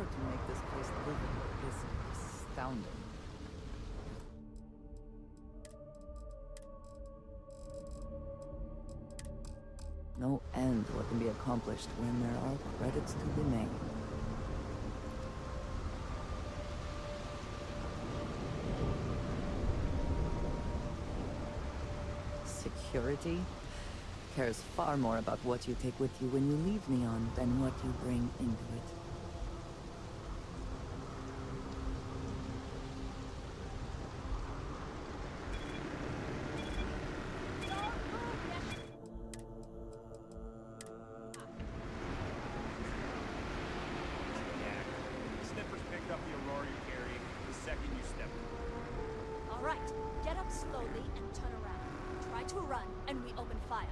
effort to make this place living is astounding. No end what can be accomplished when there are credits to be made. Security cares far more about what you take with you when you leave Neon than what you bring into it. Snippers picked up the Aurora you're carrying the second you step in. All right, get up slowly and turn around. Try to run, and we open fire.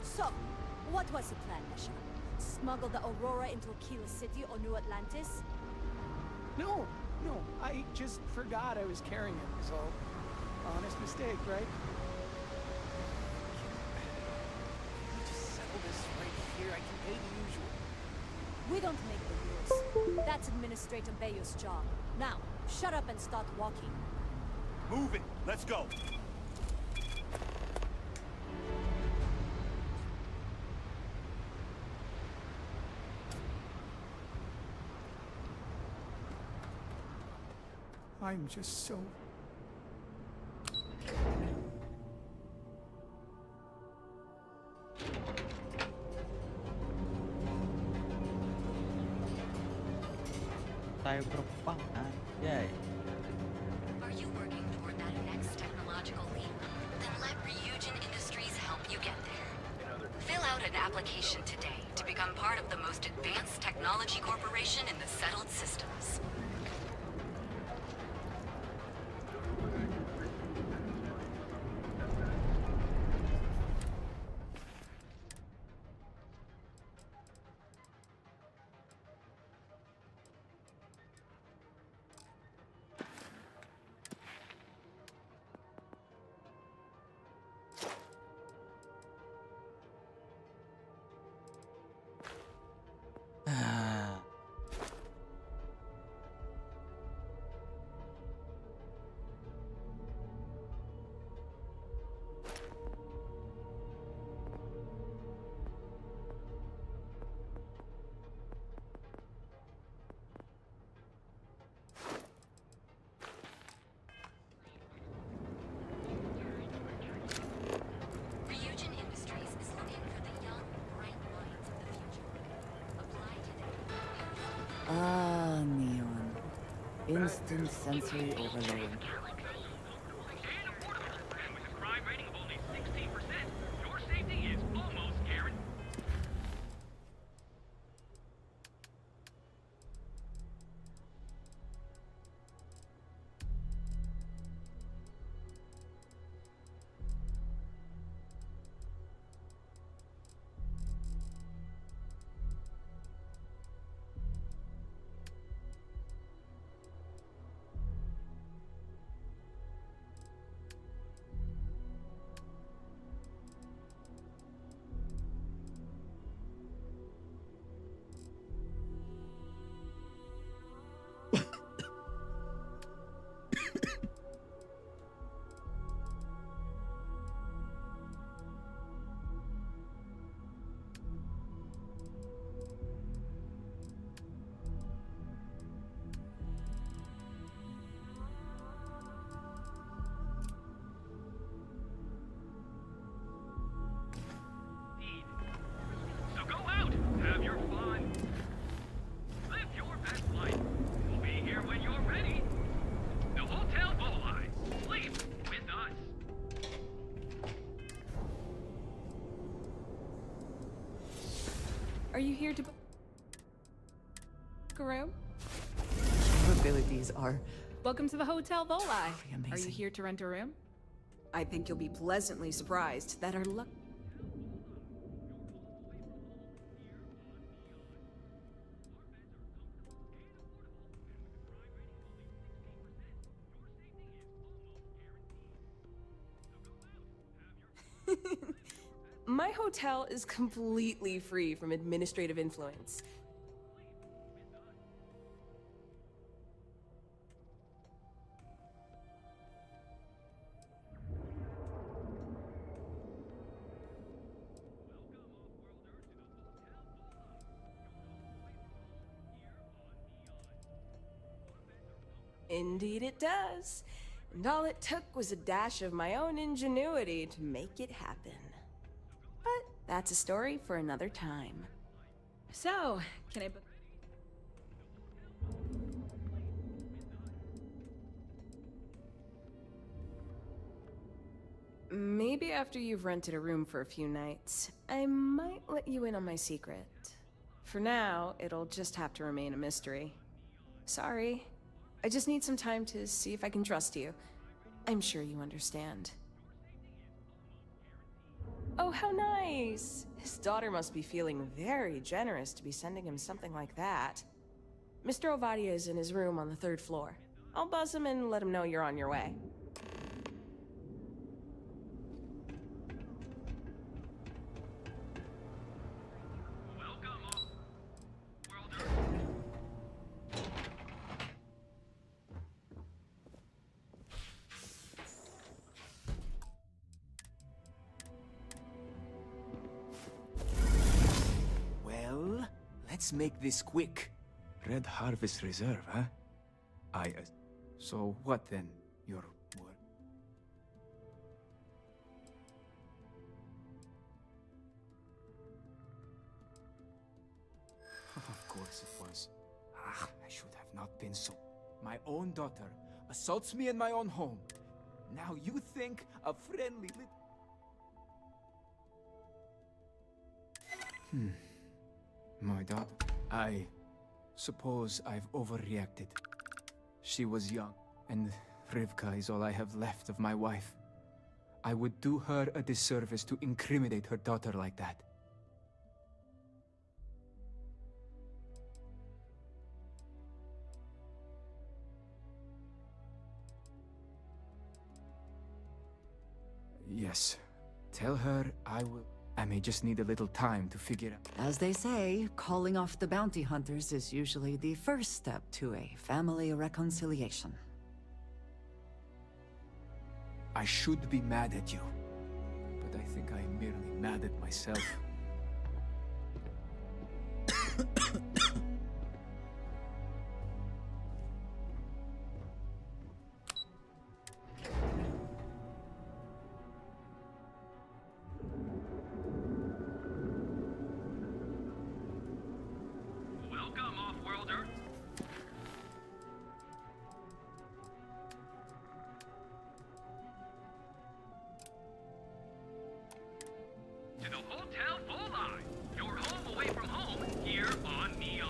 So, what was the plan, Nesha? Smuggle the Aurora into Aquila City or New Atlantis? No, I just forgot I was carrying it, so honest mistake, right? Can we just settle this right here? I can pay the usual. We don't make the rules. That's Administrator Bayou's job. Now, shut up and start walking. Move it! Let's go! I'm just so... Tayo berperang, yay. Are you working toward that next technological leap? Then let Ryujin Industries help you get there. Fill out an application today to become part of the most advanced technology corporation in the settled systems. Ryujin Industries is looking for the young, bright minds of the future. Apply today. Ah, Neon. Instant sensory overload. Are you here to book a room? Your abilities are Welcome to the Hotel Volai. truly amazing. Are you here to rent a room? I think you'll be pleasantly surprised that our luck... My hotel is completely free from administrative influence. Indeed it does. And all it took was a dash of my own ingenuity to make it happen. But that's a story for another time. So, can I book? Maybe after you've rented a room for a few nights, I might let you in on my secret. For now, it'll just have to remain a mystery. Sorry. I just need some time to see if I can trust you. I'm sure you understand. Oh, how nice! His daughter must be feeling very generous to be sending him something like that. Mr. Ovadia is in his room on the 3rd floor. I'll buzz him and let him know you're on your way. Well, let's make this quick. Red Harvest Reserve, huh? So what then? Your word? Of course it was. Ah, I should have not been so... My own daughter assaults me in my own home. Now you think a friendly My daughter... I suppose I've overreacted. She was young, and Rivka is all I have left of my wife. I would do her a disservice to incriminate her daughter like that. Yes. Tell her I will... I may just need a little time to figure out... As they say, calling off the bounty hunters is usually the first step to a family reconciliation. I should be mad at you, but I think I am merely mad at myself. Welcome, off-worlder. To the Hotel Volai, your home away from home, here on Neon.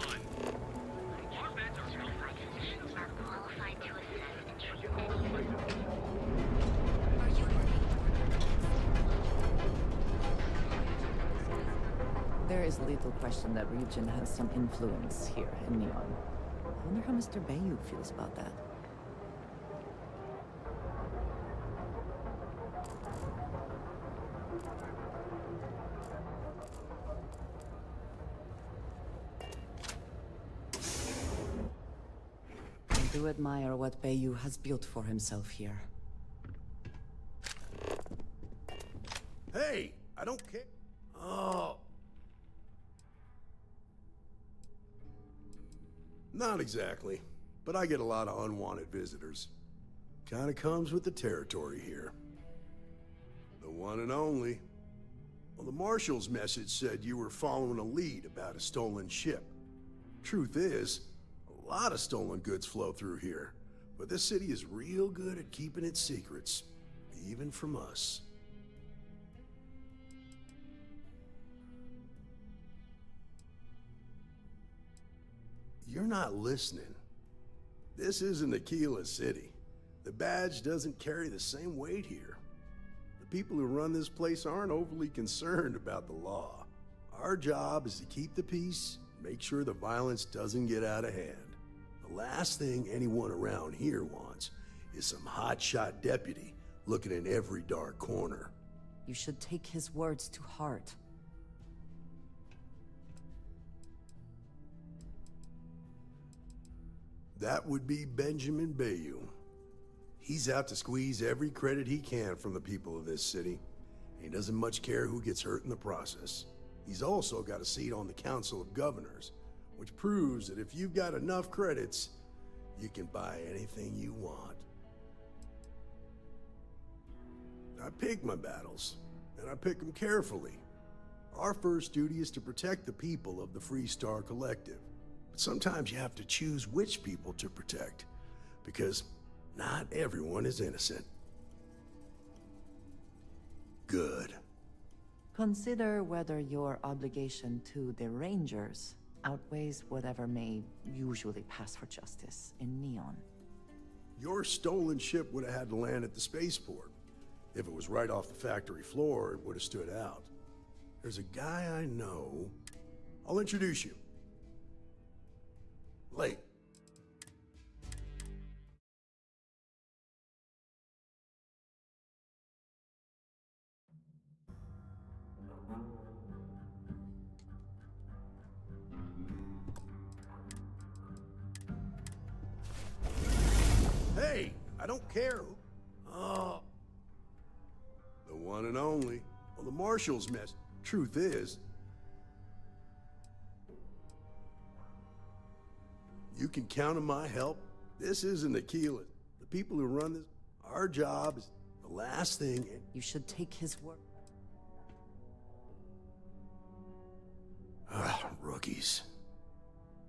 Our beds are built for Physicians are qualified to assess and treat any... Are you There is little question that Ryujin has some influence here in Neon. I wonder how Mr. Bayou feels about that. I do admire what Bayou has built for himself here. Hey, I don't care. Oh. Not exactly, but I get a lot of unwanted visitors. Kinda comes with the territory here. The one and only. Well, the Marshal's message said you were following a lead about a stolen ship. Truth is, a lot of stolen goods flow through here, but this city is real good at keeping its secrets, even from us. You're not listening. This isn't Aquila City. The badge doesn't carry the same weight here. The people who run this place aren't overly concerned about the law. Our job is to keep the peace, make sure the violence doesn't get out of hand. The last thing anyone around here wants is some hotshot deputy looking in every dark corner. You should take his words to heart. That would be Benjamin Bayou. He's out to squeeze every credit he can from the people of this city. He doesn't much care who gets hurt in the process. He's also got a seat on the Council of Governors, which proves that if you've got enough credits, you can buy anything you want. I pick my battles, and I pick them carefully. Our first duty is to protect the people of the Freestar Collective. But sometimes you have to choose which people to protect, because not everyone is innocent. Good. Consider whether your obligation to the Rangers outweighs whatever may usually pass for justice in Neon. Your stolen ship would have had to land at the spaceport. If it was right off the factory floor, it would have stood out. There's a guy I know. I'll introduce you. Late. Hey, I don't care. Oh. The one and only. Well, the Marshal's mess. Truth is, you can count on my help. This isn't Aquila. The people who run this, our job is the last thing. You should take his word. Rookies.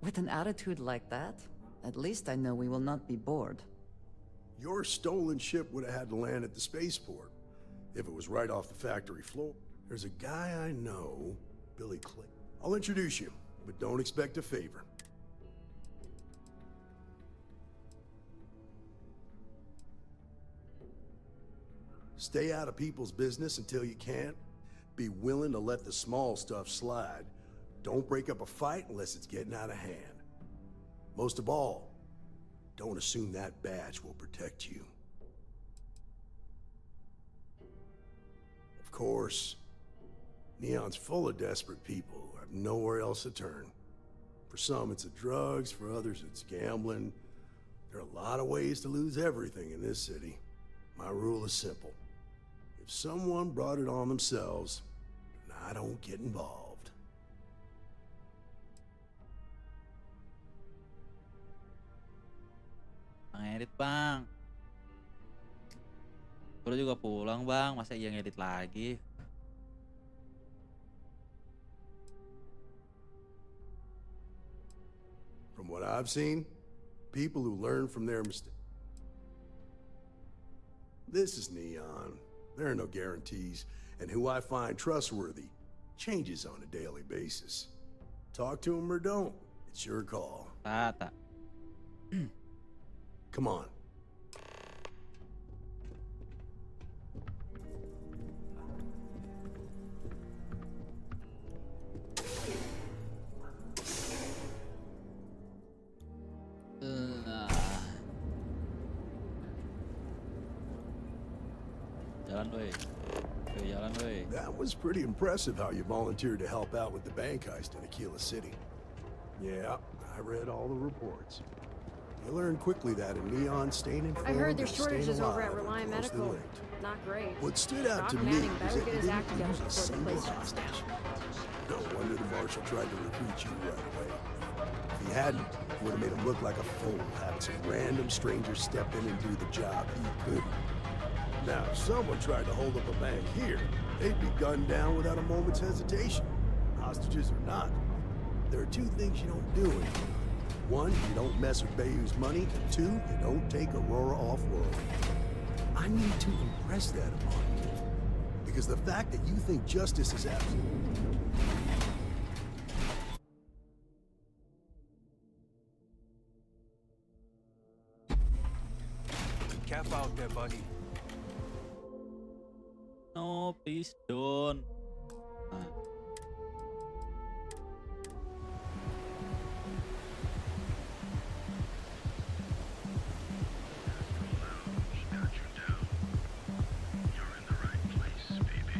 With an attitude like that, at least I know we will not be bored. Your stolen ship would have had to land at the spaceport. If it was right off the factory floor. There's a guy I know, Billy Clay. I'll introduce you, but don't expect a favor. Stay out of people's business until you can. Be willing to let the small stuff slide. Don't break up a fight unless it's getting out of hand. Most of all, don't assume that badge will protect you. Of course, Neon's full of desperate people who have nowhere else to turn. For some, it's the drugs. For others, it's gambling. There are a lot of ways to lose everything in this city. My rule is simple. If someone brought it on themselves, then I don't get involved. Ngedit bang. Baru juga pulang bang, masa iya ngedit lagi? From what I've seen, people who learn from their mistakes. This is Neon. There are no guarantees, and who I find trustworthy changes on a daily basis. Talk to him or don't. It's your call. Tata. Come on. Jalan weh. Jalan weh. That was pretty impressive how you volunteered to help out with the bank heist in Aquila City. Yeah, I read all the reports. You learned quickly that in Neon, staying informed I heard there's and staying shortages over at alive are Reliant closely Medical. linked. Not great. What stood out to Doc me Manning is better that get you his act didn't together use a before the single place shuts hostage. down. No wonder the Marshal tried to recruit you right away. If he hadn't, it would have made him look like a fool, having some random stranger step in and do the job he couldn't. Now, if someone tried to hold up a bank here, they'd be gunned down without a moment's hesitation. Hostages or not. There are two things you don't do anymore. One, you don't mess with Bayou's money, and two, you don't take Aurora off-world. I need to impress that upon you. Because the fact that you think justice is absolute... Cap out there, buddy. No, please don't. Nah. You're in the right place, baby.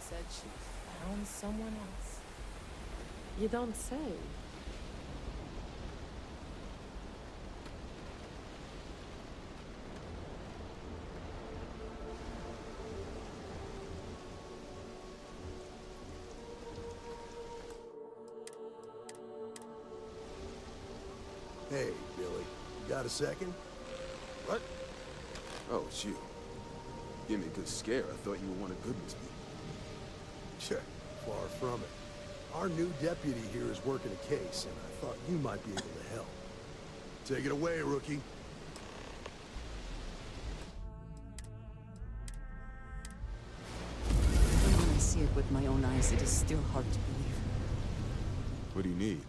said she found someone else. You don't say. Hey, Billy. Got a second? What? Oh, it's you. Give me a good scare. I thought you were one of Goodman's people. Sure, far from it. Our new deputy here is working a case, and I thought you might be able to help. Take it away, rookie. Even when I see it with my own eyes, it is still hard to believe. What do you need?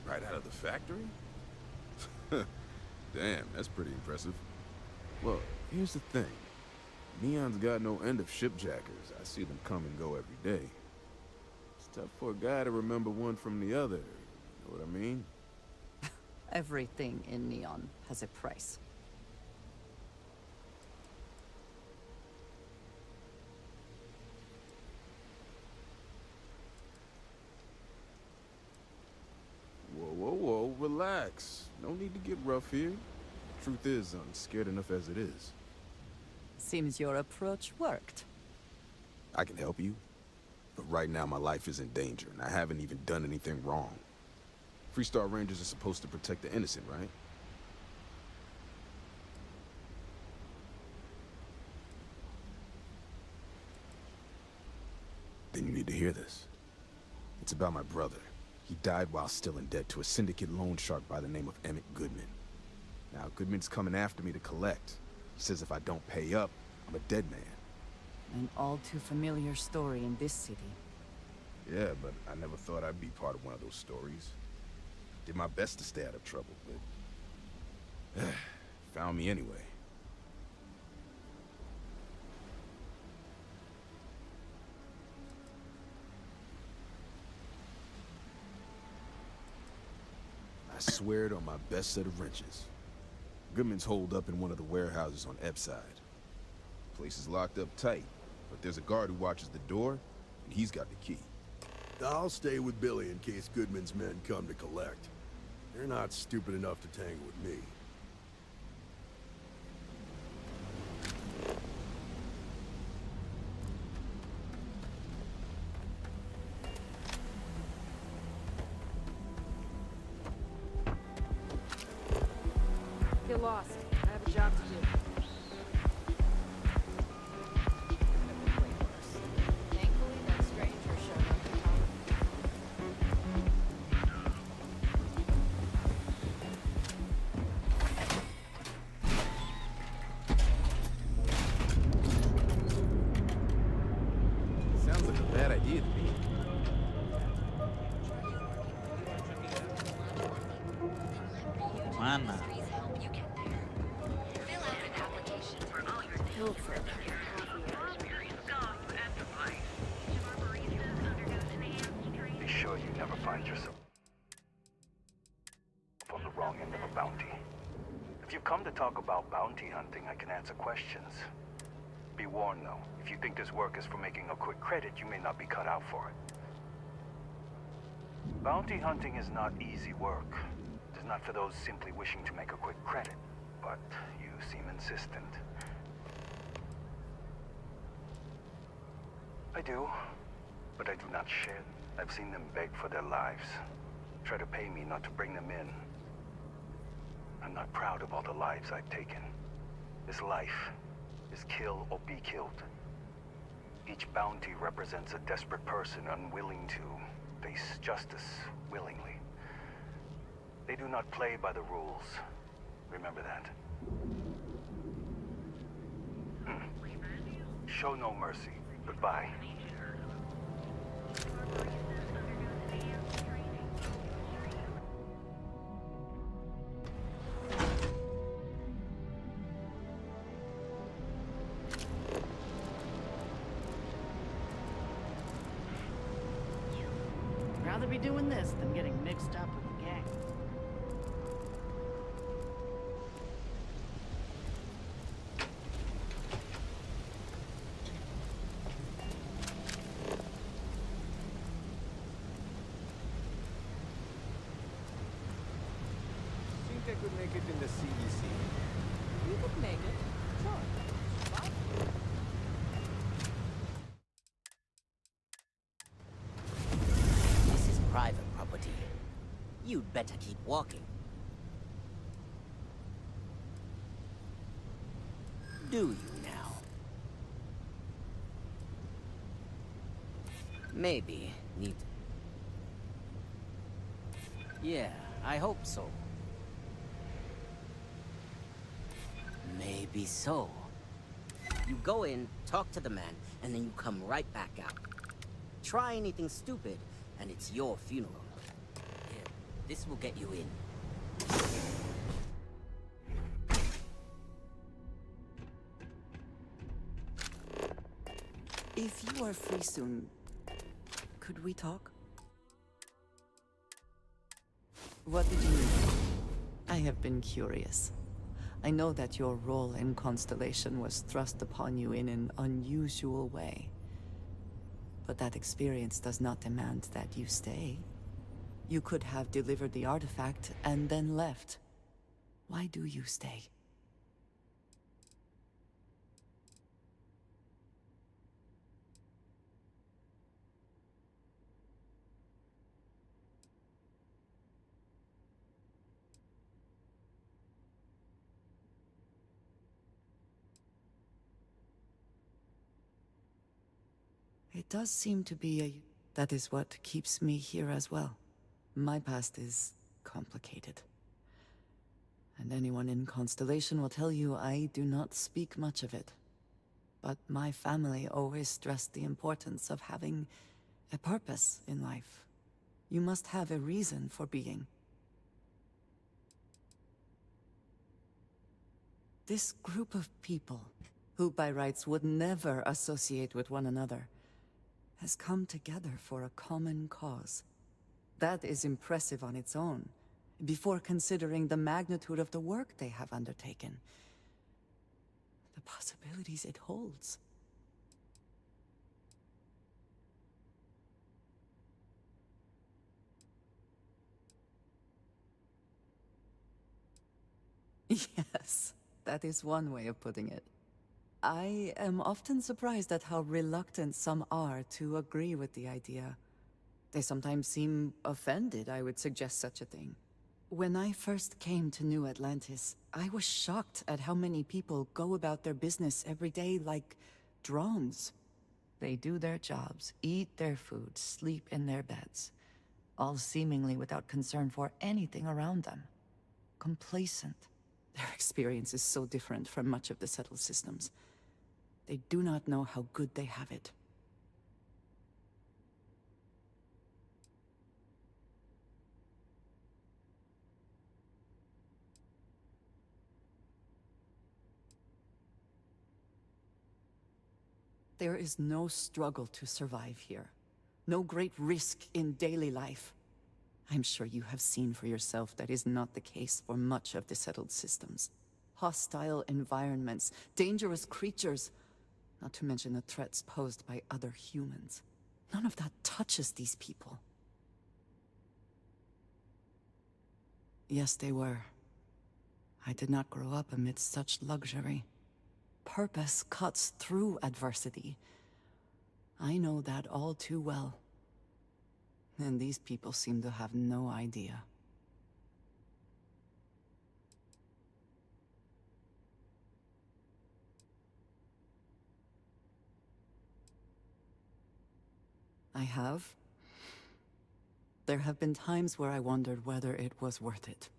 Right out of the factory? Damn, that's pretty impressive. Well, here's the thing. Neon's got no end of shipjackers. I see them come and go every day. It's tough for a guy to remember one from the other. You know what I mean? Everything in Neon has a price. Whoa, relax. No need to get rough here. Truth is, I'm scared enough as it is. Seems your approach worked. I can help you, but right now my life is in danger, and I haven't even done anything wrong. Freestar Rangers are supposed to protect the innocent, right? Then you need to hear this. It's about my brother. He died while still in debt to a syndicate loan shark by the name of Emmett Goodman. Now, Goodman's coming after me to collect. He says if I don't pay up, I'm a dead man. An all too familiar story in this city. Yeah, but I never thought I'd be part of one of those stories. Did my best to stay out of trouble, but... found me anyway. I swear it on my best set of wrenches. Goodman's holed up in one of the warehouses on Epside. Place is locked up tight, but there's a guard who watches the door, and he's got the key. I'll stay with Billy in case Goodman's men come to collect. They're not stupid enough to tangle with me. Get lost. I have a job to do. Thankfully, that stranger showed up in town. Sounds like a bad idea to me. Mana? Be sure you never find yourself on the wrong end of a bounty. If you've come to talk about bounty hunting, I can answer questions. Be warned, though. If you think this work is for making a quick credit, you may not be cut out for it. Bounty hunting is not easy work. It is not for those simply wishing to make a quick credit. But you seem insistent. I do, but I do not share. I've seen them beg for their lives. Try to pay me not to bring them in. I'm not proud of all the lives I've taken. This life is kill or be killed. Each bounty represents a desperate person unwilling to face justice willingly. They do not play by the rules. Remember that. Show no mercy. Goodbye. Rather be doing this than getting mixed up with the gang. make it in the CEC? You could make it. Sure. But This is private property. You'd better keep walking. Do you now? Maybe need... Yeah, I hope so. Maybe so. You go in, talk to the man, and then you come right back out. Try anything stupid, and it's your funeral. Here, this will get you in. if you are free soon, could we talk? What did you need? I have been curious. I know that your role in Constellation was thrust upon you in an unusual way. But that experience does not demand that you stay. You could have delivered the artifact and then left. Why do you stay? It does seem to be a... That is what keeps me here as well. My past is complicated. And anyone in Constellation will tell you I do not speak much of it. But my family always stressed the importance of having a purpose in life. You must have a reason for being. This group of people, who by rights would never associate with one another, has come together for a common cause. That is impressive on its own, before considering the magnitude of the work they have undertaken. The possibilities it holds. Yes, that is one way of putting it. I am often surprised at how reluctant some are to agree with the idea. They sometimes seem offended I would suggest such a thing. When I first came to New Atlantis, I was shocked at how many people go about their business every day like drones. They do their jobs, eat their food, sleep in their beds, all seemingly without concern for anything around them. Complacent. Their experience is so different from much of the settled systems. They do not know how good they have it. There is no struggle to survive here. No great risk in daily life. I'm sure you have seen for yourself that is not the case for much of the settled systems. Hostile environments, dangerous creatures, not to mention the threats posed by other humans. None of that touches these people. Yes, they were. I did not grow up amidst such luxury. Purpose cuts through adversity. I know that all too well. And these people seem to have no idea. I have. There have been times where I wondered whether it was worth it.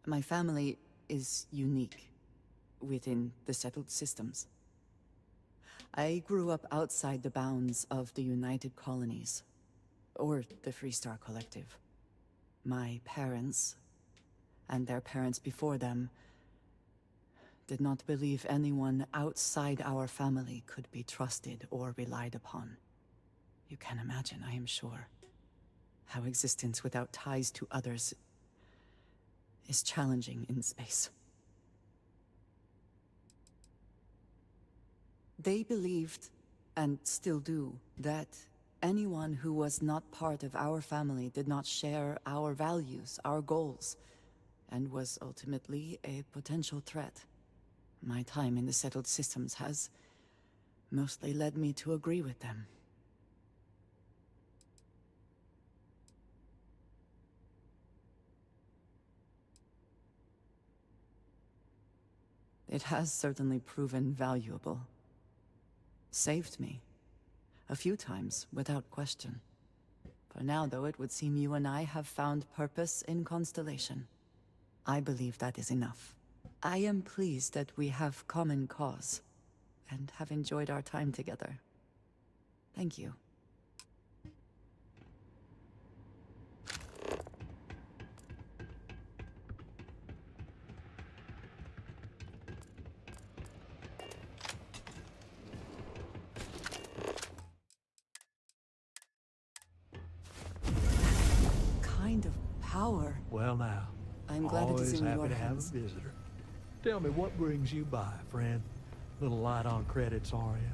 My family is unique within the settled systems. I grew up outside the bounds of the United Colonies, or the Freestar Collective. My parents, and their parents before them, did not believe anyone outside our family could be trusted or relied upon. You can imagine, I am sure, how existence without ties to others is challenging in space. They believed, and still do, that anyone who was not part of our family did not share our values, our goals, and was ultimately a potential threat. My time in the settled systems has mostly led me to agree with them. It has certainly proven valuable. Saved me. A few times, without question. For now, though, it would seem you and I have found purpose in Constellation. I believe that is enough. I am pleased that we have common cause, and have enjoyed our time together. Thank you. Kind of power. Well now, I'm glad it always is in happy your to have hands. a visitor. Tell me, what brings you by, friend? Little light on credits, are you?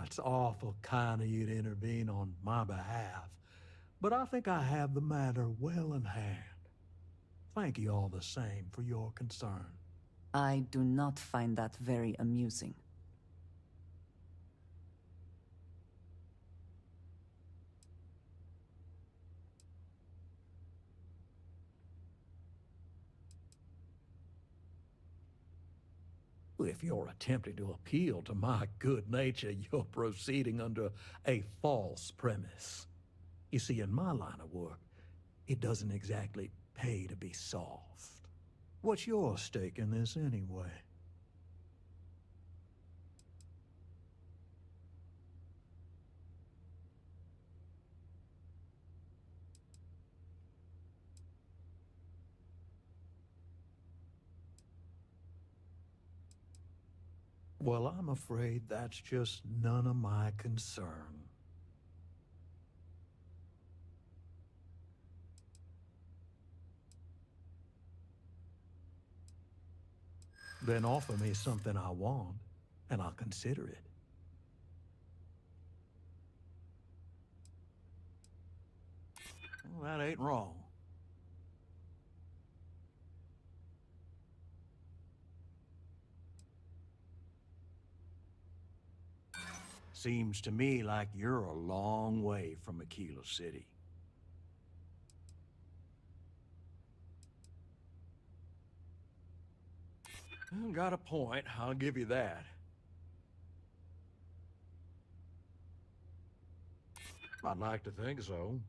It's awful kind of you to intervene on my behalf, but I think I have the matter well in hand. Thank you all the same for your concern. I do not find that very amusing. If you're attempting to appeal to my good nature, you're proceeding under a false premise. You see, in my line of work, it doesn't exactly pay to be soft. What's your stake in this anyway? Well, I'm afraid that's just none of my concern. Then offer me something I want, and I'll consider it. Well, that ain't wrong. Seems to me like you're a long way from Aquila City. Got a point, I'll give you that. I'd like to think so.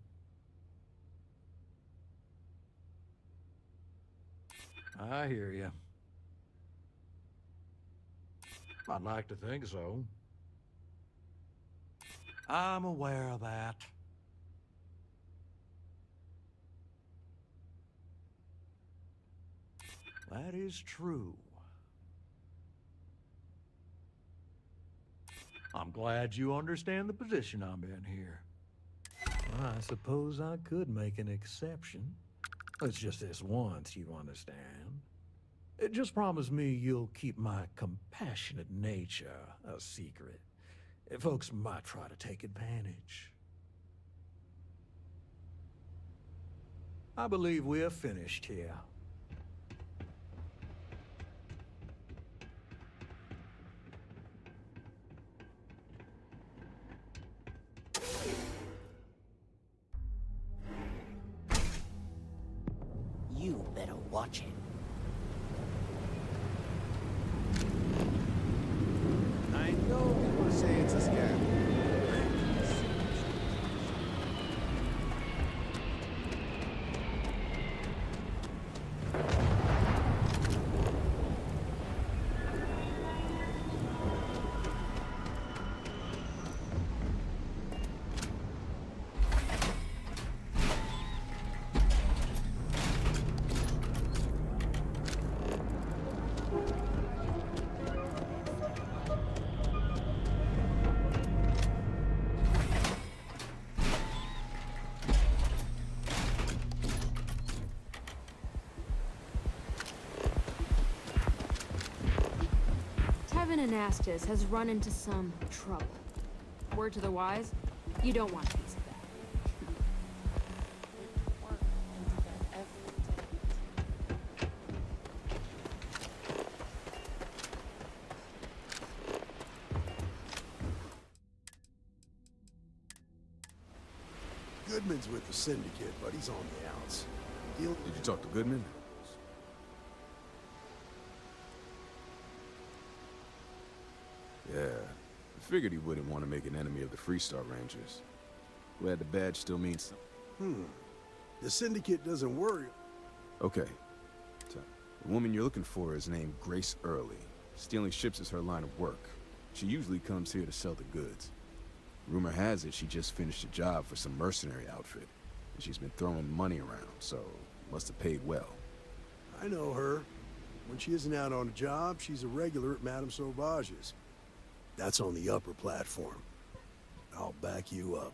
I hear you. I'd like to think so. I'm aware of that. That is true. I'm glad you understand the position I'm in here. I suppose I could make an exception. It's just this once, you understand. Just promise me you'll keep my compassionate nature a secret. Folks might try to take advantage. I believe we're finished here. You better watch it. I know people say it's a scam. Kevin Anastas has run into some trouble. Word to the wise, you don't want a piece of that. Goodman's with the syndicate, but he's on the outs. Did you talk to Goodman? Yeah, I figured he wouldn't want to make an enemy of the Freestar Rangers. Glad the badge still means something. The syndicate doesn't worry. Okay. So, the woman you're looking for is named Grace Early. Stealing ships is her line of work. She usually comes here to sell the goods. Rumor has it she just finished a job for some mercenary outfit, and she's been throwing money around, so must have paid well. I know her. When she isn't out on a job, she's a regular at Madame Sauvage's. That's on the upper platform. I'll back you up.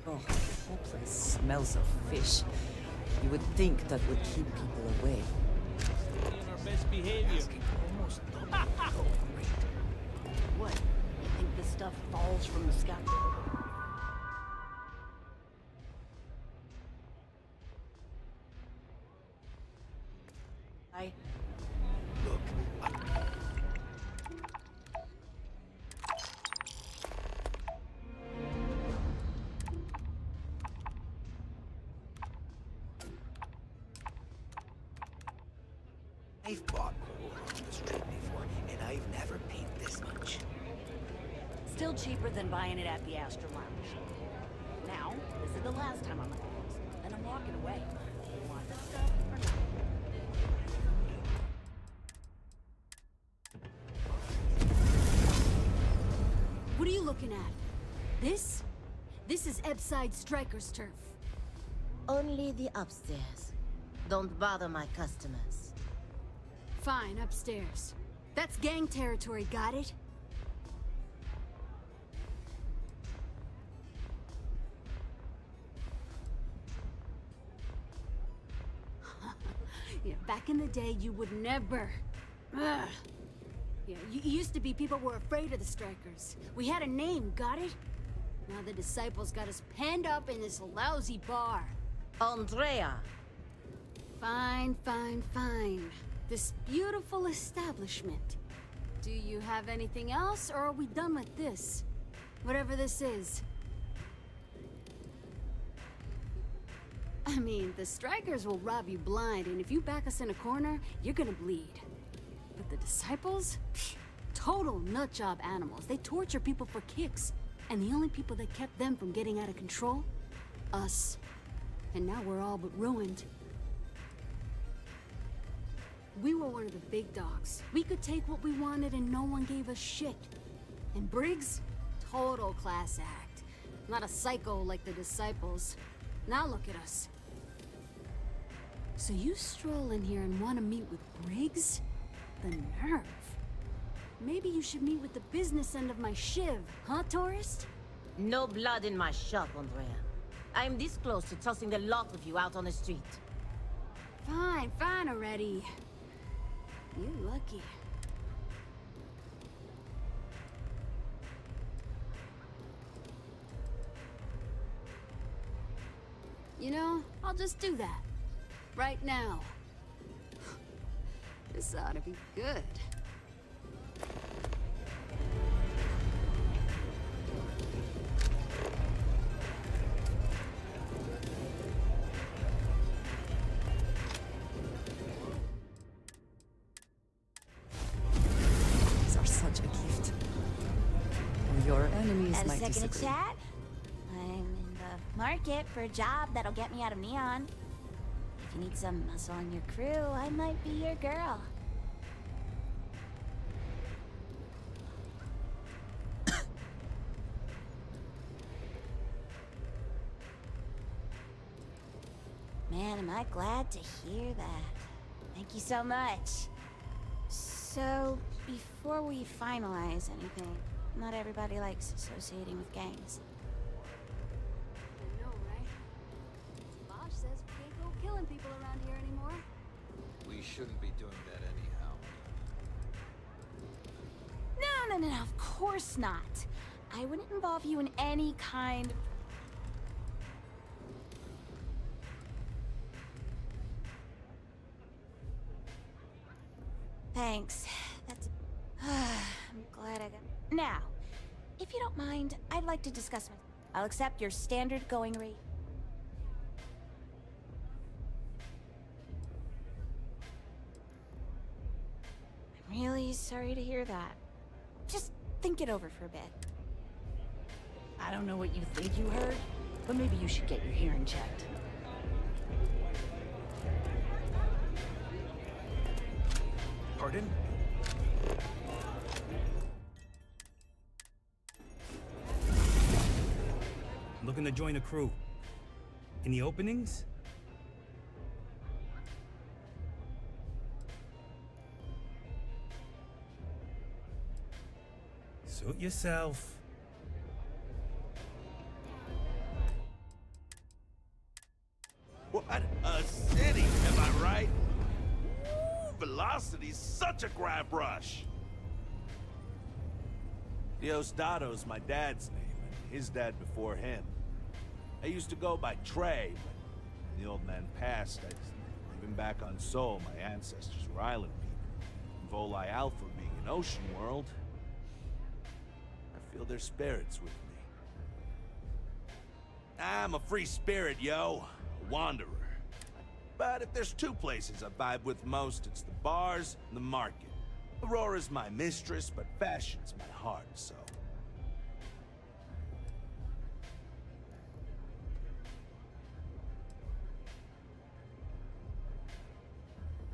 Oh, that place smells of fish. You would think that would keep people away. In our best behavior. What? You think this stuff falls from the sky? I've bought coal on the street before, and I've never paid this much. Still cheaper than buying it at the Astor Lounge. Now, this is the last time I'm on this, and I'm walking away. You want this stuff or not? What are you looking at? This? This is Ebside Striker's turf. Only the upstairs. Don't bother my customers. Fine, upstairs. That's gang territory, got it? Yeah, back in the day, you would never. Ugh. Yeah, used to be people were afraid of the Strikers. We had a name, got it? Now the Disciples got us penned up in this lousy bar. Andrea! Fine, fine, fine. This beautiful establishment. Do you have anything else, or are we done with this? Whatever this is. I mean, the Strikers will rob you blind, and if you back us in a corner, you're gonna bleed. But the Disciples? Pfft, total nutjob animals. They torture people for kicks. And the only people that kept them from getting out of control? Us. And now we're all but ruined. We were one of the big dogs. We could take what we wanted and no one gave us shit. And Briggs? Total class act. Not a psycho like the Disciples. Now look at us. So you stroll in here and want to meet with Briggs? The nerve. Maybe you should meet with the business end of my shiv, huh, tourist? No blood in my shop, Andrea. I'm this close to tossing the lot of you out on the street. Fine, fine already. You're lucky. You know, I'll just do that. Right now. This ought to be good. These are such a gift. Your enemies Got a might second to disagree. chat? I'm in the market for a job that'll get me out of Neon. If you need some muscle on your crew, I might be your girl. man, am I glad to hear that. Thank you so much. So, before we finalize anything, not everybody likes associating with gangs. I know, right? Bosch says we can't go killing people around here anymore. We shouldn't be doing that anyhow. No, of course not. I wouldn't involve you in any kind... Thanks. That's... I'm glad I got... Now, if you don't mind, I'd like to discuss my... I'll accept your standard going rate. I'm really sorry to hear that. Just think it over for a bit. I don't know what you think you heard, but maybe you should get your hearing checked. Pardon? Looking to join a crew. Any openings? Suit yourself. What a city, am I right? Ooh, velocity's such a grab rush. Diostado's my dad's name, and his dad before him. I used to go by Trey, but when the old man passed, I just leave him back on Sol. My ancestors were island people. Volii Alpha being an ocean world, I feel their spirits with me. I'm a free spirit, yo. A wanderer. But if there's two places I vibe with most, it's the bars and the market. Aurora's my mistress, but fashion's my heart, so...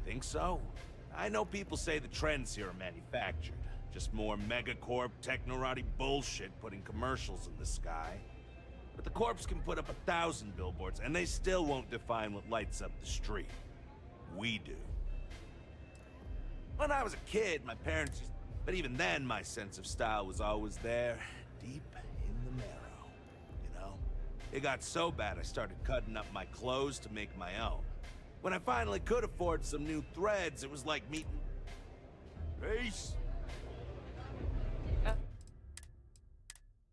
Think so? I know people say the trends here are manufactured. Just more megacorp, technorati bullshit putting commercials in the sky. But the corps can put up 1,000 billboards, and they still won't define what lights up the street. We do. When I was a kid, my parents used... But even then, my sense of style was always there, deep in the marrow, you know? It got so bad I started cutting up my clothes to make my own. When I finally could afford some new threads, it was like meeting... Peace!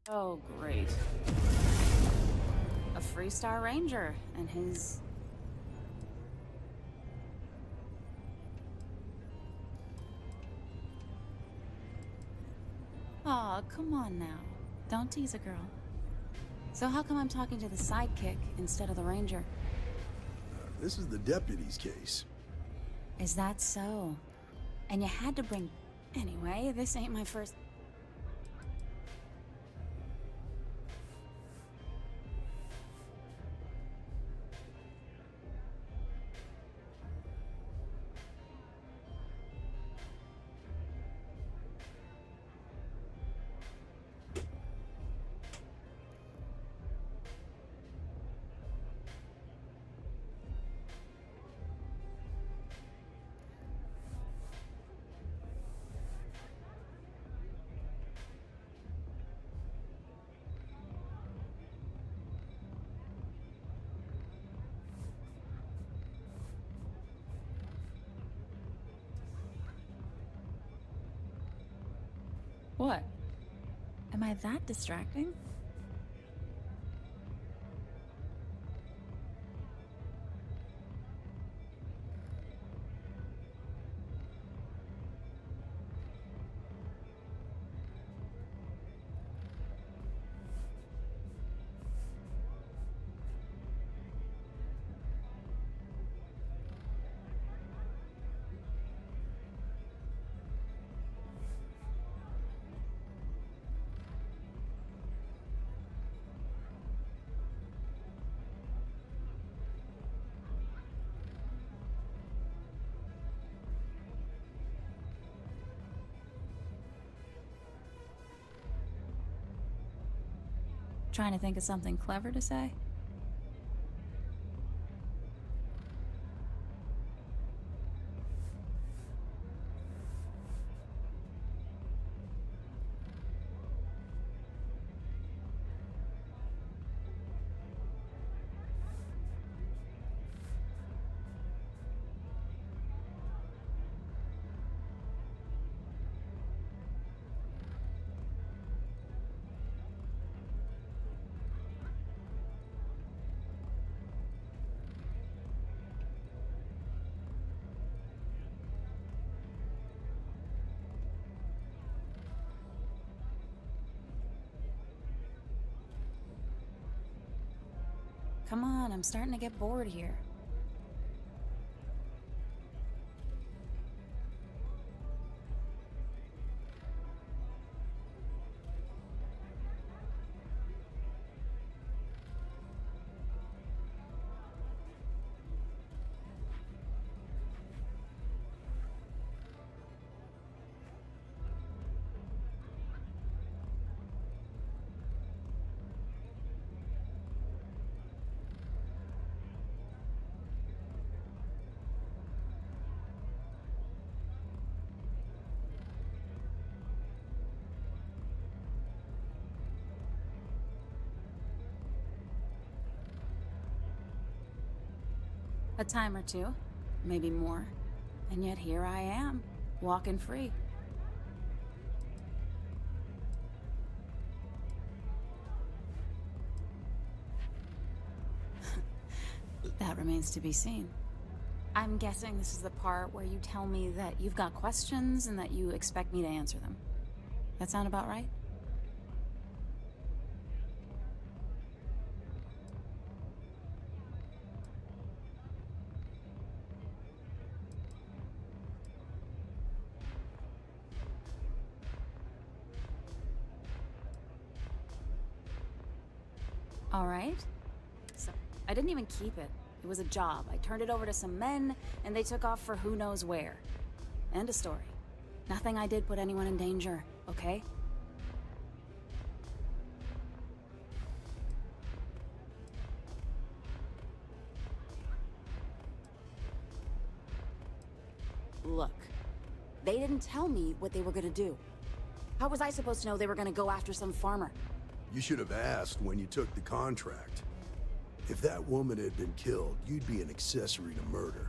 Oh, great. A Freestar Ranger and his... Aw, come on now. Don't tease a girl. So how come I'm talking to the sidekick instead of the ranger? This is the deputy's case. Is that so? And you had to bring... Anyway, this ain't my first... What? Am I that distracting? Trying to think of something clever to say? Come on, I'm starting to get bored here. A time or two, maybe more. And yet here I am, walking free. That remains to be seen. I'm guessing this is the part where you tell me that you've got questions and that you expect me to answer them. That sound about right? All right. So, I didn't even keep it. It was a job. I turned it over to some men, and they took off for who knows where. End of story. Nothing I did put anyone in danger, okay? Look, they didn't tell me what they were gonna do. How was I supposed to know they were gonna go after some farmer? You should have asked when you took the contract. If that woman had been killed, you'd be an accessory to murder.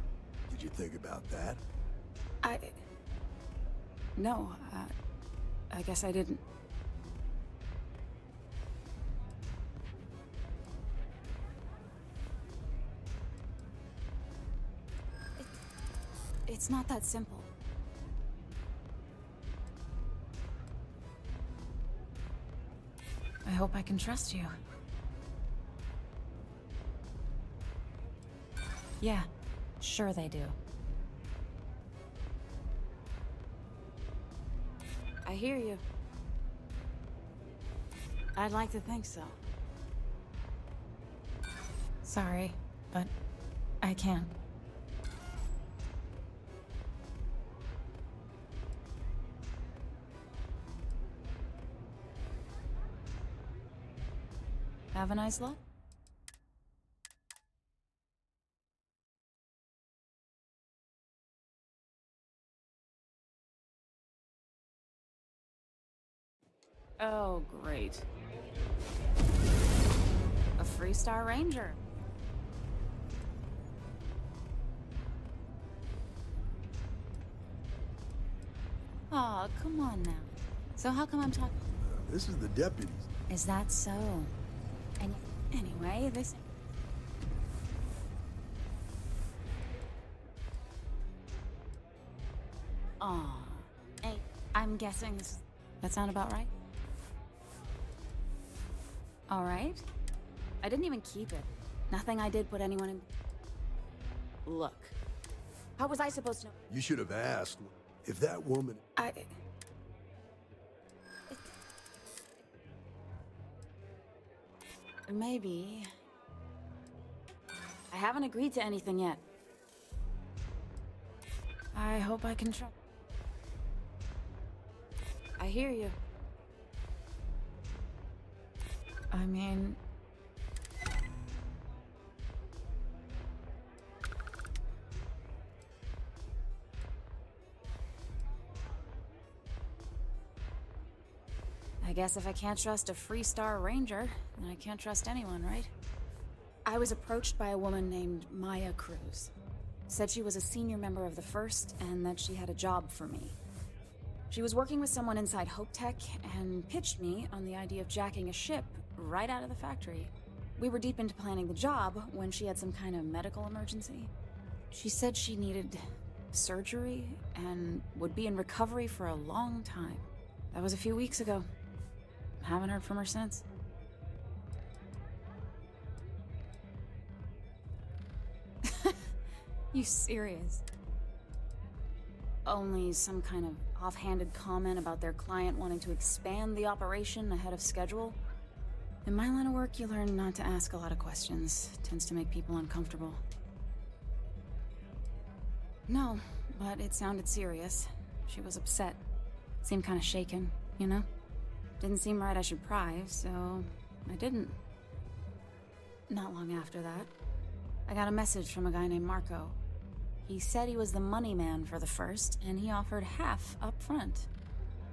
Did you think about that? No, I guess I didn't. It's not that simple. I hope I can trust you. Yeah, sure they do. I hear you. I'd like to think so. Sorry, but I can't. Have a nice lot. Oh, great. A Freestar Ranger. Aw, come on now. So how come I'm talking? This is the deputies. Is that so? And anyway, this... Aw. Hey, I'm guessing this... That sound about right? All right. I didn't even keep it. Nothing I did put anyone in... Look. How was I supposed to know? You should have asked if that woman... Maybe. I haven't agreed to anything yet. I hope I can try. I hear you. I mean... I guess if I can't trust a Freestar Ranger, then I can't trust anyone, right? I was approached by a woman named Maya Cruz. Said she was a senior member of the First and that she had a job for me. She was working with someone inside Hope Tech and pitched me on the idea of jacking a ship right out of the factory. We were deep into planning the job when she had some kind of medical emergency. She said she needed surgery and would be in recovery for a long time. That was a few weeks ago. Haven't heard from her since. You serious? Only some kind of offhanded comment about their client wanting to expand the operation ahead of schedule? In my line of work, you learn not to ask a lot of questions. Tends to make people uncomfortable. No, but it sounded serious. She was upset. Seemed kind of shaken, you know? Didn't seem right I should pry, so I didn't. Not long after that, I got a message from a guy named Marco. He said he was the money man for the first, and he offered half up front.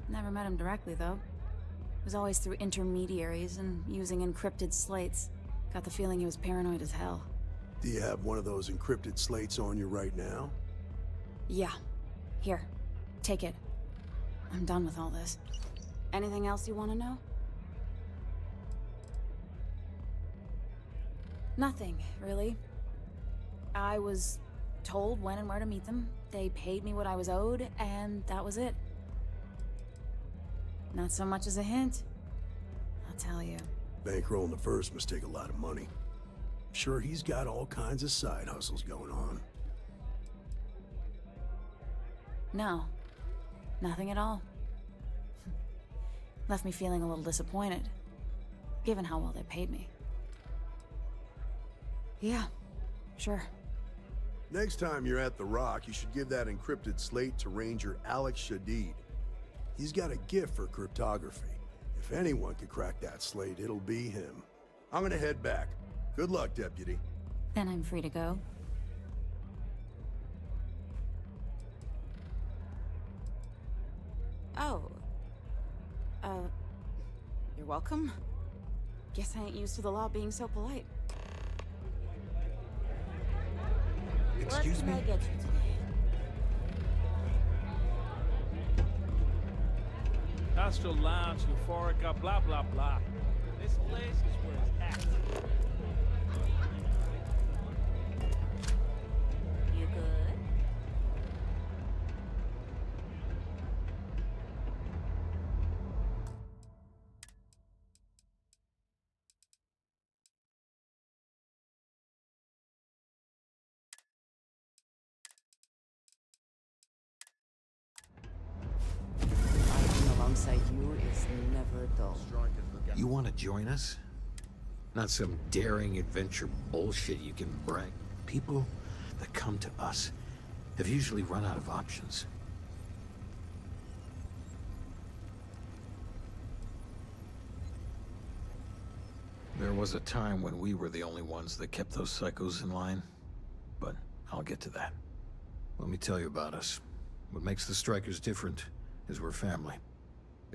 Never met him directly, though. It was always through intermediaries and using encrypted slates. Got the feeling he was paranoid as hell. Do you have one of those encrypted slates on you right now? Yeah. Here. Take it. I'm done with all this. Anything else you want to know? Nothing, really. I was told when and where to meet them. They paid me what I was owed, and that was it. Not so much as a hint. I'll tell you. Bankrolling the first must take a lot of money. I'm sure he's got all kinds of side hustles going on. No. Nothing at all. Left me feeling a little disappointed, given how well they paid me. Yeah, sure. Next time you're at the Rock, you should give that encrypted slate to Ranger Agak. He's got a gift for cryptography. If anyone could crack that slate, it'll be him. I'm gonna head back. Good luck, Deputy. Then I'm free to go. Oh. You're welcome. Guess I ain't used to the law being so polite. Excuse What me? can I get you today? Astral Lounge, Euphorica, blah, blah, blah. This place is where it's at. You good? Fighting alongside you is never dull. You want to join us? Not some daring adventure bullshit you can brag. People that come to us have usually run out of options. There was a time when we were the only ones that kept those psychos in line, but I'll get to that. Let me tell you about us. What makes the Strikers different is we're family.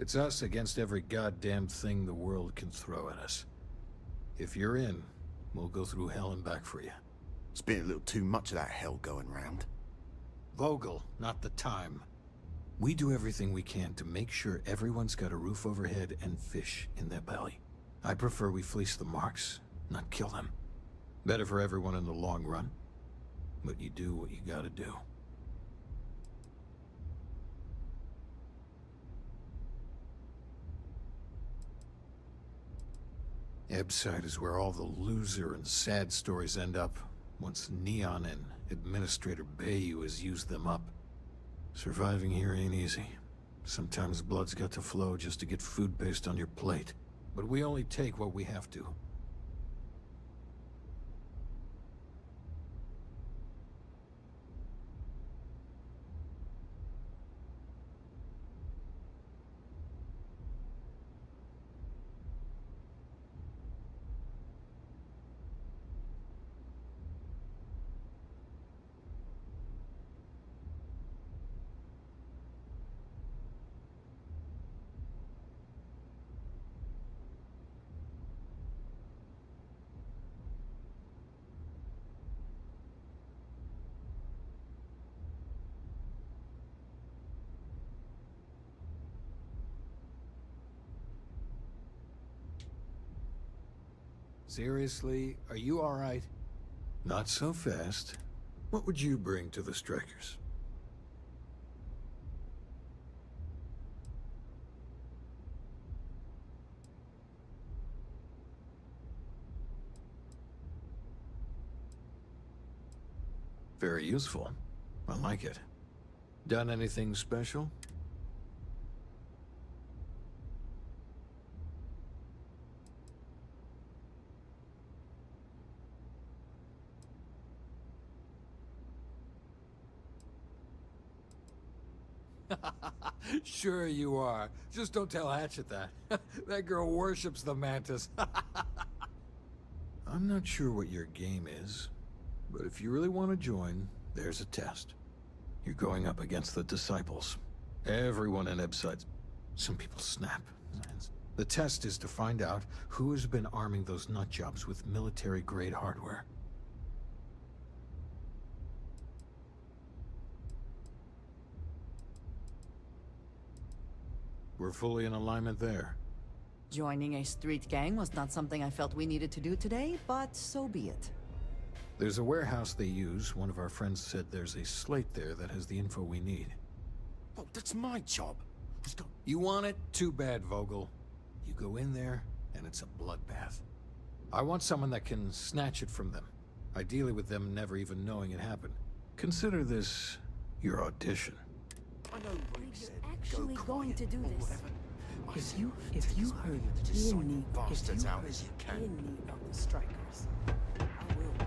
It's us against every goddamn thing the world can throw at us. If you're in, we'll go through hell and back for you. It's been a little too much of that hell going round. Vogel, not the time. We do everything we can to make sure everyone's got a roof overhead and fish in their belly. I prefer we fleece the marks, not kill them. Better for everyone in the long run. But you do what you gotta do. Ebbside is where all the loser and sad stories end up, once Neon and Administrator Bayou has used them up. Surviving here ain't easy. Sometimes blood's got to flow just to get food based on your plate. But we only take what we have to. Seriously, are you all right? Not so fast. What would you bring to the Strikers? Very useful. I like it. Done anything special? Sure you are. Just don't tell Hatchet that. That girl worships the mantis. I'm not sure what your game is, but if you really want to join, there's a test. You're going up against the Disciples. Everyone in Ebside. Some people snap. The test is to find out who has been arming those nutjobs with military-grade hardware. We're fully in alignment there. Joining a street gang was not something I felt we needed to do today, but so be it. There's a warehouse they use. One of our friends said there's a slate there that has the info we need. Oh, that's my job. You want it? Too bad, Vogel. You go in there, and it's a bloodbath. I want someone that can snatch it from them. Ideally with them never even knowing it happened. Consider this your audition. I know Rick said Actually go going to do quiet or this. whatever. I If said you take this heard man to just sort any, the bastards out heard as you can. any of the strikers, I will.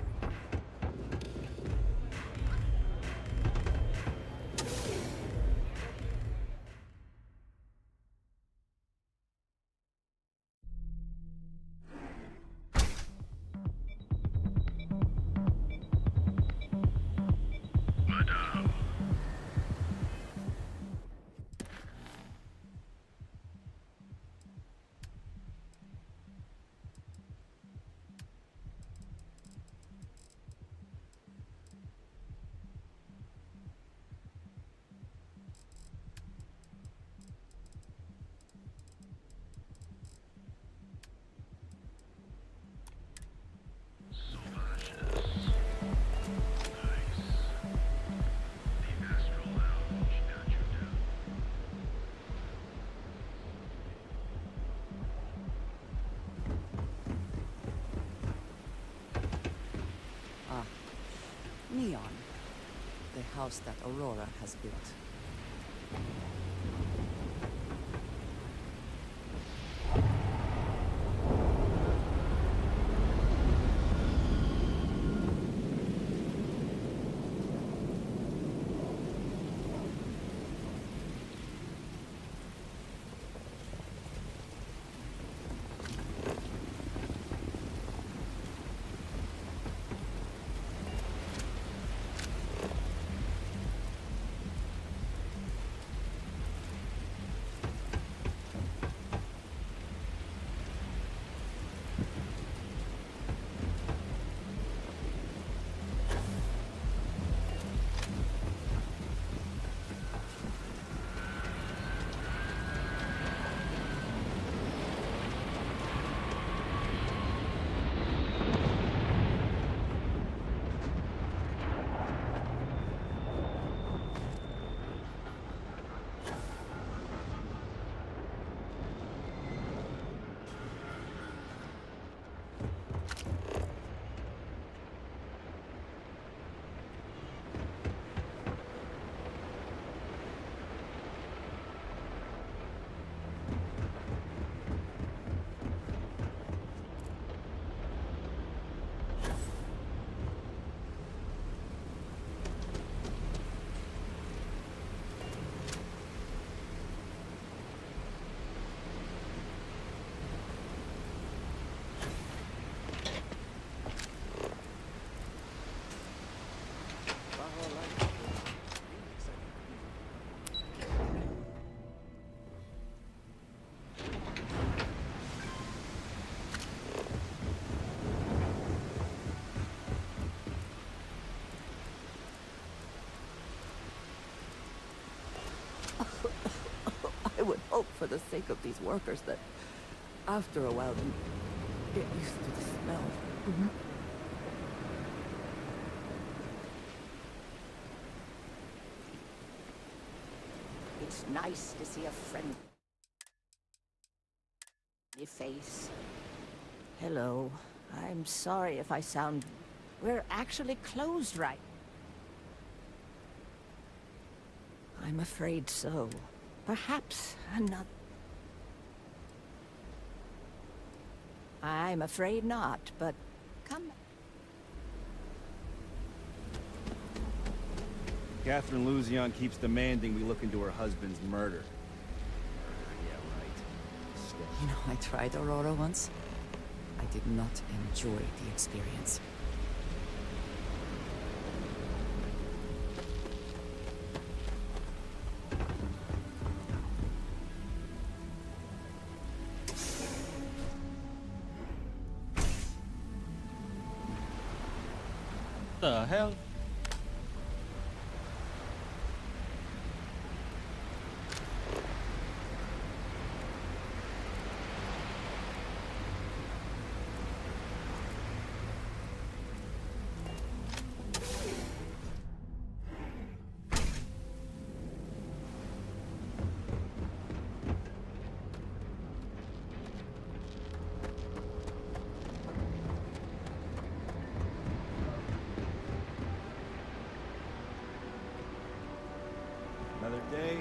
Neon. The house that Aurora has built. I would hope for the sake of these workers that after a while you get used to the smell. It's nice to see a friendly face. Hello. I'm sorry if I sound... We're actually closed right. I'm afraid so. Perhaps another... I'm afraid not, but come... Catherine Luzion keeps demanding we look into her husband's murder. Yeah, right. You know, I tried Aurora once. I did not enjoy the experience. The hell? Another day.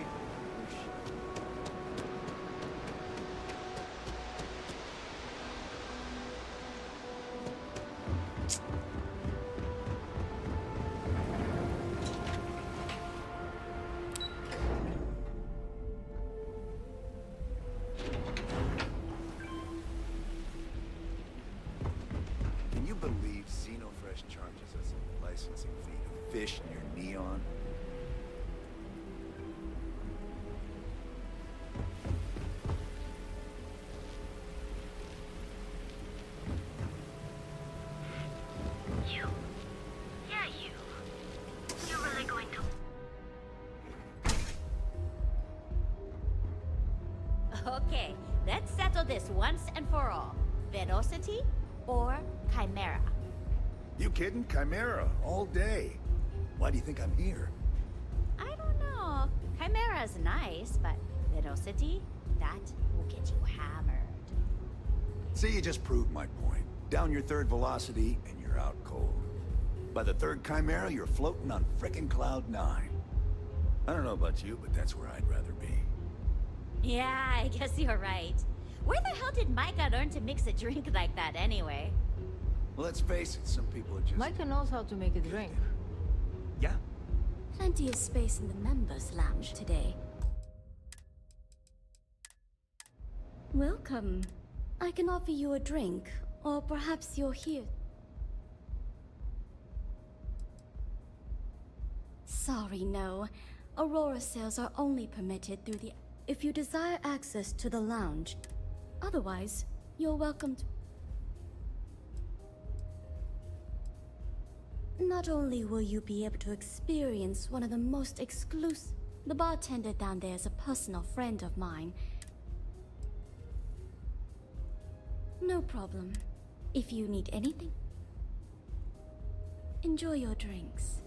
Can you believe Xenofresh charges us a licensing fee to fish near Neon? Okay, let's settle this once and for all. Velocity or Chimera? You kidding? Chimera, all day. Why do you think I'm here? I don't know. Chimera's nice, but Velocity, that will get you hammered. See, you just proved my point. Down your third velocity, and you're out cold. By the third Chimera, you're floating on frickin' Cloud 9. I don't know about you, but that's where I'd rather be. Yeah, I guess you're right. Where the hell did Micah learn to mix a drink like that anyway? Well, let's face it, some people are just... Micah knows how to make a drink. Yeah? Plenty of space in the members' lounge today. Welcome. I can offer you a drink, or perhaps you're here. Sorry, no. Aurora sales are only permitted through the... If you desire access to the lounge. Otherwise, you're welcome to... Not only will you be able to experience one of the most exclusive... The bartender down there is a personal friend of mine. No problem. If you need anything, enjoy your drinks.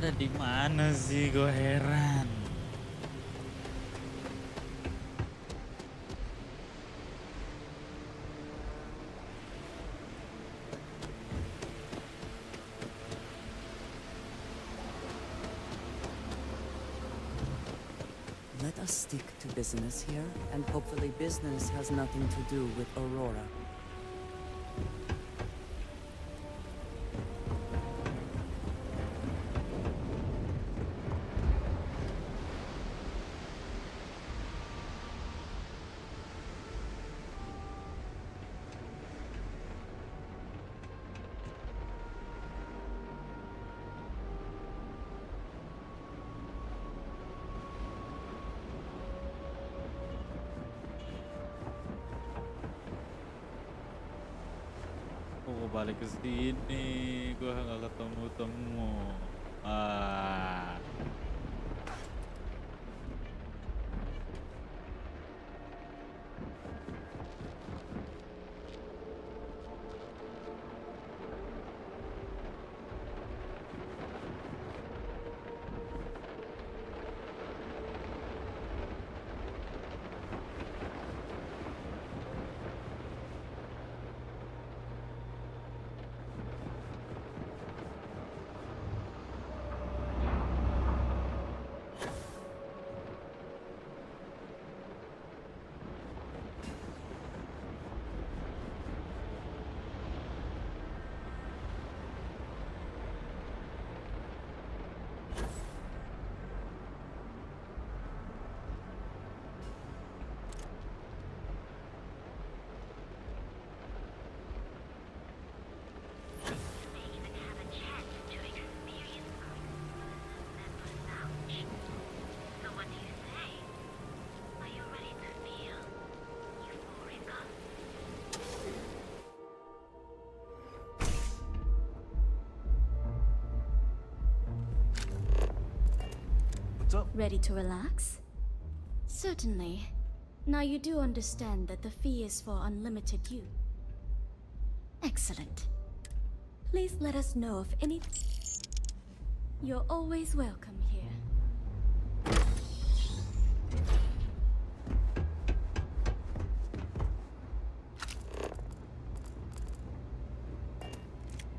Ada di mana sih? Gue heran. Let us stick to business here, and hopefully business has nothing to do with Aurora. balik ke sini. Gua nggak ketemu-temu. Ah. Ready to relax? Certainly. Now you do understand that the fee is for unlimited use. Excellent. Please let us know if any... You're always welcome here.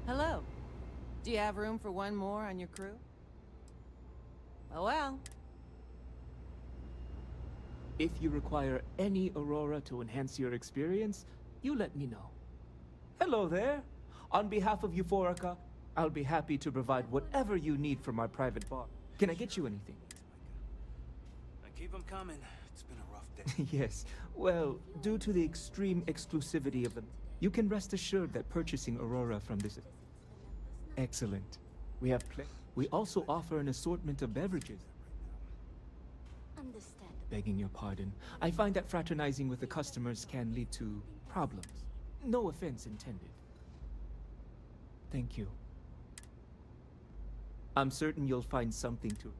Hello. Do you have room for one more on your crew? Oh well. If you require any Aurora to enhance your experience, you let me know. Hello there. On behalf of Euphorica, I'll be happy to provide whatever you need for my private bar. Can I get you anything? Keep them coming. It's been a rough day. Yes. Well, due to the extreme exclusivity of them, you can rest assured that purchasing Aurora from this... Excellent. We also offer an assortment of beverages. Understand. Begging your pardon, I find that fraternizing with the customers can lead to problems. No offense intended. Thank you. I'm certain you'll find something to...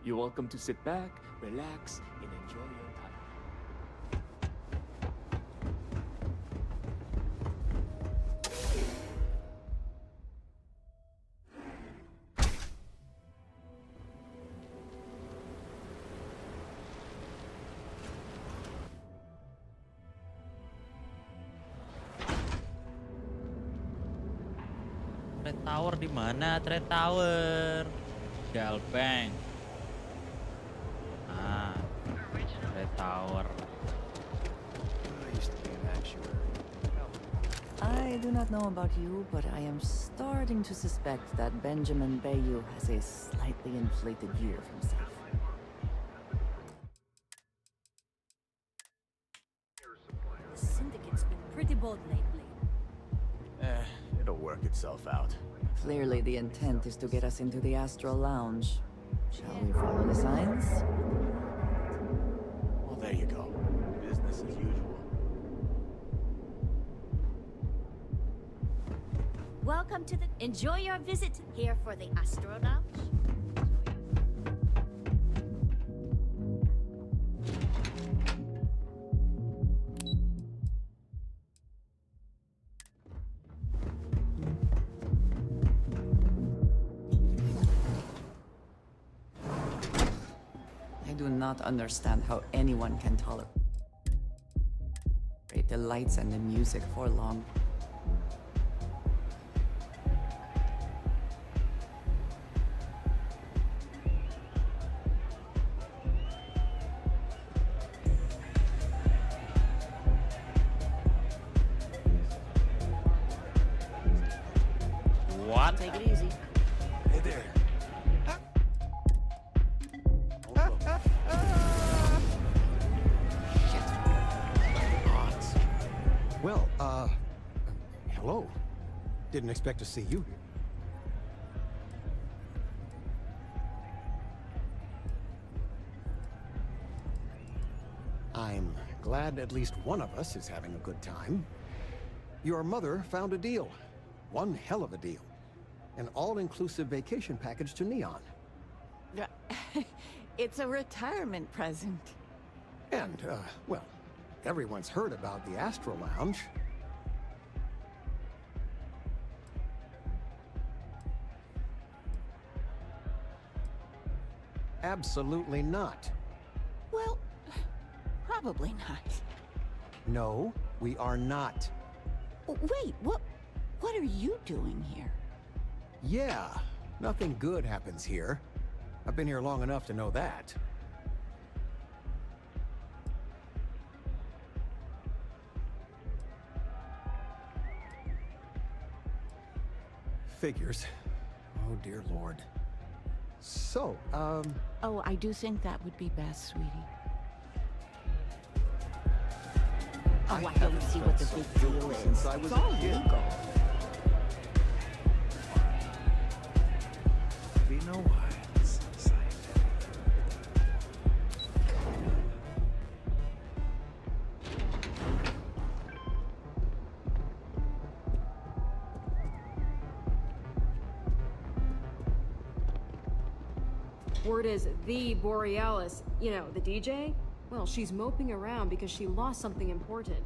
You're welcome to sit back, relax, and enjoy your time. Trade Tower di mana? Trade Tower. Galbang. Trade Tower. I used to be an actuary. I do not know about you, but I am starting to suspect that Benjamin Bayou has a slightly inflated view of himself. The Syndicate's been pretty bold lately. It'll work itself out. Clearly the intent is to get us into the Astral Lounge. Shall we follow the signs? Well, there you go. Business as usual. Welcome to the... Enjoy your visit here for the Astro Lounge. I do not understand how anyone can tolerate the lights and the music for long. What? Take it easy. Hey there. Well, hello. Didn't expect to see you here. I'm glad at least one of us is having a good time. Your mother found a deal. One hell of a deal. An all-inclusive vacation package to Neon. It's a retirement present. And, well, everyone's heard about the Astro Lounge. Absolutely not. Well, probably not. No, we are not. Wait, what are you doing here? Yeah, nothing good happens here. I've been here long enough to know that. Figures. Oh, dear Lord. So, Oh, I do think that would be best, sweetie. Oh, I don't see what the big deal is. Since I was It's all a kid. legal. We know why this society. Word is the Borealis, you know, the DJ? Well, she's moping around because she lost something important.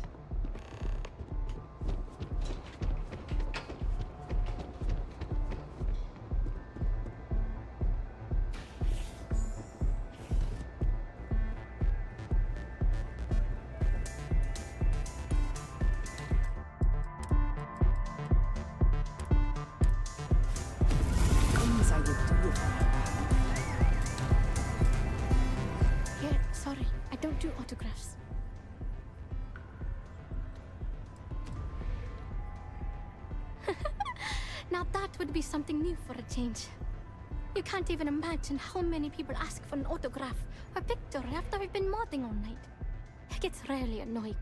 Things I would do if I Yeah, sorry. I don't do autographs. Now that would be something new for a change. You can't even imagine how many people ask for an autograph or picture after we've been modding all night. It gets really annoying.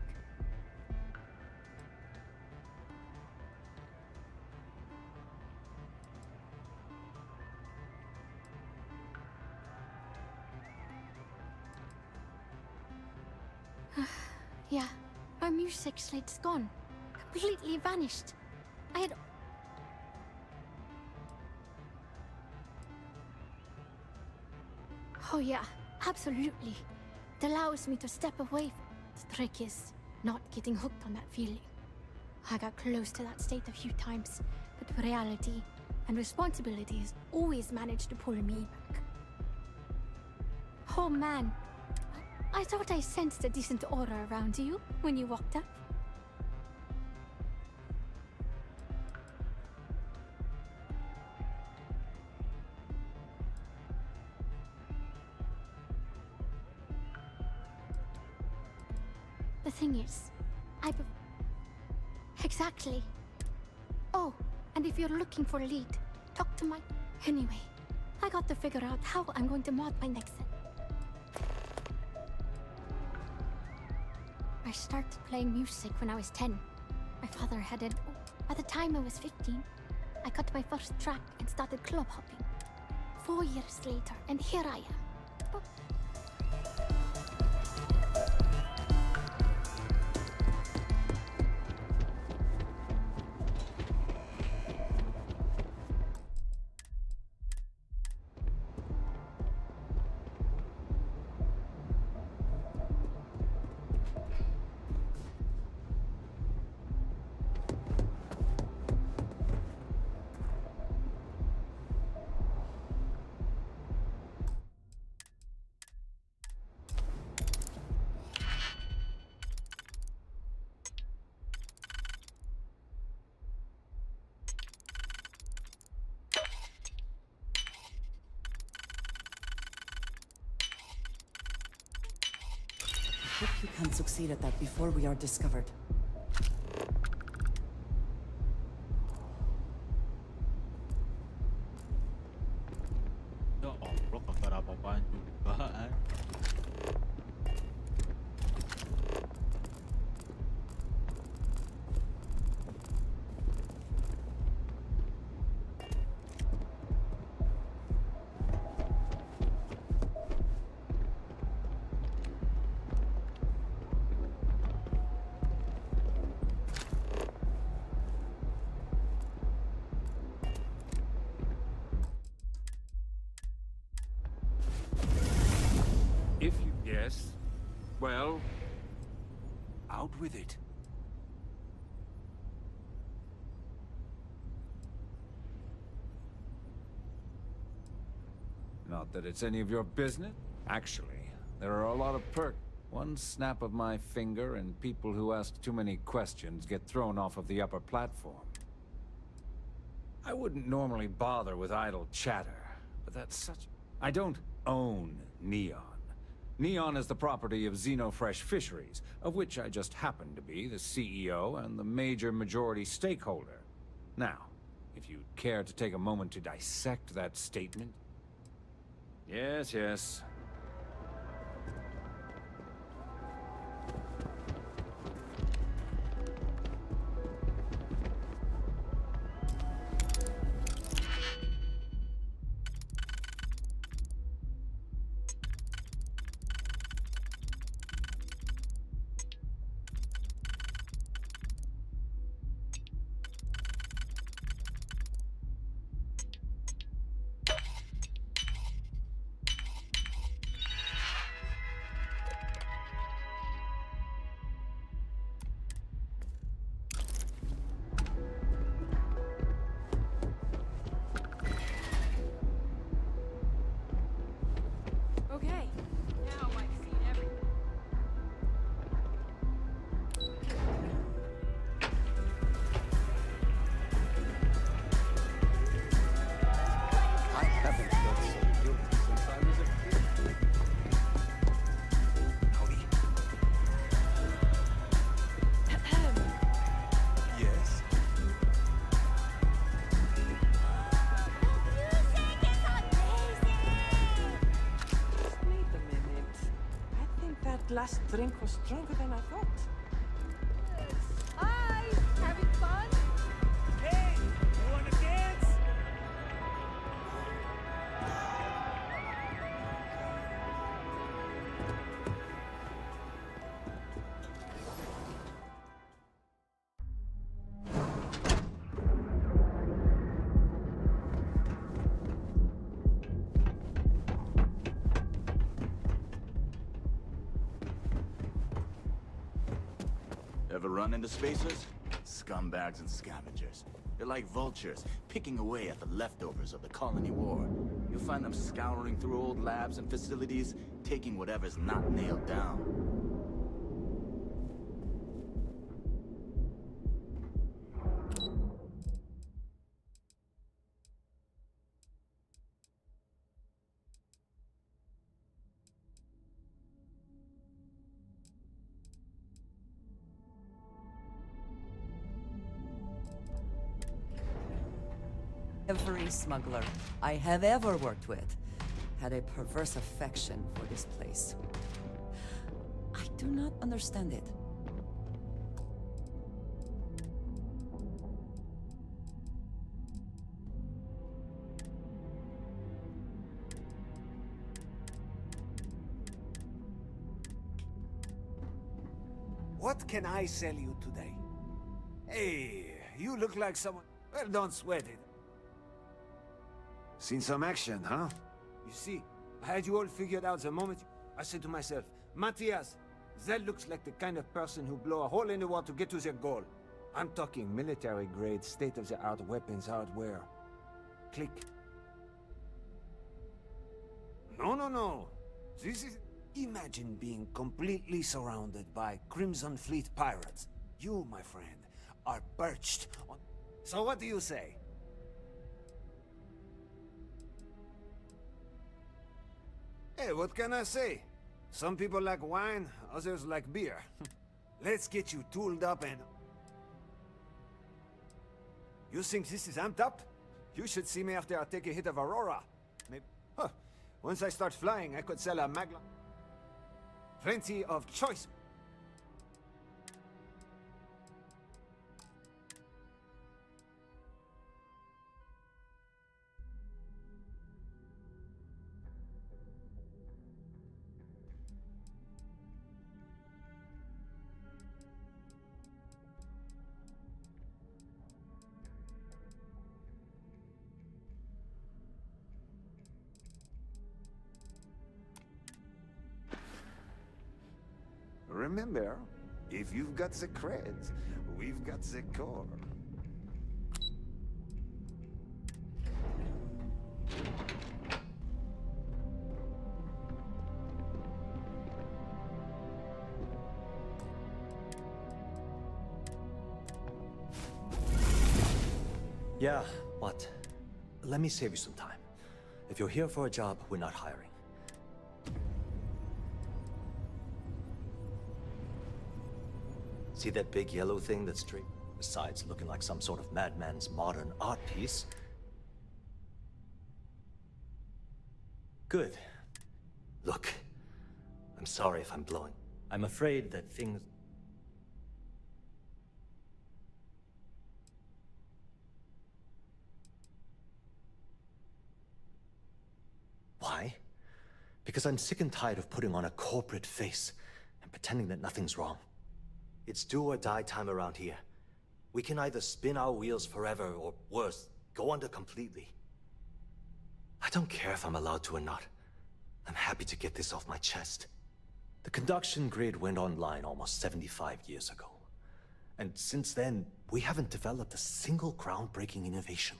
Yeah, our music slate's gone. Completely vanished. I had... Oh yeah, absolutely. It allows me to step away. The trick is not getting hooked on that feeling. I got close to that state a few times, but reality and responsibilities always managed to pull me back. Oh man, I thought I sensed a decent aura around you when you walked up. The thing is, Exactly. Oh, and if you're looking for a lead, talk to my... Anyway, I got to figure out how I'm going to mod my next set. I started playing music when I was 10. My father had it. By the time I was 15, I got my first track and started club hopping. 4 years later, and here I am. Hope you can succeed at that before we are discovered. Ya Allah, kagak ada apa-apaan juga. If you guess, well, out with it. Not that it's any of your business. Actually, there are a lot of perks. One snap of my finger and people who ask too many questions get thrown off of the upper platform. I wouldn't normally bother with idle chatter, but that's such... I don't own Neon. Neon is the property of Xenofresh Fisheries, of which I just happen to be the CEO and the major majority stakeholder. Now, if you'd care to take a moment to dissect that statement... Yes, yes. Okay, now I've seen everything. I haven't felt so guilty since I was a kid. Cody. Yes? Wait a minute. I think that last drink was stronger than I thought. Hi! Having fun? Hey, you wanna dance? Ever run into spacers? Scumbags and scavengers. They're like vultures, picking away at the leftovers of the colony war. You'll find them scouring through old labs and facilities, taking whatever's not nailed down. Every smuggler I have ever worked with had a perverse affection for this place. I do not understand it. What can I sell you today? Hey, you look like someone... Well, don't sweat it. Seen some action, huh? You see, I had you all figured out the moment I said to myself, Matthias, that looks like the kind of person who blow a hole in the wall to get to their goal. I'm talking military-grade, state-of-the-art weapons hardware. Click. No. This is... Imagine being completely surrounded by Crimson Fleet pirates. You, my friend, are perched on... So what do you say? Hey, what can I say? Some people like wine, others like beer. Let's get you tooled up and... You think this is amped up? You should see me after I take a hit of Aurora. Maybe... Huh. Once I start flying, I could sell a magla... Plenty of choice. Remember, if you've got the creds, we've got the core. Yeah, what? Let me save you some time. If you're here for a job, we're not hiring. See that big yellow thing that's straight? Besides looking like some sort of madman's modern art piece. Good. Look, I'm sorry if I'm blowing. I'm afraid that things... Why? Because I'm sick and tired of putting on a corporate face and pretending that nothing's wrong. It's do or die time around here. We can either spin our wheels forever or worse, go under completely. I don't care if I'm allowed to or not. I'm happy to get this off my chest. The conduction grid went online almost 75 years ago. And since then, we haven't developed a single groundbreaking innovation.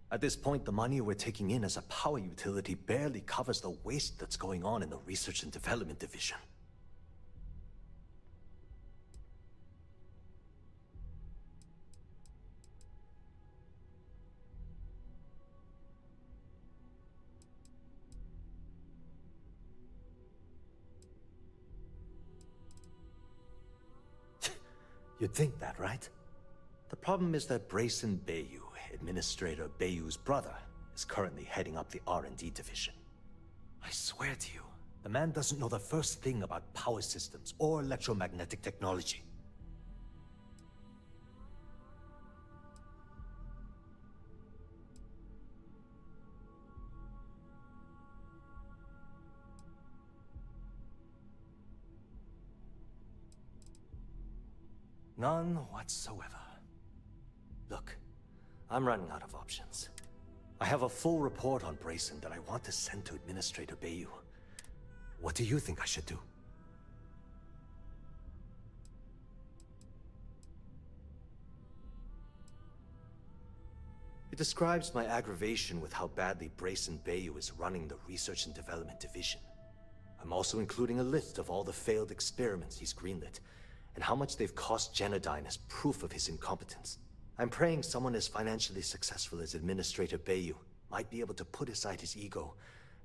At this point, the money we're taking in as a power utility barely covers the waste that's going on in the research and development division. You'd think that, right? The problem is that Brayson Bayou, Administrator Bayou's brother, is currently heading up the R&D division. I swear to you, the man doesn't know the first thing about power systems or electromagnetic technology. None whatsoever. Look, I'm running out of options. I have a full report on Brayson that I want to send to Administrator Bayou. What do you think I should do? It describes my aggravation with how badly Brayson Bayou is running the Research and Development Division. I'm also including a list of all the failed experiments he's greenlit, and how much they've cost Genodyne as proof of his incompetence. I'm praying someone as financially successful as Administrator Bayou might be able to put aside his ego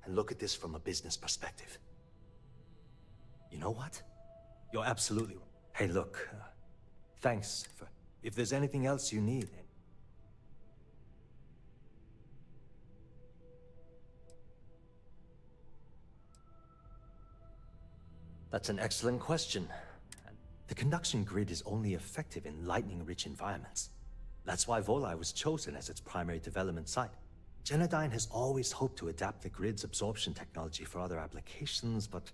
and look at this from a business perspective. You know what? You're absolutely right. Hey, look, thanks for... If there's anything else you need... That's an excellent question. The conduction grid is only effective in lightning-rich environments. That's why Volai was chosen as its primary development site. Genodyne has always hoped to adapt the grid's absorption technology for other applications, but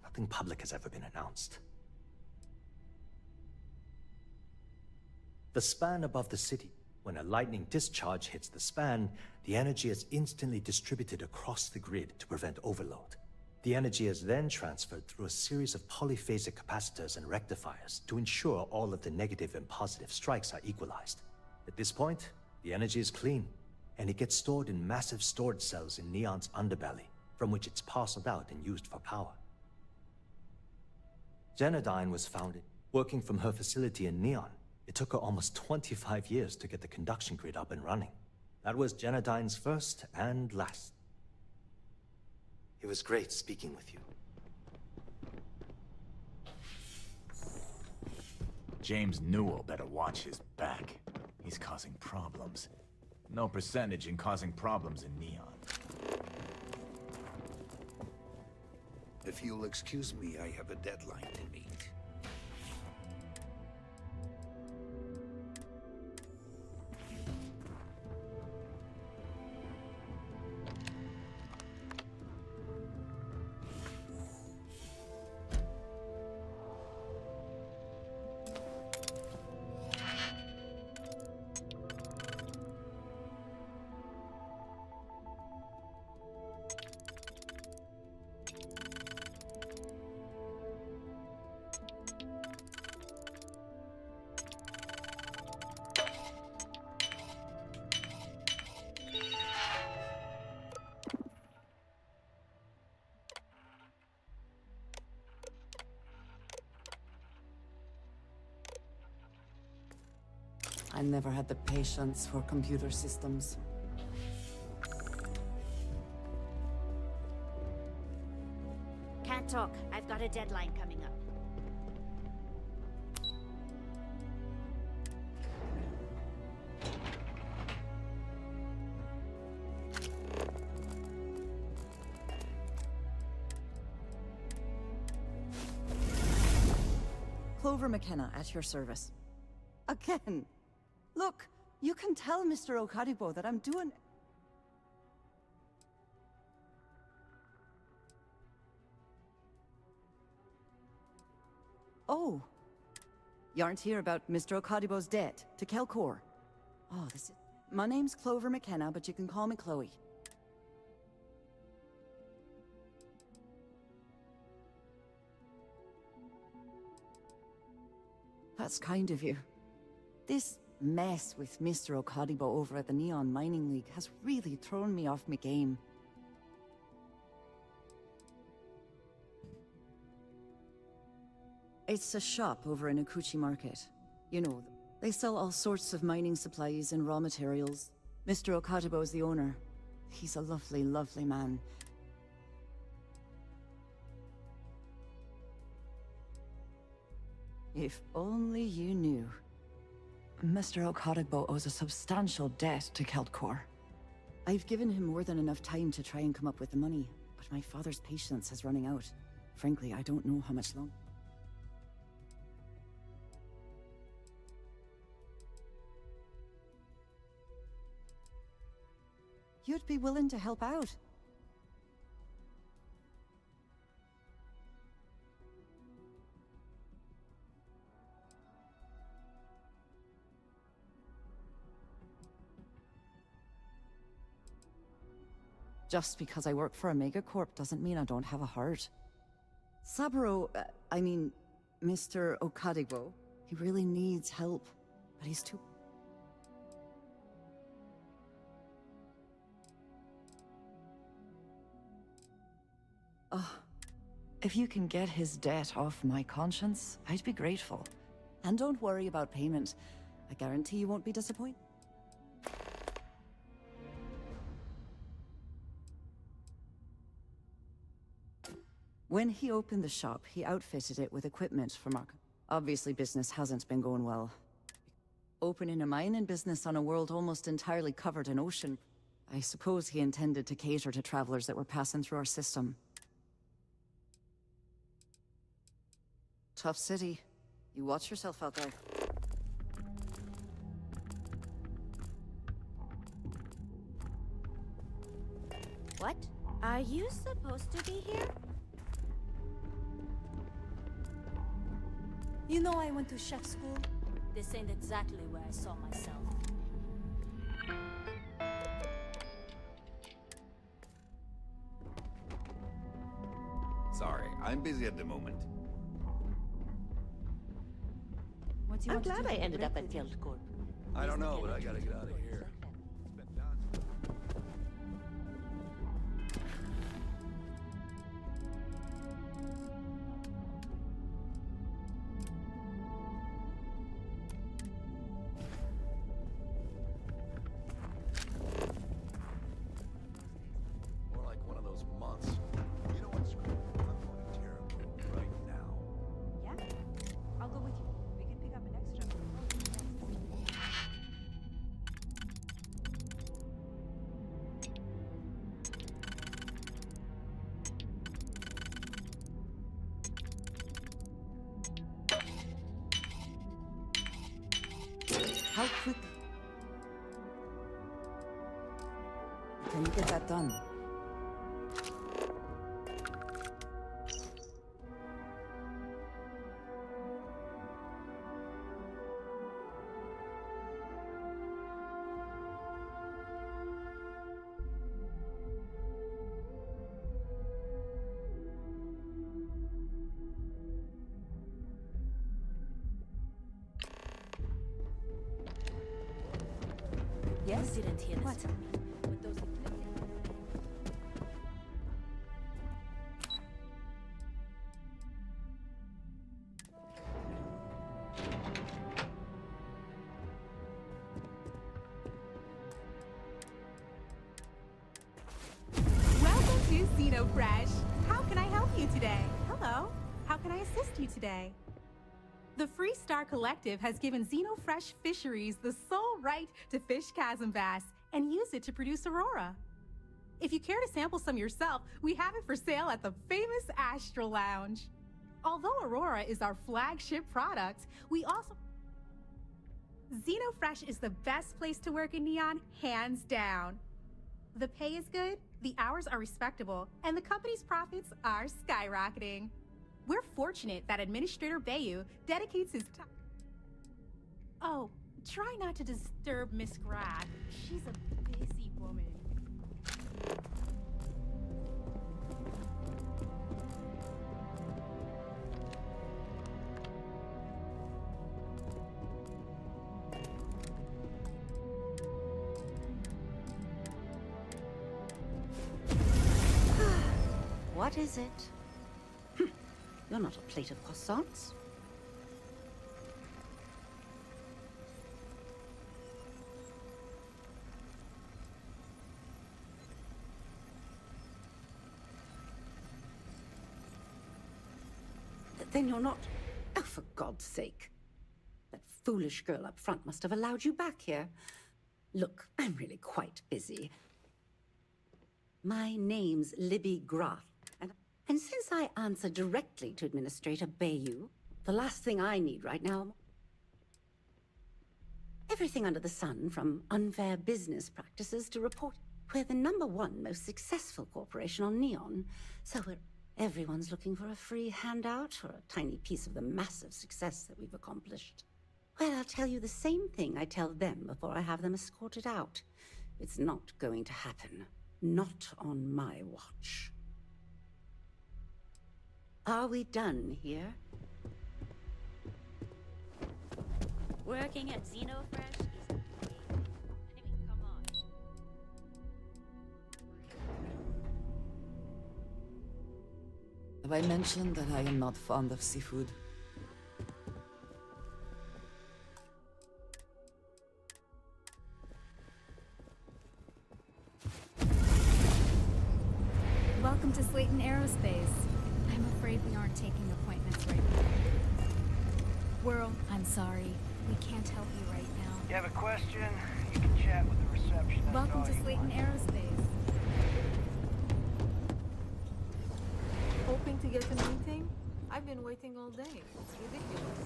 nothing public has ever been announced. The span above the city. When a lightning discharge hits the span, the energy is instantly distributed across the grid to prevent overload. The energy is then transferred through a series of polyphasic capacitors and rectifiers to ensure all of the negative and positive strikes are equalized. At this point, the energy is clean, and it gets stored in massive storage cells in Neon's underbelly, from which it's parceled out and used for power. Genodyne was founded working from her facility in Neon. It took her almost 25 years to get the conduction grid up and running. That was Genodyne's first and last. It was great speaking with you. James Newell better watch his back. He's causing problems. No percentage in causing problems in Neon. If you'll excuse me, I have a deadline to meet. I never had the patience for computer systems. Can't talk. I've got a deadline coming up. Clover McKenna, at your service. Again. Look, you can tell Mr. Okadibo that I'm doing... Oh. You aren't here about Mr. Okadibo's debt to Kelkor. Oh, this is... My name's Clover McKenna, but you can call me Chloe. That's kind of you. This mess with Mr. Okadibo over at the Neon Mining League has really thrown me off my game. It's a shop over in Akuchi Market. You know, they sell all sorts of mining supplies and raw materials. Mr. Okadibo is the owner. He's a lovely, lovely man. If only you knew. Mr. Okadibo owes a substantial debt to Kelkor. I've given him more than enough time to try and come up with the money, but my father's patience is running out. Frankly, I don't know how much longer. You'd be willing to help out. Just because I work for a megacorp doesn't mean I don't have a heart. Saburo, Mr. Okadibo, he really needs help, but he's too... Oh, if you can get his debt off my conscience, I'd be grateful. And don't worry about payment. I guarantee you won't be disappointed. When he opened the shop, he outfitted it with equipment for Mark. Obviously, business hasn't been going well. Opening a mining business on a world almost entirely covered in ocean, I suppose he intended to cater to travelers that were passing through our system. Tough city. You watch yourself out there. What? Are you supposed to be here? You know I went to chef school. This ain't exactly where I saw myself. Sorry, I'm busy at the moment. I'm glad I ended up at Fieldcorp. I don't know, but I gotta get out of here. More like one of those months. You know what's screwed? I'm going terrible right now. Yeah? I'll go with you. We can pick up an How quick can you get that done? Yes? Didn't hear this. What? With those Welcome to Fresh. How can I help you today? Hello. How can I assist you today? The Freestar Collective has given Fresh Fisheries the sole right to fish chasm bass and use it to produce Aurora. If you care to sample some yourself, we have it for sale at the famous Astral Lounge. Although Aurora is our flagship product, we also... Fresh is the best place to work in Neon, hands down. The pay is good, the hours are respectable, and the company's profits are skyrocketing. We're fortunate that Administrator Bayu dedicates his time. Oh, try not to disturb Miss Graff. She's a busy woman. What is it? You're not a plate of croissants. Then you're not... Oh, for God's sake. That foolish girl up front must have allowed you back here. Look, I'm really quite busy. My name's Libby Graff. And since I answer directly to Administrator Bayu, the last thing I need right now... Everything under the sun, from unfair business practices to report... We're the #1 most successful corporation on Neon, so everyone's looking for a free handout or a tiny piece of the massive success that we've accomplished. Well, I'll tell you the same thing I tell them before I have them escorted out. It's not going to happen. Not on my watch. Are we done here? Working at Xenofresh is great. I mean, come on. Have I mentioned that I am not fond of seafood? Welcome to Slayton Aerospace. I'm afraid we aren't taking appointments right now. Whirl, I'm sorry. We can't help you right now. You have a question? You can chat with the receptionist. Welcome to Slayton Aerospace. Hoping to get a meeting? I've been waiting all day. It's ridiculous.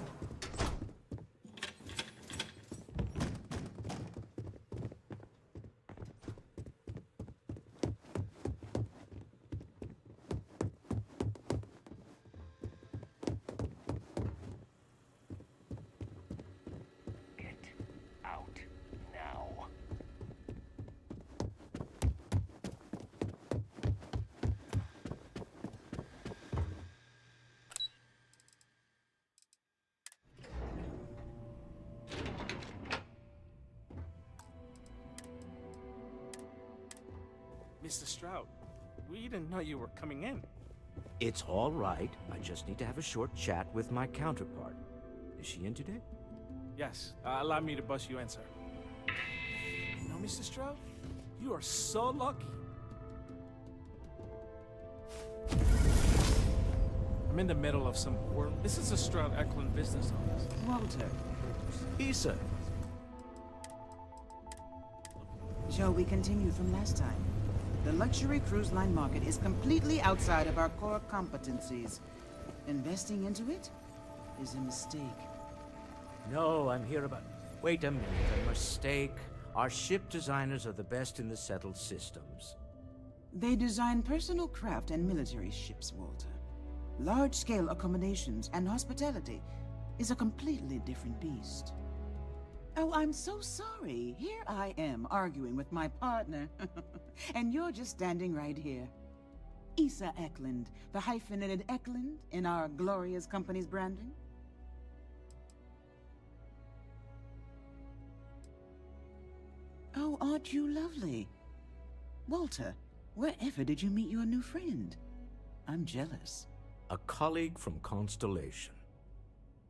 Mr. Stroud, we didn't know you were coming in. It's all right. I just need to have a short chat with my counterpart. Is she in today? Yes, allow me to bust you in, sir. You know, Mr. Stroud, you are so lucky. I'm in the middle of some work. This is a Stroud Eklund business office. Walter. Issa. Shall we continue from last time? The luxury cruise line market is completely outside of our core competencies. Investing into it is a mistake. No, I'm here about... Wait a minute, a mistake. Our ship designers are the best in the settled systems. They design personal craft and military ships, Walter. Large-scale accommodations and hospitality is a completely different beast. Oh, I'm so sorry. Here I am arguing with my partner, and you're just standing right here. Issa Eklund, the hyphenated Eklund in our glorious company's branding. Oh, aren't you lovely? Walter, wherever did you meet your new friend? I'm jealous. A colleague from Constellation.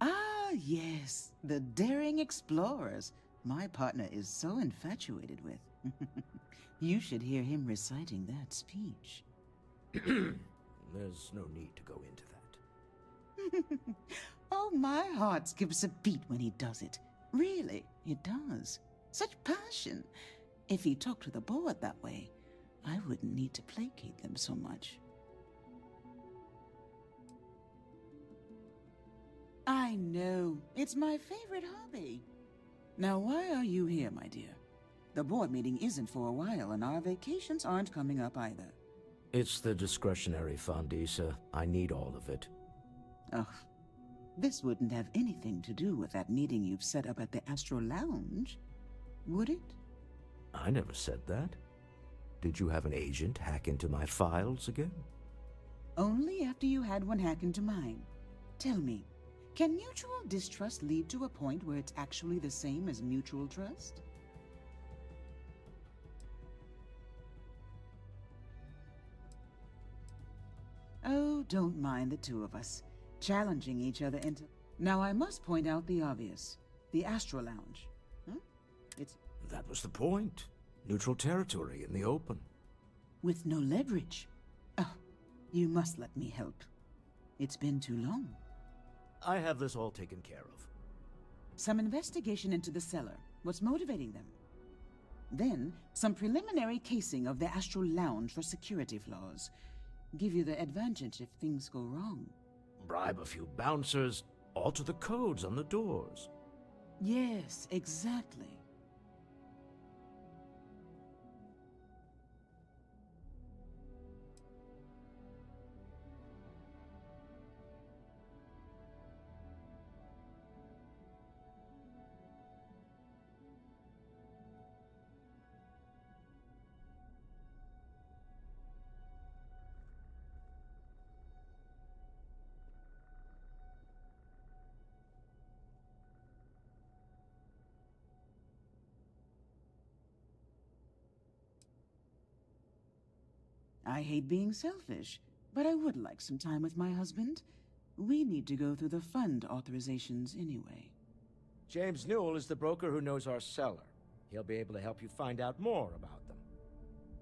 Ah, yes, the daring explorers my partner is so infatuated with. You should hear him reciting that speech. There's no need to go into that. Oh, my heart skips a beat when he does it. Really, it does. Such passion. If he talked to the board that way, I wouldn't need to placate them so much. I know. It's my favorite hobby. Now, why are you here, my dear? The board meeting isn't for a while, and our vacations aren't coming up either. It's the discretionary fund, Issa. I need all of it. Oh, this wouldn't have anything to do with that meeting you've set up at the Astro Lounge, would it? I never said that. Did you have an agent hack into my files again? Only after you had one hack into mine. Tell me, can mutual distrust lead to a point where it's actually the same as mutual trust? Oh, don't mind the two of us, challenging each other into... Now I must point out the obvious. The Astro Lounge. Huh? It's... That was the point. Neutral territory in the open. With no leverage. Oh, you must let me help. It's been too long. I have this all taken care of. Some investigation into the cellar. What's motivating them? Then, some preliminary casing of the Astral Lounge for security flaws. Give you the advantage if things go wrong. Bribe a few bouncers, alter the codes on the doors. Yes, exactly. I hate being selfish, but I would like some time with my husband. We need to go through the fund authorizations anyway. James Newell is the broker who knows our cellar. He'll be able to help you find out more about them.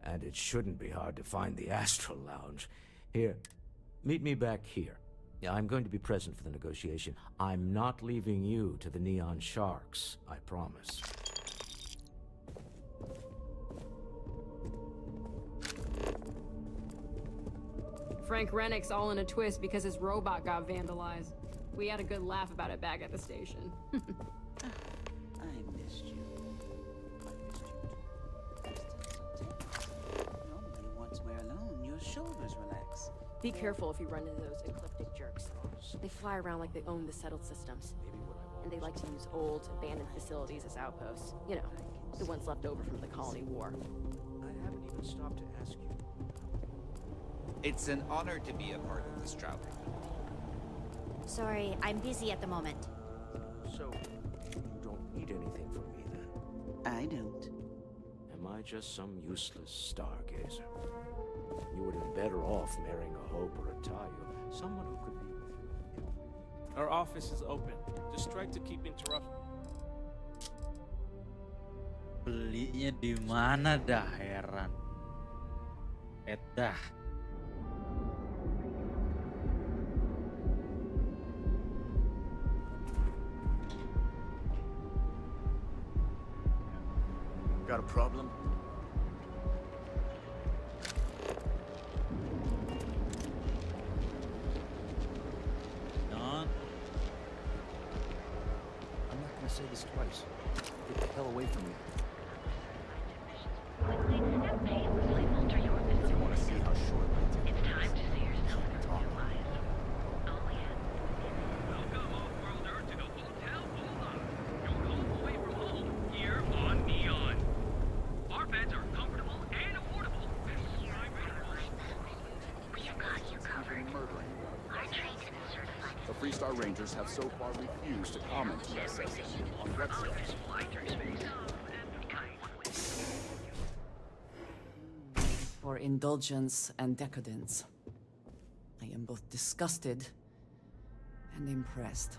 And it shouldn't be hard to find the Astral Lounge. Here, meet me back here. I'm going to be present for the negotiation. I'm not leaving you to the Neon Sharks, I promise. Frank Rennick's all in a twist because his robot got vandalized. We had a good laugh about it back at the station. I missed you. Normally, once we're alone, your shoulders relax. Be careful if you run into those ecliptic jerks. They fly around like they own the settled systems. And they like to use old, abandoned facilities as outposts. You know, the ones left over from the Colony War. I haven't even stopped to ask you. It's an honor to be a part of this travel. Sorry, I'm busy at the moment. So, you don't need anything from me then? I don't. Am I just some useless stargazer? You would have been better off marrying a Hope or a Tayo, someone who could be with you. Our office is open. Just try to keep interrupting. Belinya di mana dah, heran. Dah. Got a problem? Non. I'm not gonna say this twice. Get the hell away from me. You want to see how short my temper is? It's time to see yourself through Talk. new eyes. Oh yeah. Welcome, off-worlder, to the Hotel Bola. Your home away from home, here on Neon. Our beds are comfortable and affordable. We've got you covered. Our trained and certified The Freestar Rangers have so far refused to comment to SSN on drezshade. For indulgence and decadence. I am both disgusted and impressed.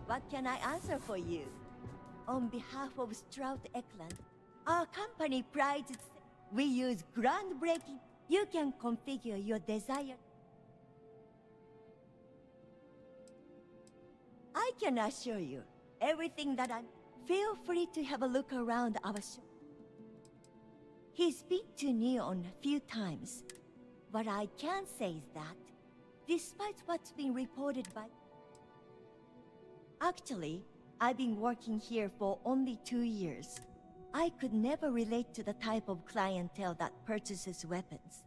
What can I answer for you? On behalf of Strout Eklund, our company prides itself. We use groundbreaking. You can configure your desired. I can assure you, everything that I... Feel free to have a look around our shop. He's been to Neon a few times. What I can say is that, despite what's been reported by... Actually, I've been working here for only 2 years. I could never relate to the type of clientele that purchases weapons.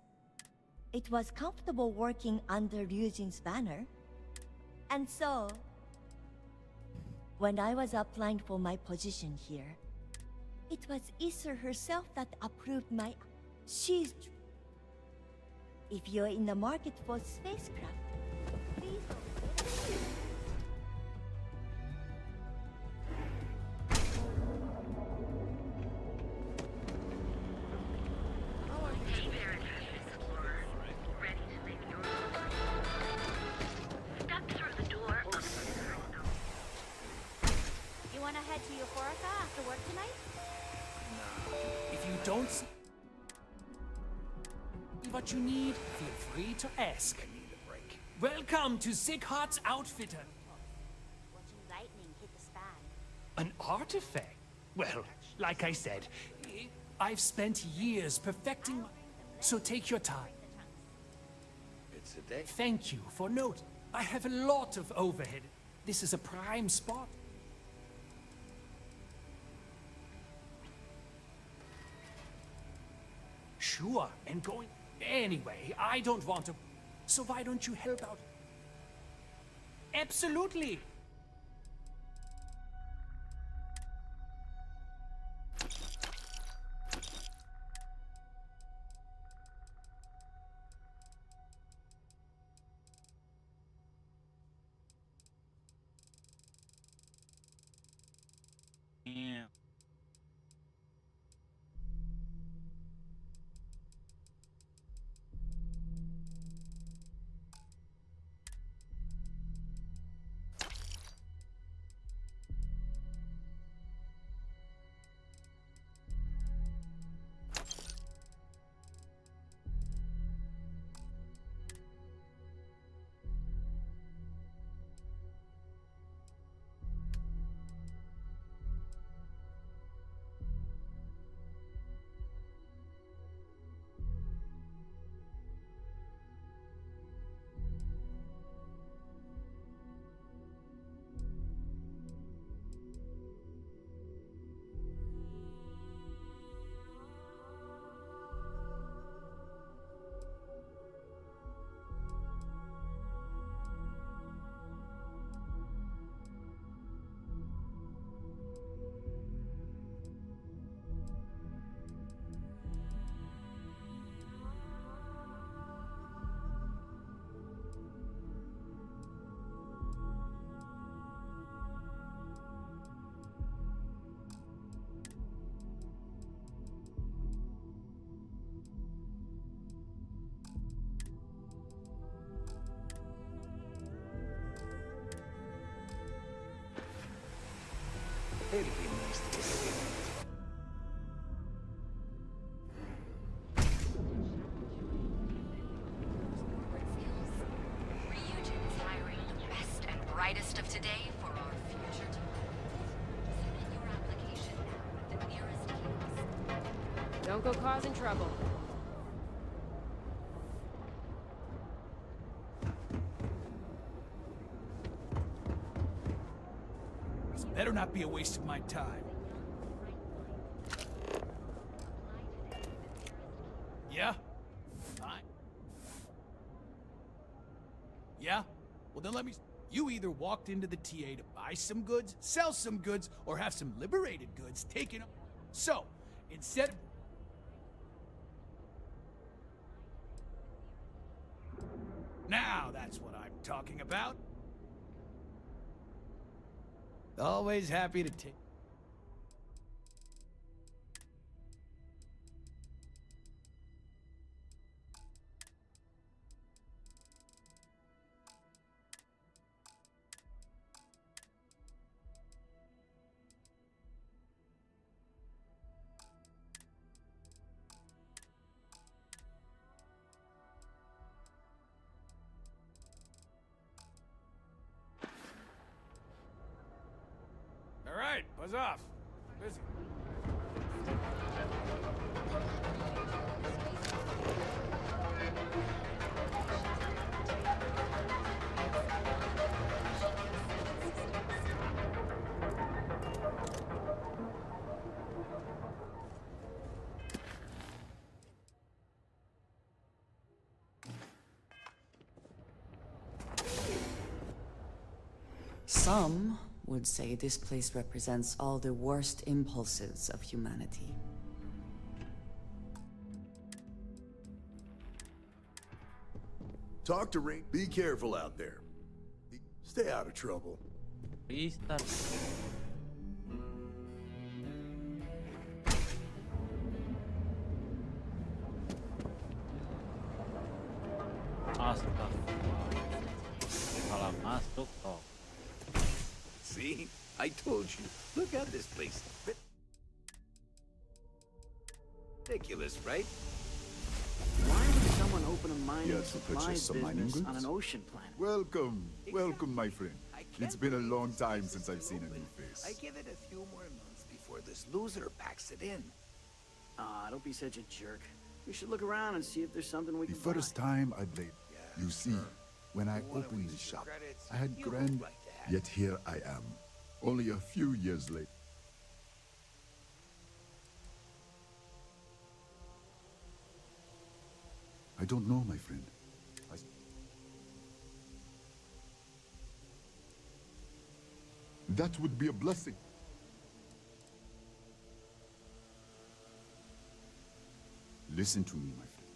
It was comfortable working under Ryujin's banner. And so, when I was applying for my position here, it was Issa herself that approved my... She's... If you're in the market for spacecraft, please don't... Don't see what you need, feel free to ask. I need a break. Welcome to Sickhart's Outfitter. Watching lightning hit the span. An artifact? Well, like I said, I've spent years perfecting my... So take your time. minutes a day. Thank you for note. I have a lot of overhead. This is a prime spot. Sure, and going... Anyway, I don't want to... So why don't you help out? Absolutely! Yeah. It'd be nice to get away. Ryujin is hiring the best and brightest of today for our future tomorrow. Submit your application now at the nearest kiosk. Don't go causing trouble. This better not be a waste of my time. Yeah? Fine. Yeah? Well then let me... You either walked into the TA to buy some goods, sell some goods, or have some liberated goods taken... So, instead of... Now that's what I'm talking about. Always happy to take... All right, buzz off. Busy. Some would say this place represents all the worst impulses of humanity. Talk to Ring. Be careful out there. Stay out of trouble. Please start. Astagfirullah. Salah masuk kok. See? I told you. Look at this place. Ridiculous, right? Why would someone open a mining Yes, supplies some mining business on goods? an ocean planet? Welcome. Welcome, my friend. It's been a long time since I've seen a new face. I give it a few more months before this loser packs it in. Ah, don't be such a jerk. We should look around and see if there's something we The can buy. first time I played. Yeah, You see, when I opened this shop, I had grand... Yet here I am, only a few years late. I don't know, my friend. That would be a blessing. Listen to me, my friend.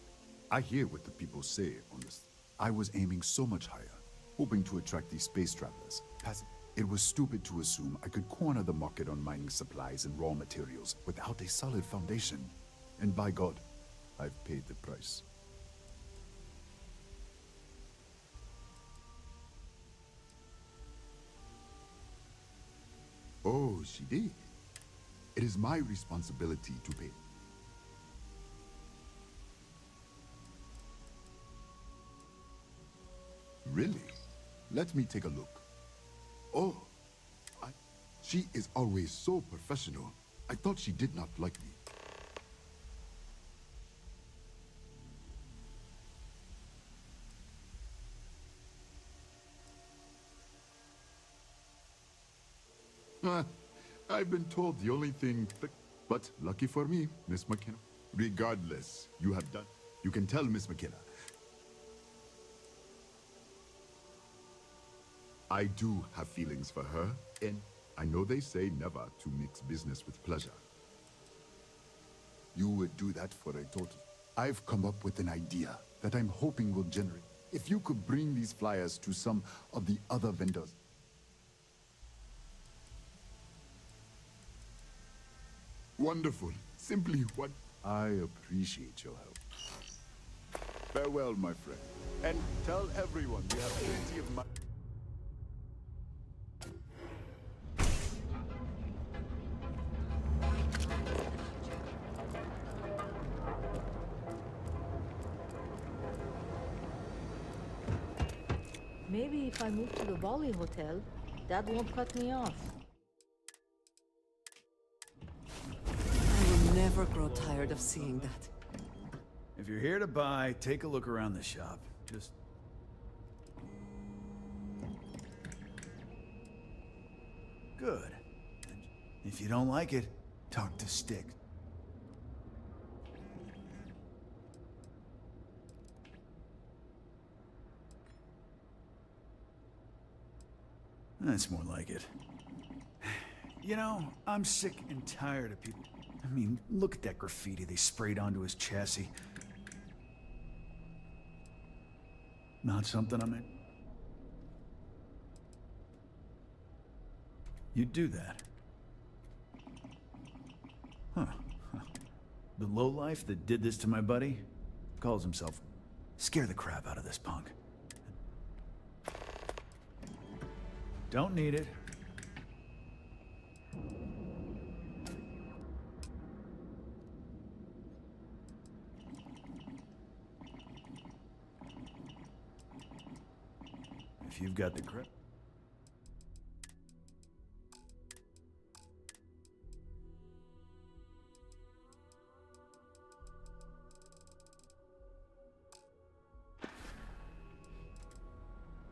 I hear what the people say on this. I was aiming so much higher, hoping to attract these space travelers. It was stupid to assume I could corner the market on mining supplies and raw materials without a solid foundation. And by God, I've paid the price. Oh, she did. It is my responsibility to pay. Really? Let me take a look. Oh, she is always so professional. I thought she did not like me. I've been told the only thing... But lucky for me, Miss McKenna. Regardless, you have done... You can tell Miss McKenna. I do have feelings for her, and I know they say never to mix business with pleasure. You would do that for a total... I've come up with an idea that I'm hoping will generate... If you could bring these flyers to some of the other vendors... Wonderful. Simply what... I appreciate your help. Farewell, my friend. And tell everyone we have plenty of money. Maybe if I move to the Bali Hotel, that won't cut me off. I will never grow tired of seeing that. If you're here to buy, take a look around the shop. Just... Good. And if you don't like it, talk to Stick. That's more like it. You know, I'm sick and tired of people. I mean, look at that graffiti they sprayed onto his chassis. Not something I'm in. You'd do that. Huh. The lowlife that did this to my buddy calls himself Scare the crap out of this punk. Don't need it. If you've got the grip.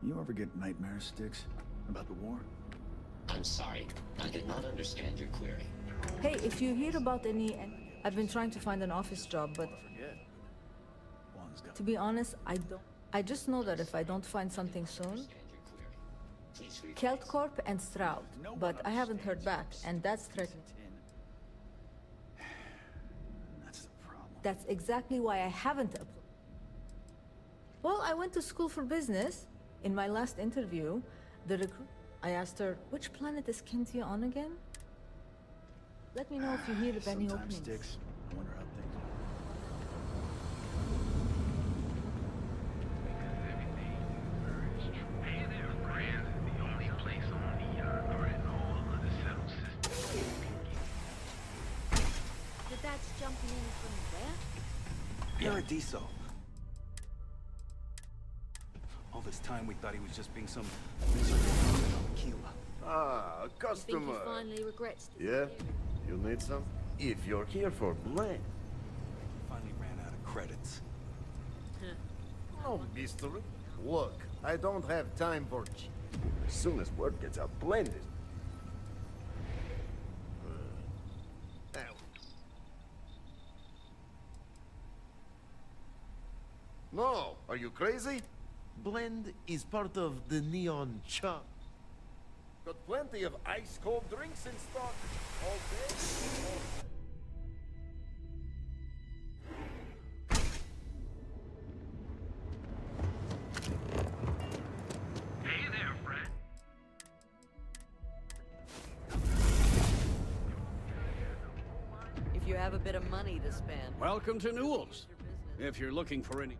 You ever get nightmares, Sticks? About the war? I'm sorry. I did not understand your query. Hey, if you hear about any... I've been trying to find an office job, but... To be honest, I don't... I just know that if I don't find something soon... Keltcorp and Stroud, but I haven't heard back, and that's threatening. That's the problem. That's exactly why I haven't applied. Well, I went to school for business. In my last interview, the recruit... I asked her, which planet is Kentia on again? Let me know if you hear of any openings. Sticks. I wonder how things Hey there, Grand. The only place on Neon or in all of the settled systems. The dad's jumping in from where? Paradiso. All this time we thought he was just being some miserable Aquila. Ah, a You customer. think he finally regrets... Yeah? You need some? If you're here for blame. Finally ran out of credits. No mystery. Look, I don't have time for as soon as word gets out, blended. No, are you crazy? Blend is part of the neon chop. Got plenty of ice-cold drinks in stock. All day. Hey there, Fred. If you have a bit of money to spend. Welcome to Newell's. If you're looking for any...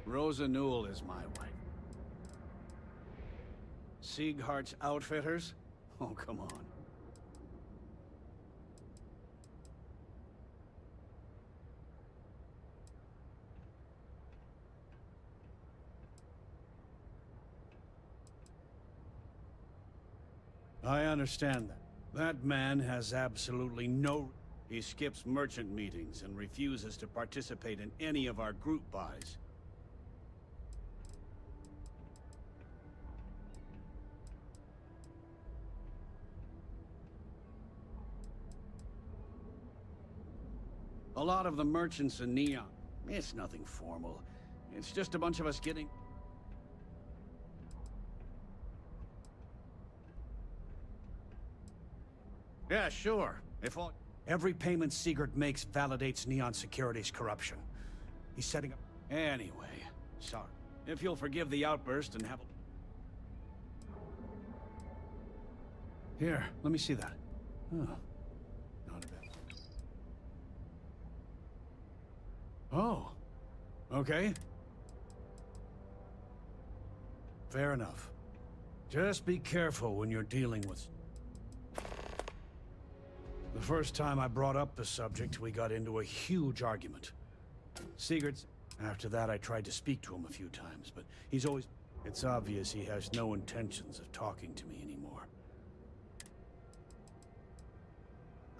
Rosa Newell is my wife. Sieghart's Outfitters? Oh, come on. I understand that. That man has absolutely no... He skips merchant meetings and refuses to participate in any of our group buys. A lot of the merchants in Neon. It's nothing formal. It's just a bunch of us getting... Yeah, sure. If all... Every payment Siegert makes validates Neon Security's corruption. He's setting up... Anyway, sorry. If you'll forgive the outburst and have a... Here, let me see that. Oh. Not a bad... Oh. Okay. Fair enough. Just be careful when you're dealing with... The first time I brought up the subject, we got into a huge argument. Siegert's... After that, I tried to speak to him a few times, but he's always... It's obvious he has no intentions of talking to me anymore.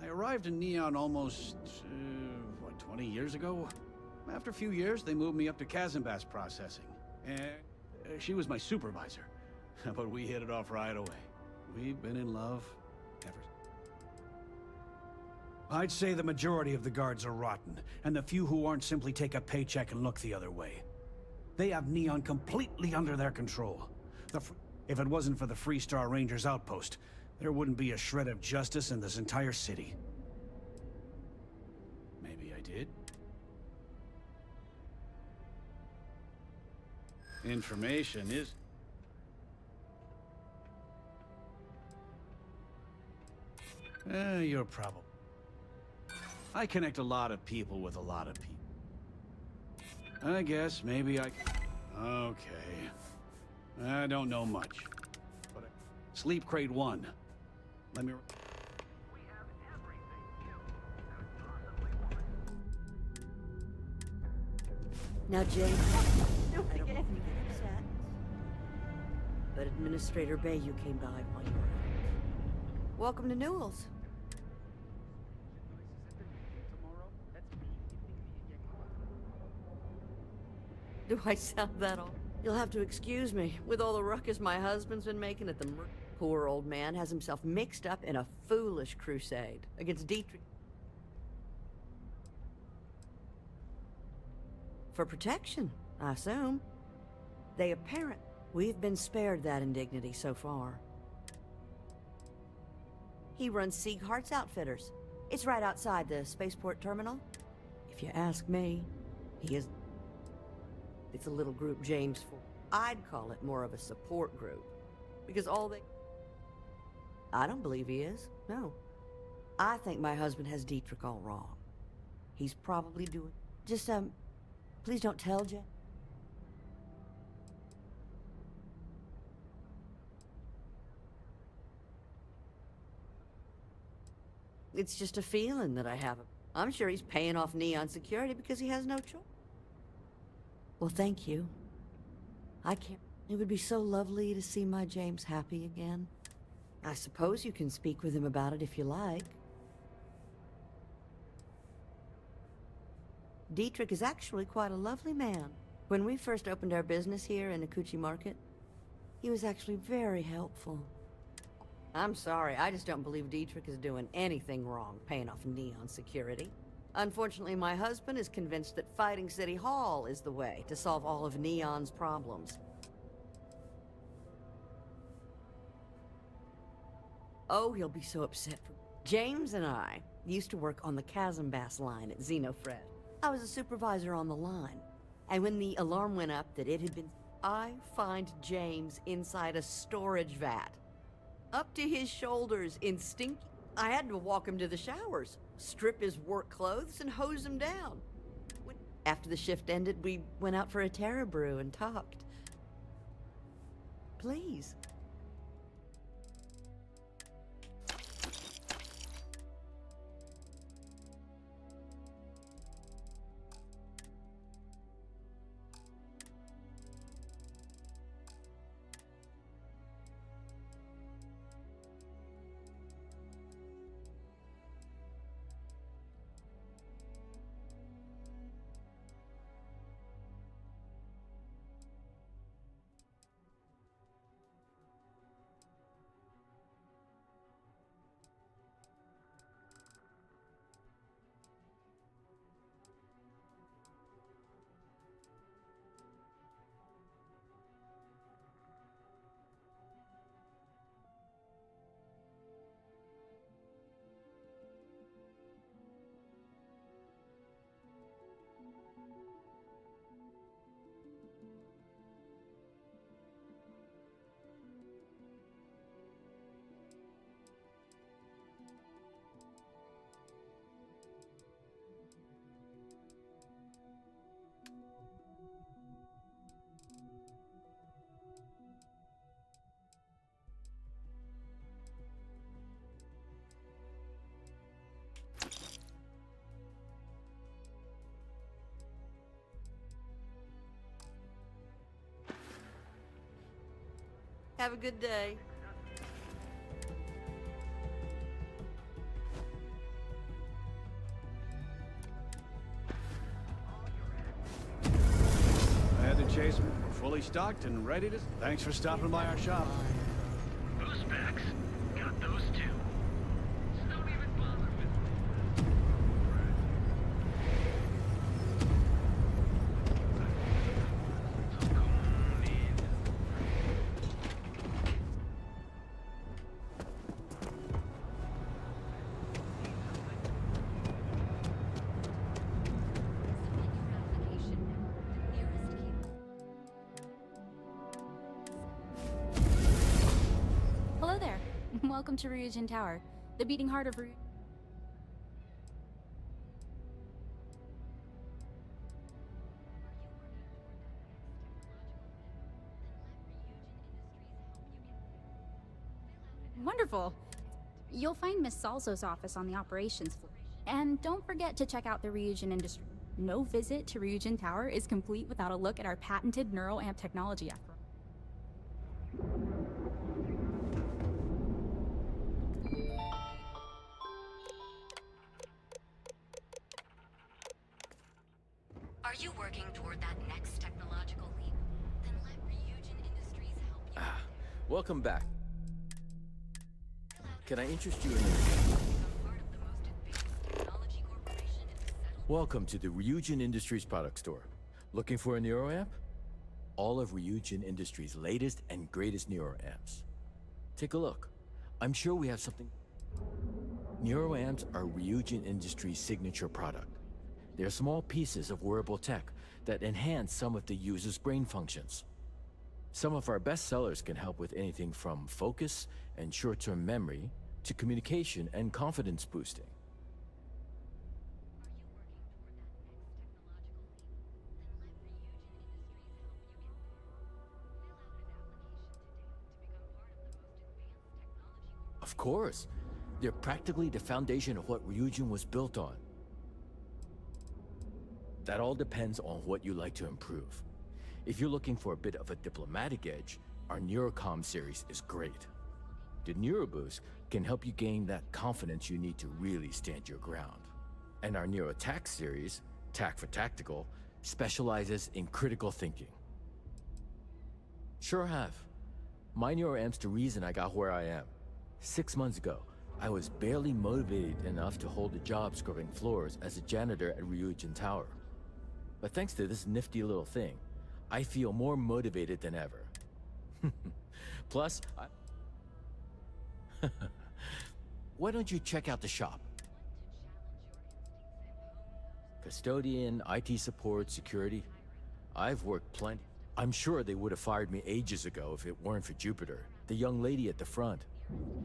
I arrived in Neon almost, 20 years ago? After a few years, they moved me up to Kazanbas processing. And she was my supervisor. But we hit it off right away. We've been in love ever since. I'd say the majority of the guards are rotten, and the few who aren't simply take a paycheck and look the other way. They have Neon completely under their control. If it wasn't for the Freestar Rangers outpost, there wouldn't be a shred of justice in this entire city. Maybe I did. Information is... You're probably... I connect a lot of people with a lot of people. I guess maybe I... Okay. I don't know much. But Sleep Crate 1. Let me... Now, Jake, I don't want you to get upset, but Administrator Bayou came by while you were out. Welcome to Newell's. Do I sound that old? You'll have to excuse me. With all the ruckus my husband's been making at the poor old man has himself mixed up in a foolish crusade against Dietrich. For protection, I assume. They apparent. We've been spared that indignity so far. He runs Sieghart's Outfitters. It's right outside the spaceport terminal. If you ask me, he is... It's a little group James for. I'd call it more of a support group. Because all they... I don't believe he is, no. I think my husband has Dietrich all wrong. He's probably doing... Just, please don't tell Jen. It's just a feeling that I have. I'm sure he's paying off Neon Security because he has no choice. Well, thank you. I can't... It would be so lovely to see my James happy again. I suppose you can speak with him about it if you like. Dietrich is actually quite a lovely man. When we first opened our business here in Akuchi Market, he was actually very helpful. I'm sorry, I just don't believe Dietrich is doing anything wrong paying off Neon security. Unfortunately, my husband is convinced that fighting City Hall is the way to solve all of Neon's problems. Oh, he'll be so upset. James and I used to work on the Chasm Bass line at Xenofred. I was a supervisor on the line. And when the alarm went up that it had been... I find James inside a storage vat. Up to his shoulders in stinky... I had to walk him to the showers, strip his work clothes, and hose him down. After the shift ended, we went out for a Terra brew and talked. Please. Have a good day. I had to chase them. We're fully stocked and ready to... Thanks for stopping by our shop. Those packs, got those too. So don't even bother with Hello there. Welcome to Ryujin Tower, the beating heart of Ryujin. Wonderful. You'll find Miss Salso's office on the operations floor. And don't forget to check out the Ryujin Industry. No visit to Ryujin Tower is complete without a look at our patented neural amp technology after. Are you working toward that next technological leap? Then let Ryujin Industries help you. Welcome back. Can I interest you in Welcome to the Ryujin Industries product store. Looking for a Neuro amp? All of Ryujin Industries' latest and greatest Neuro amps. Take a look. I'm sure we have something. Neuro amps are Ryujin Industries' signature product. They're small pieces of wearable tech that enhance some of the user's brain functions. Some of our best sellers can help with anything from focus and short-term memory to communication and confidence boosting. Of course. They're practically the foundation of what Ryujin was built on. That all depends on what you like to improve. If you're looking for a bit of a diplomatic edge, our Neurocom series is great. Radioactive Neuroboost can help you gain that confidence you need to really stand your ground. And our Neurotac series, TAC for Tactical, specializes in critical thinking. Sure have. My neuroamp's the reason I got where I am. 6 months ago, I was barely motivated enough to hold a job scrubbing floors as a janitor at Ryujin Tower. But thanks to this nifty little thing, I feel more motivated than ever. Plus, why don't you check out the shop? Custodian, IT support, security. I've worked plenty. I'm sure they would have fired me ages ago if it weren't for Jupiter, the young lady at the front.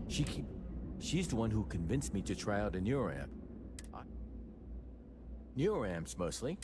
She's the one who convinced me to try out a neuroamp. Neuroamps, mostly.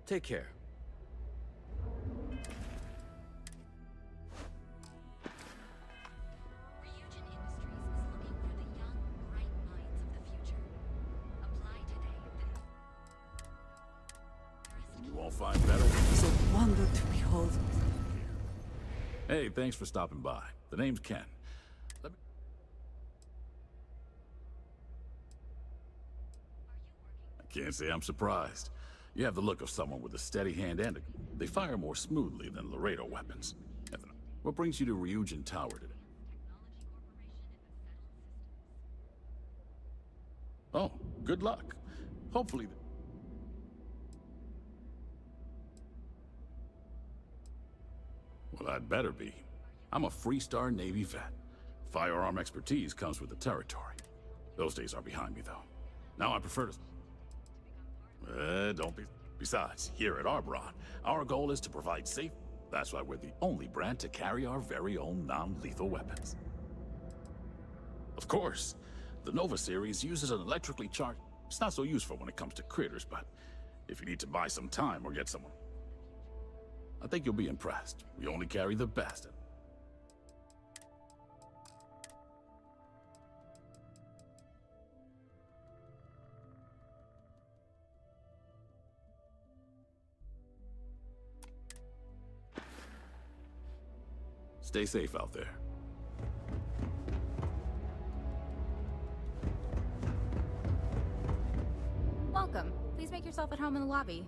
Take care. You won't find better. It's a wonder to behold. Hey, thanks for stopping by. The name's Ken. I can't say I'm surprised. You have the look of someone with a steady hand and they fire more smoothly than Laredo weapons. What brings you to Ryujin Tower today? Oh, good luck. Hopefully... Well, I'd better be. I'm a Freestar Navy vet. Firearm expertise comes with the territory. Those days are behind me, though. Now I prefer to... don't be... Besides, here at Arbron, our goal is to provide safe... That's why we're the only brand to carry our very own non-lethal weapons. Of course, the Nova series uses an electrically charged... It's not so useful when it comes to critters, but if you need to buy some time or get someone... I think you'll be impressed. We only carry the best. Stay safe out there. Welcome. Please make yourself at home in the lobby.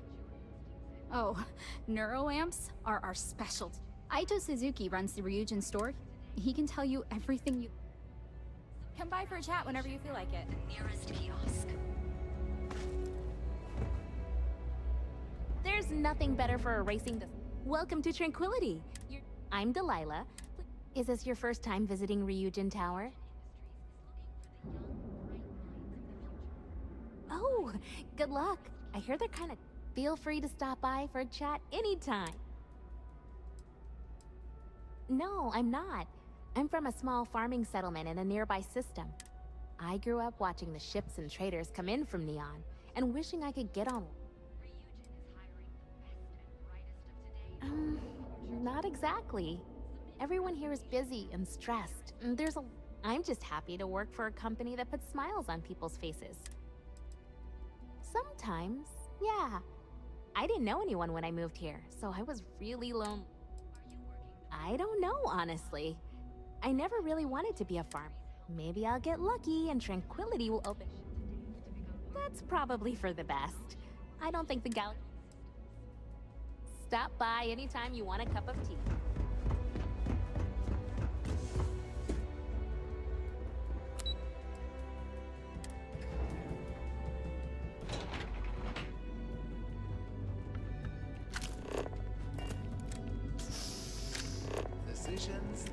Oh, neuroamps are our specialty. Aito Suzuki runs the Ryujin store. He can tell you everything you... Come by for a chat whenever you feel like it. Nearest kiosk. There's nothing better for erasing the... Welcome to Tranquility. I'm Delilah. Is this your first time visiting Ryujin Tower? Oh, good luck. I hear they're kind of... Feel free to stop by for a chat anytime. No, I'm not. I'm from a small farming settlement in a nearby system. I grew up watching the ships and traders come in from Neon, and wishing I could get on... Not exactly. Everyone here is busy and stressed. I'm just happy to work for a company that puts smiles on people's faces. Sometimes, yeah. I didn't know anyone when I moved here, so I was really lonely. I don't know, honestly. I never really wanted to be a farmer. Maybe I'll get lucky and Tranquility will open. That's probably for the best. I don't think the gal... Stop by anytime you want a cup of tea. Decisions.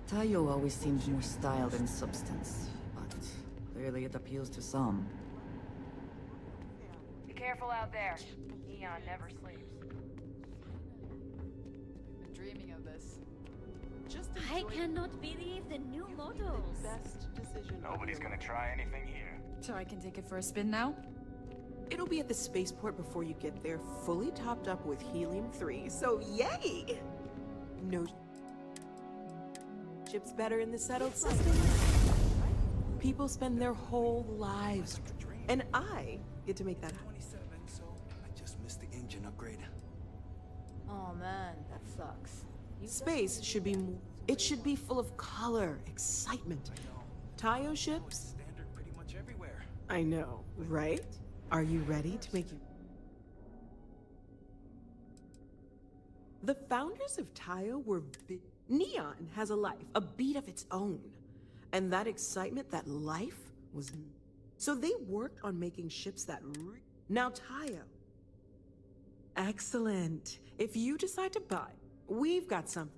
Tayo always seemed more style than substance, but clearly it appeals to some. Be careful out there. Neon never sleeps. Been dreaming of this. I cannot believe the new models. Best decision. Nobody's gonna try anything here. So I can take it for a spin now? It'll be at the spaceport before you get there, fully topped up with helium-3, so yay! No ships better in the settled system. People spend their whole lives, and I get to make that happen. 27, so I just missed the engine upgrade. Oh man, that sucks. Space should be it should be full of color, excitement. Tayo ships? Standard pretty much everywhere. I know, right? Are you ready to make you... The founders of Tayo were Neon has a life, a beat of its own. And that excitement, that life, was... So they worked on making ships that... Now Tayo. Excellent. If you decide to buy, we've got something.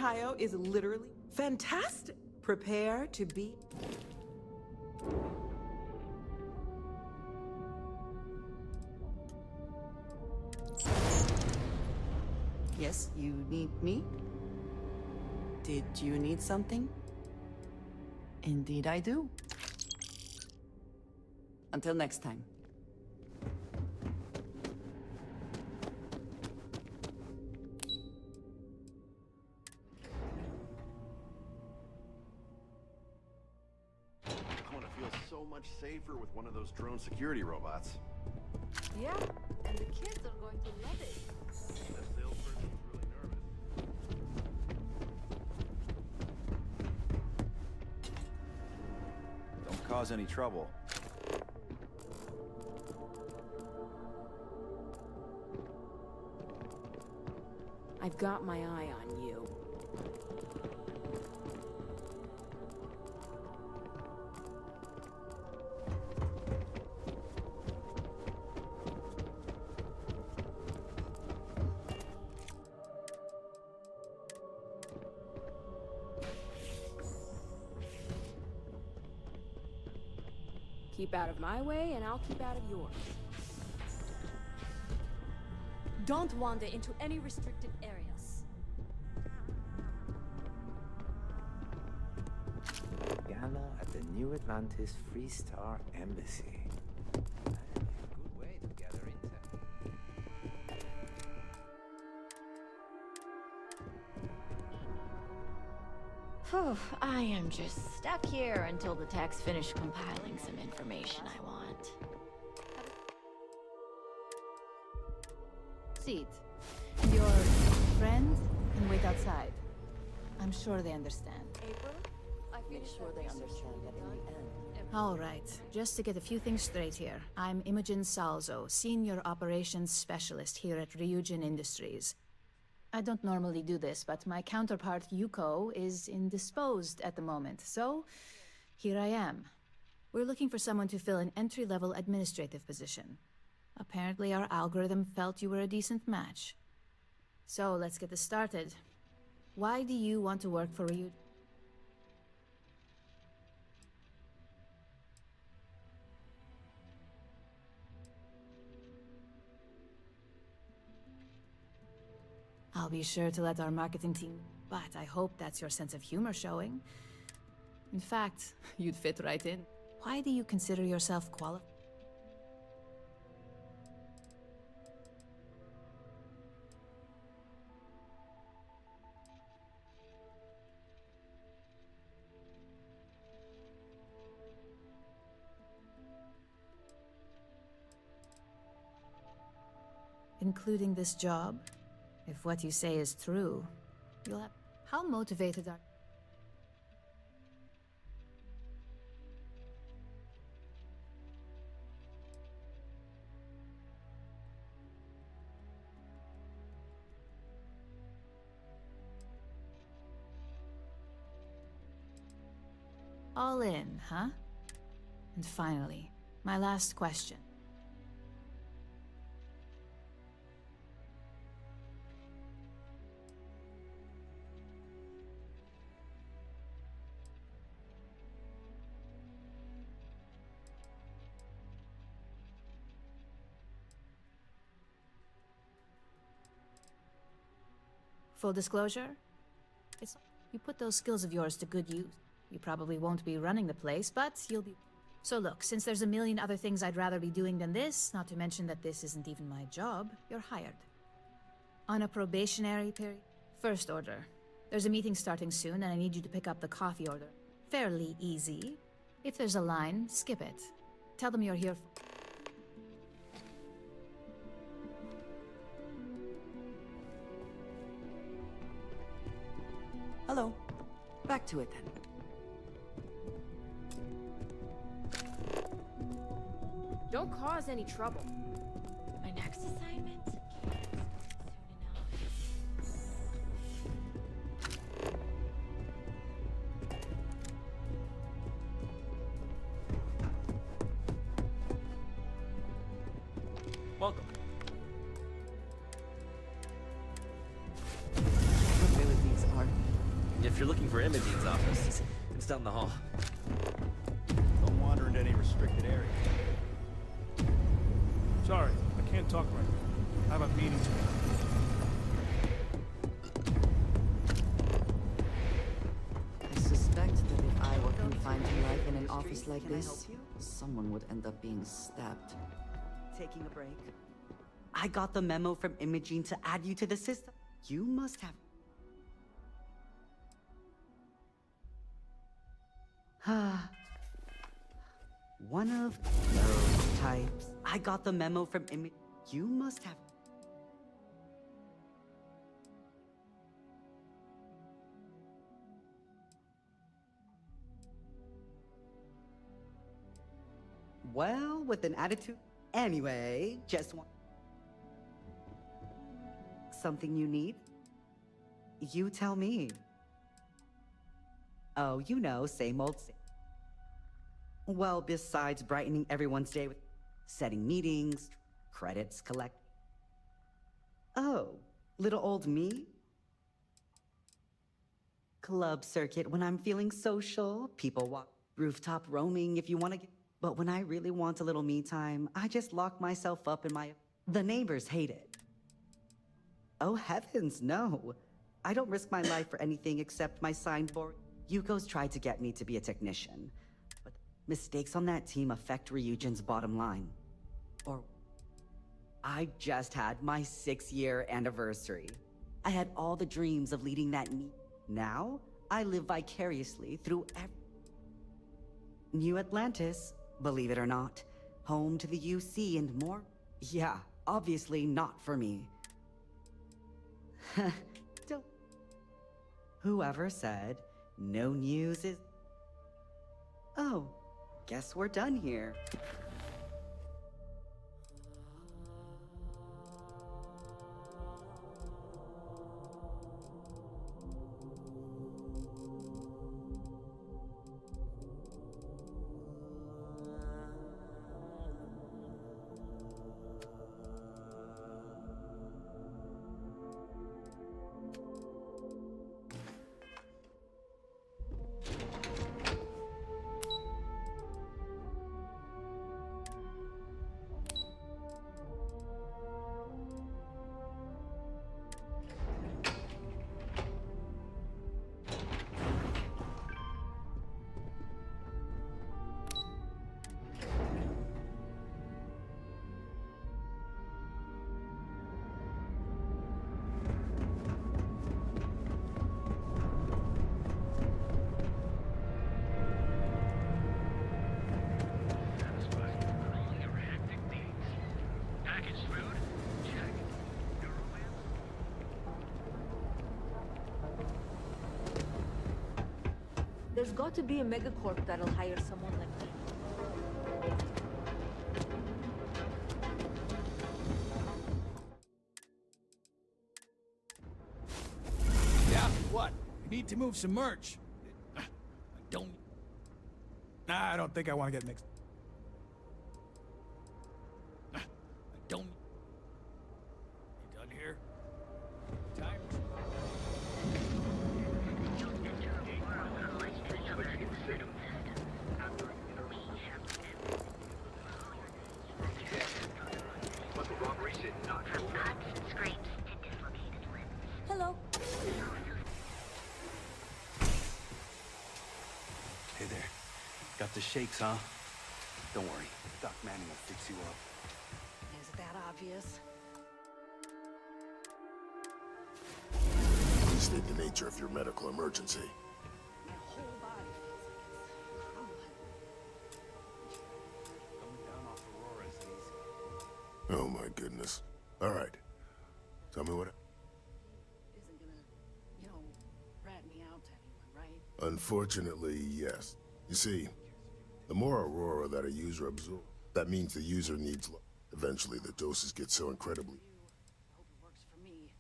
Tayo is literally fantastic. Prepare to be... Yes, you need me? Did you need something? Indeed I do. Until next time. Safer with one of those drone security robots. Yeah, and the kids are going to love it. That salesperson's really nervous. Don't cause any trouble. I've got my eye on you. Keep out of my way, and I'll keep out of yours. Don't wander into any restricted areas. Gala at the New Atlantis Free Star Embassy. Good way to gather Phew, I am just stuck here until the techs finish compiling some information I want. Seat. Your friend can wait outside. I'm sure they understand. April, Make sure they understand that in the end. All right, just to get a few things straight here. I'm Imogen Salzo, Senior Operations Specialist here at Ryujin Industries. I don't normally do this, but my counterpart, Yuko, is indisposed at the moment, so here I am. We're looking for someone to fill an entry-level administrative position. Apparently our algorithm felt you were a decent match. So let's get this started. Why do you want to work for Ryujin? I'll be sure to let our marketing team but I hope that's your sense of humor showing. In fact, you'd fit right in. Why do you consider yourself qualified? Including this job? If what you say is true, you'll have... How motivated are... All in, huh? And finally, my last question. Full disclosure, you put those skills of yours to good use. You probably won't be running the place, but you'll be... So look, since there's a million other things I'd rather be doing than this, not to mention that this isn't even my job, you're hired. On a probationary period. First order. There's a meeting starting soon, and I need you to pick up the coffee order. Fairly easy. If there's a line, skip it. Tell them you're here for... Hello. Back to it then. Don't cause any trouble. My next assignment can't Welcome. Abilities are... If you're looking for Imogene's office, it's down the hall. Don't wander into any restricted area. Sorry, I can't talk right now. I have a meeting to make. I suspect that if I were confined to life in an office like this, someone would end up being stabbed. Taking a break. I got the memo from Imogene to add you to the system. You must have... One of those types. I got the memo from Imogene. You must have... Well, with an attitude... Anyway, just want... Something you need? You tell me. Oh, you know, same old same. Well, besides brightening everyone's day with setting meetings, credits collect... Oh, little old me? Club circuit when I'm feeling social, people walk rooftop roaming if you want to get... But when I really want a little me time, I just lock myself up in my... The neighbors hate it. Oh heavens, no. I don't risk my life for anything except my signed board. Yuko's tried to get me to be a technician, but mistakes on that team affect Ryujin's bottom line. Or... I just had my 6-year anniversary. I had all the dreams of leading that Now, I live vicariously through New Atlantis, believe it or not. Home to the UC and more. Yeah, obviously not for me. Don't... Whoever said, no news is... Oh, guess we're done here. There's got to be a megacorp that'll hire someone like me. Yeah, what? We need to move some merch. I don't... Nah, I don't think I want to get mixed. I don't... You done here? Time... Hello. Hey there. Got the shakes, huh? Don't worry. Doc Manning will fix you up. Is it that obvious? Please state the nature of your medical emergency. My whole body feels like it's Coming down off Aurora's easy. Oh my goodness. All right. Tell me what... isn't gonna, you know, rat me out to anyone, right? Unfortunately, yes. You see, the more Aurora that a user absorbs, that means the user needs... Eventually, the doses get so incredibly... I hope it works for me.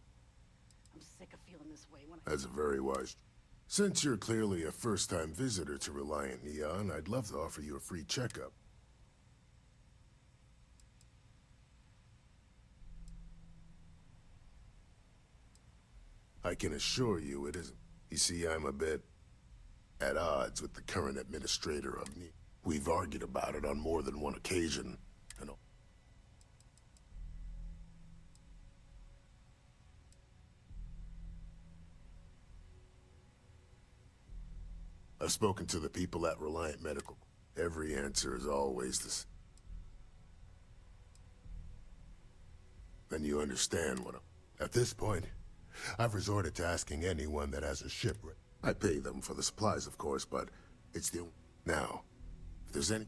I'm sick of feeling this way when That's a very wise... Since you're clearly a first-time visitor to Reliant Neon, I'd love to offer you a free checkup. I can assure you it isn't. You see, I'm a bit at odds with the current administrator of Neon. We've argued about it on more than one occasion, and all. I've spoken to the people at Reliant Medical. Every answer is always the same. Then you understand what I'm... At this point, I've resorted to asking anyone that has a ship. I pay them for the supplies, of course, but it's the... Now, if there's any...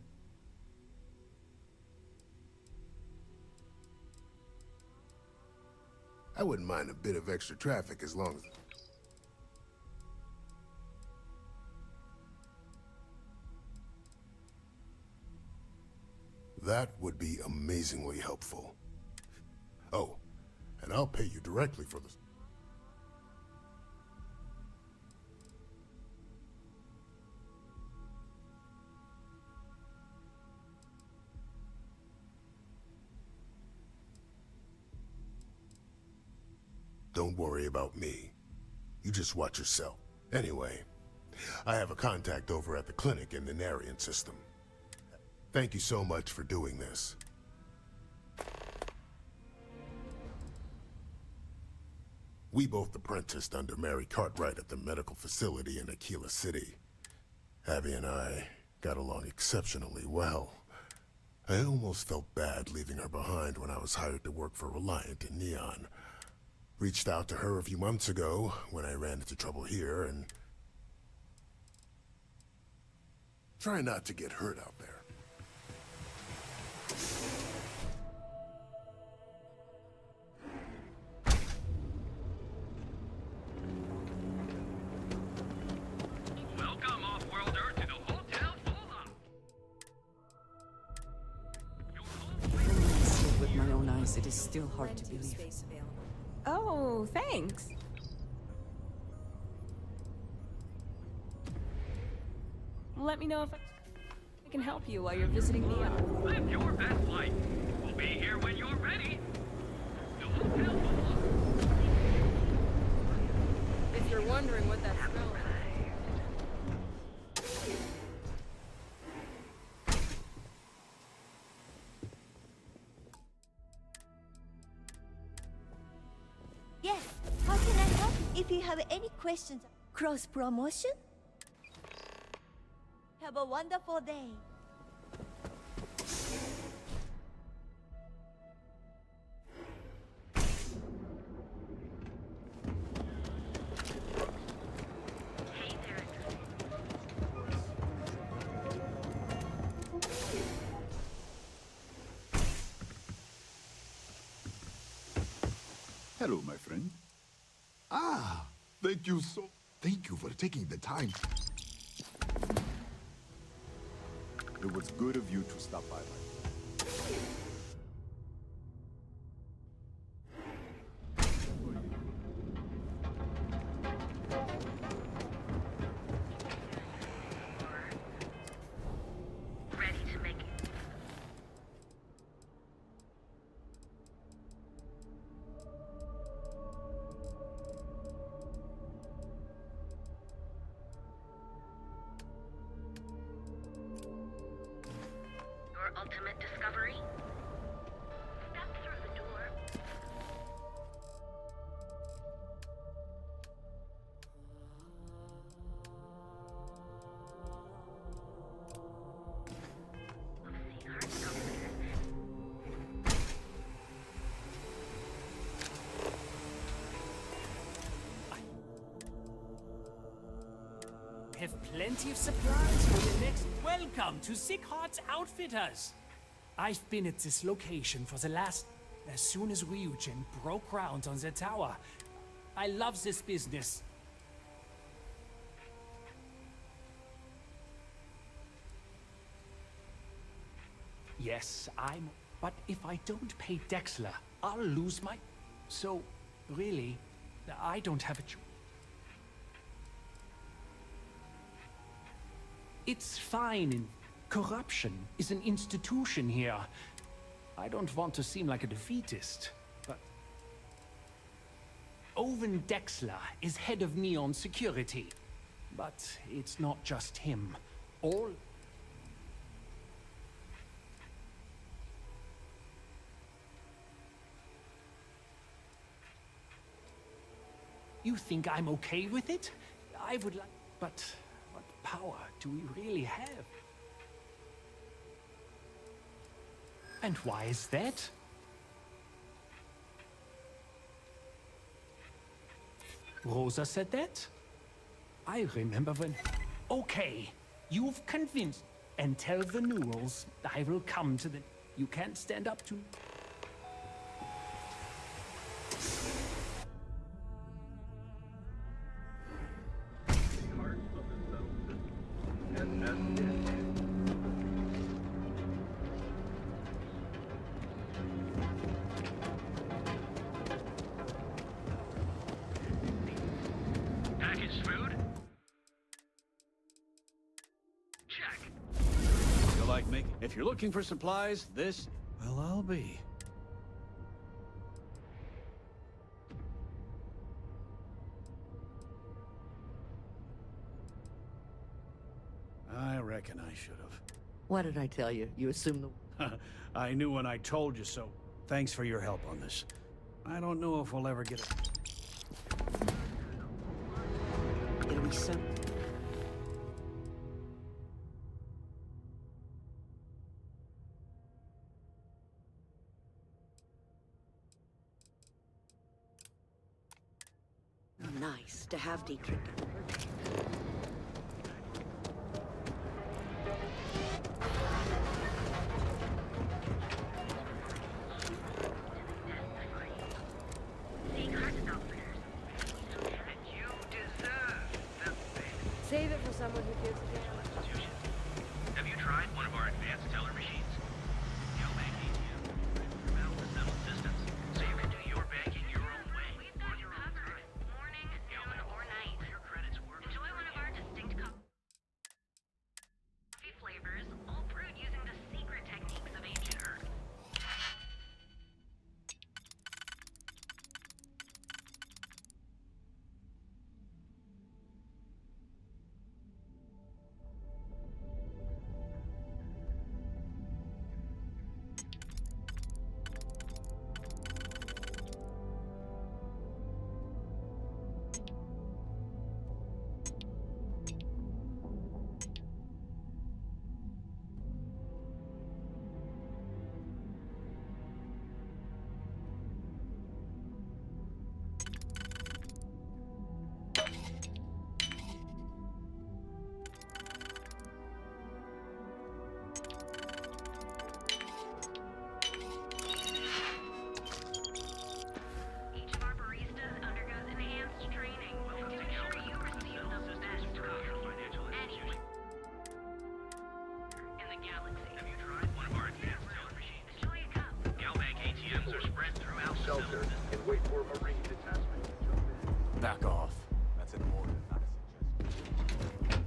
I wouldn't mind a bit of extra traffic as long as... That would be amazingly helpful. Oh, and I'll pay you directly for this. Don't worry about me. You just watch yourself. Anyway, I have a contact over at the clinic in the Narian system. Thank you so much for doing this. We both apprenticed under Mary Cartwright at the medical facility in Aquila City. Abby and I got along exceptionally well. I almost felt bad leaving her behind when I was hired to work for Reliant in Neon. Reached out to her a few months ago when I ran into trouble here and... Try not to get hurt out there. Welcome, off-worlder, to the Hotel Fallout. See it with my own eyes, it is still hard to believe. Oh, thanks. Let me know if I can help you while you're visiting Neon. Live your best life. We'll be here when you're ready. The Hotel Fallout. If you're wondering what that smell is. Yes, how can I help you? If you have any questions, cross promotion? Have a wonderful day. Hello, my friend. Thank you for taking the time. It was good of you to stop by my... Ready to make it. Your ultimate discovery? Step through the door. Have plenty of supplies for the next. Welcome to Sick Heart's Outfitters. I've been at this location for the last. As soon as Ryujin broke ground on the tower, I love this business. Yes, I'm. But if I don't pay Dexler, I'll lose my. So, really, I don't have a choice. It's fine. Corruption is an institution here. I don't want to seem like a defeatist, but... Owen Dexler is head of Neon Security. But it's not just him. All... You think I'm okay with it? I would like... But... power do we really have? And why is that? Rosa said that? I remember when... Okay, you've convinced... And tell the Newells I will come to the... You can't stand up to... Package food? Check. You like making... If you're looking for supplies, this... Well, I'll be. I reckon I should have. What did I tell you? You assume the... I knew when I told you so. Thanks for your help on this. I don't know if we'll ever get it. It'll be simple. Nice to have Dietrich. Save it for someone who gives a damn. Have you tried one of our advanced teller machines? They'll make it easier. Metal to settle systems, so you can do your banking your own way. We've got you covered. Morning, noon, or night. Your credits work. Enjoy one of our distinct coffee flavors, all brewed using the secret techniques of ancient Earth. or a Marine detachment can jump in. Back off. That's an order, not a suggestion.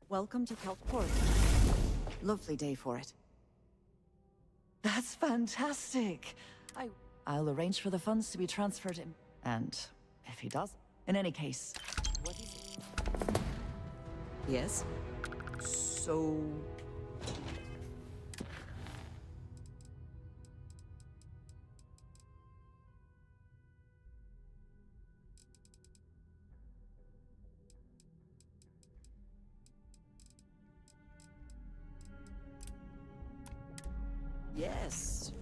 Welcome to Keltport. Lovely day for it. That's fantastic! I'll arrange for the funds to be transferred in. And if he does, in any case, what is it? Yes? So... Yes.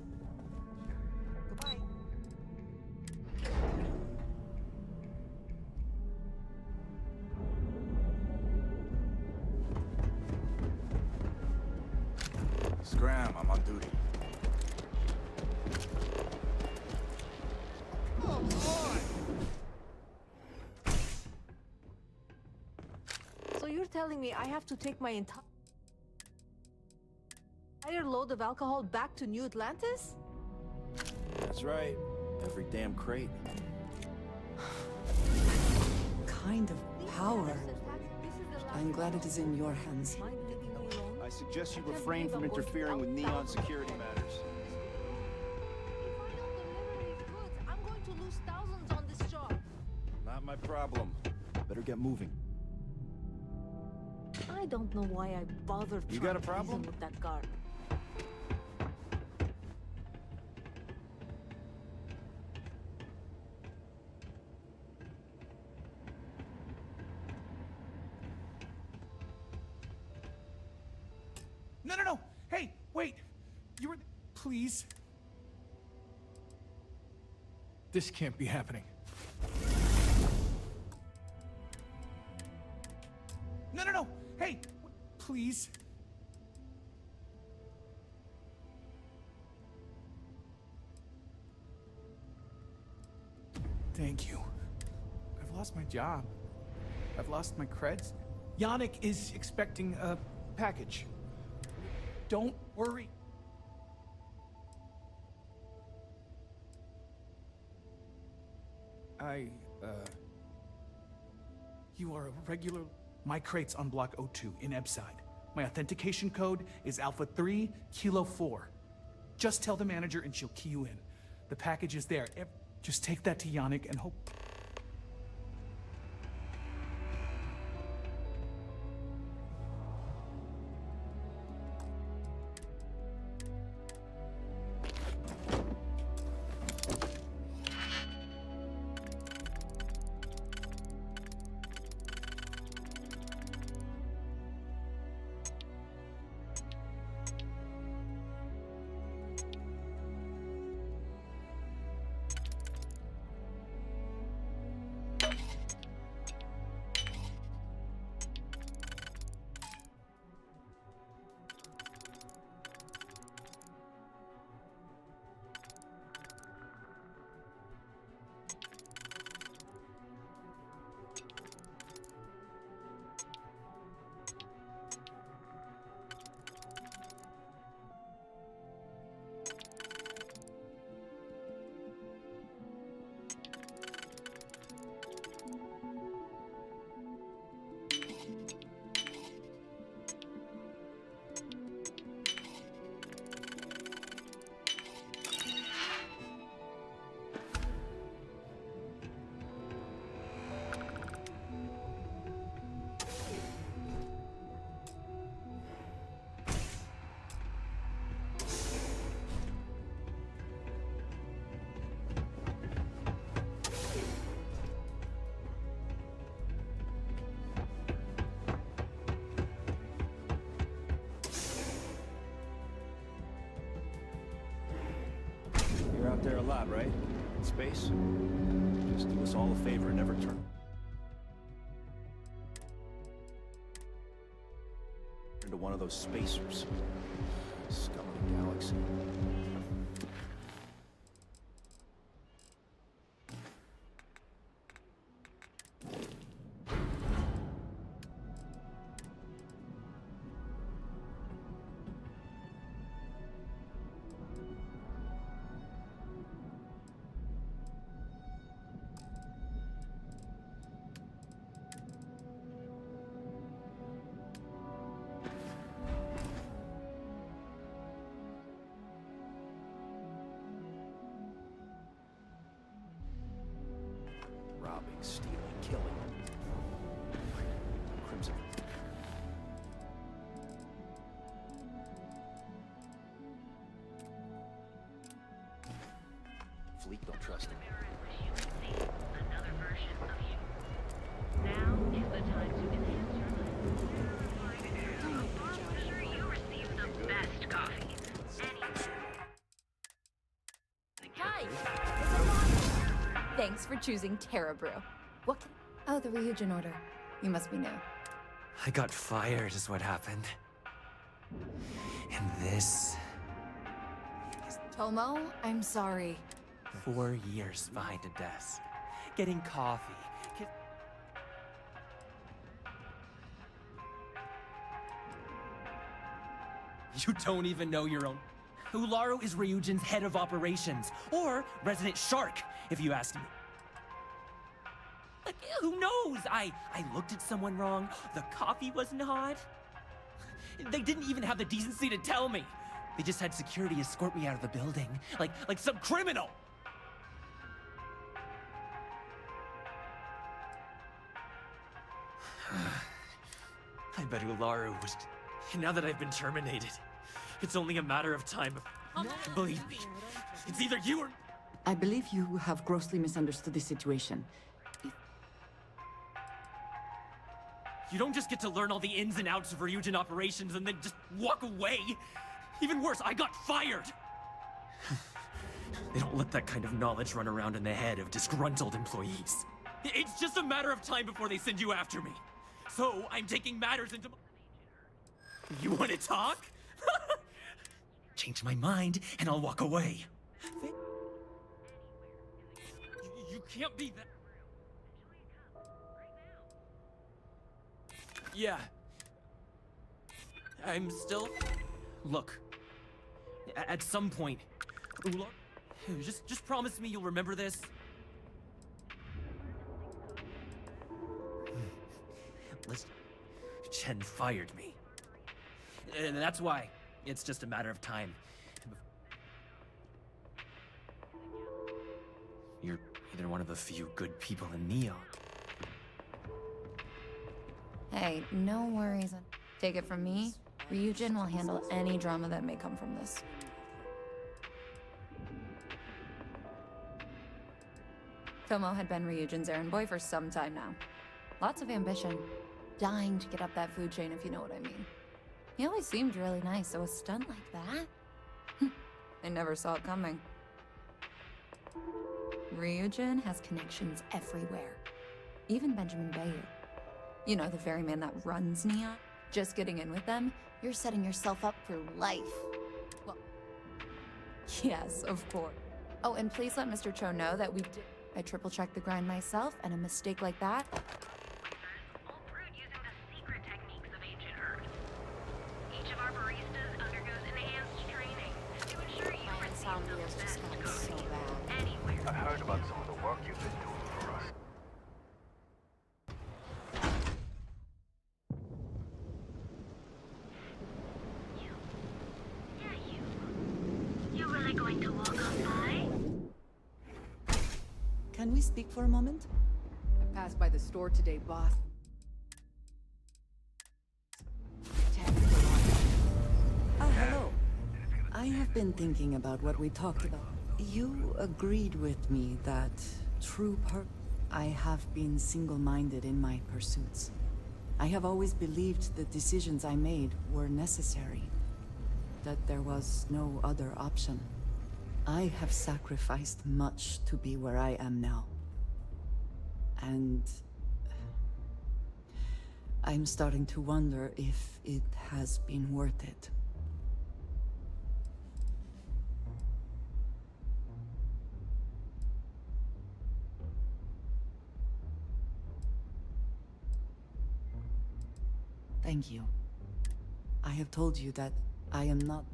Goodbye. Scram, I'm on duty. Oh boy! So you're telling me I have to take my entire load of alcohol back to New Atlantis? That's right. Every damn crate. Kind of power. I'm glad it is in your hands. I suggest you refrain from interfering with Neon security matters. I'm going to lose thousands on this job. Not my problem. Better get moving. I don't know why I bothered You trying got a to problem? reason with that guard. No, no, no! Hey, wait! You were... Please? This can't be happening. No, no, no! Hey! Please? Thank you. I've lost my job. I've lost my creds. Yannick is expecting a package. Don't worry. You are a regular... My crate's on Block O2 in Ebside. My authentication code is Alpha 3 Kilo 4. Just tell the manager and she'll key you in. The package is there. Just take that to Yannick and hope... You're out there a lot, right? In space? Just do us all a favor and never turn into one of those spacers. Scum of the galaxy. stealing, killing. Crimson. Fleet don't trust him. Another version of you. Now is the time to enhance your life. Make sure you receive the best coffee. Hi! Thanks for choosing Terra Brew. What can... Oh, the Ryujin order. You must be new. I got fired is what happened. And this... Tomo, I'm sorry. 4 years behind a desk. Getting coffee. You don't even know your own... Ularu is Ryujin's head of operations. Or Resident Shark, if you ask me. Like, who knows? I looked at someone wrong. The coffee wasn't hot. They didn't even have the decency to tell me. They just had security escort me out of the building. Like some criminal. I bet Ularu was... Now that I've been terminated, it's only a matter of time. Believe me, it's either you or... I believe you have grossly misunderstood the situation. You don't just get to learn all the ins and outs of Ryujin operations and then just walk away. Even worse, I got fired. They don't let that kind of knowledge run around in the head of disgruntled employees. It's just a matter of time before they send you after me. So I'm taking matters into... You want to talk? Change my mind and I'll walk away. You can't be that... Yeah. I'm still... Look. At some point... Just promise me you'll remember this. Listen. Chen fired me. And that's why. It's just a matter of time. You're either one of the few good people in Neon. Hey, no worries. Take it from me, Ryujin will handle any drama that may come from this. Tomo had been Ryujin's errand boy for some time now. Lots of ambition. Dying to get up that food chain, if you know what I mean. He always seemed really nice, so a stunt like that? I never saw it coming. Ryujin has connections everywhere. Even Benjamin Bayou. You know, the very man that runs Neon? Just getting in with them, you're setting yourself up for life. Well, yes, of course. Oh, and please let Mr. Cho know that we did... I triple-checked the grind myself, and a mistake like that... All brewed using the secret techniques of ancient herbs. Each of our baristas undergoes enhanced training to ensure you receive the best coffee anywhere. I heard about some of the work you've been doing for us. You really going to walk on by? Can we speak for a moment? I passed by the store today, boss. Hello. I have been thinking about what we talked about. You agreed with me that I have been single-minded in my pursuits. I have always believed the decisions I made were necessary, that there was no other option. I have sacrificed much to be where I am now. And I'm starting to wonder if it has been worth it. Thank you. I have told you that I am not...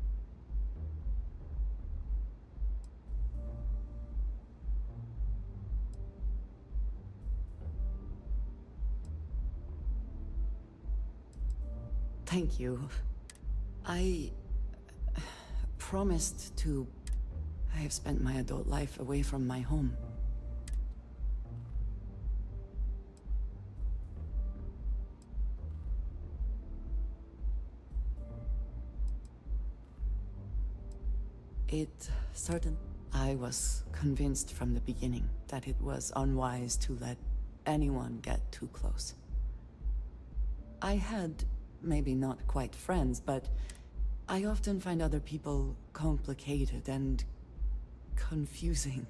Thank you. I promised to... I have spent my adult life away from my home. It certain. I was convinced from the beginning that it was unwise to let anyone get too close. I had, maybe not quite friends, but I often find other people complicated and confusing.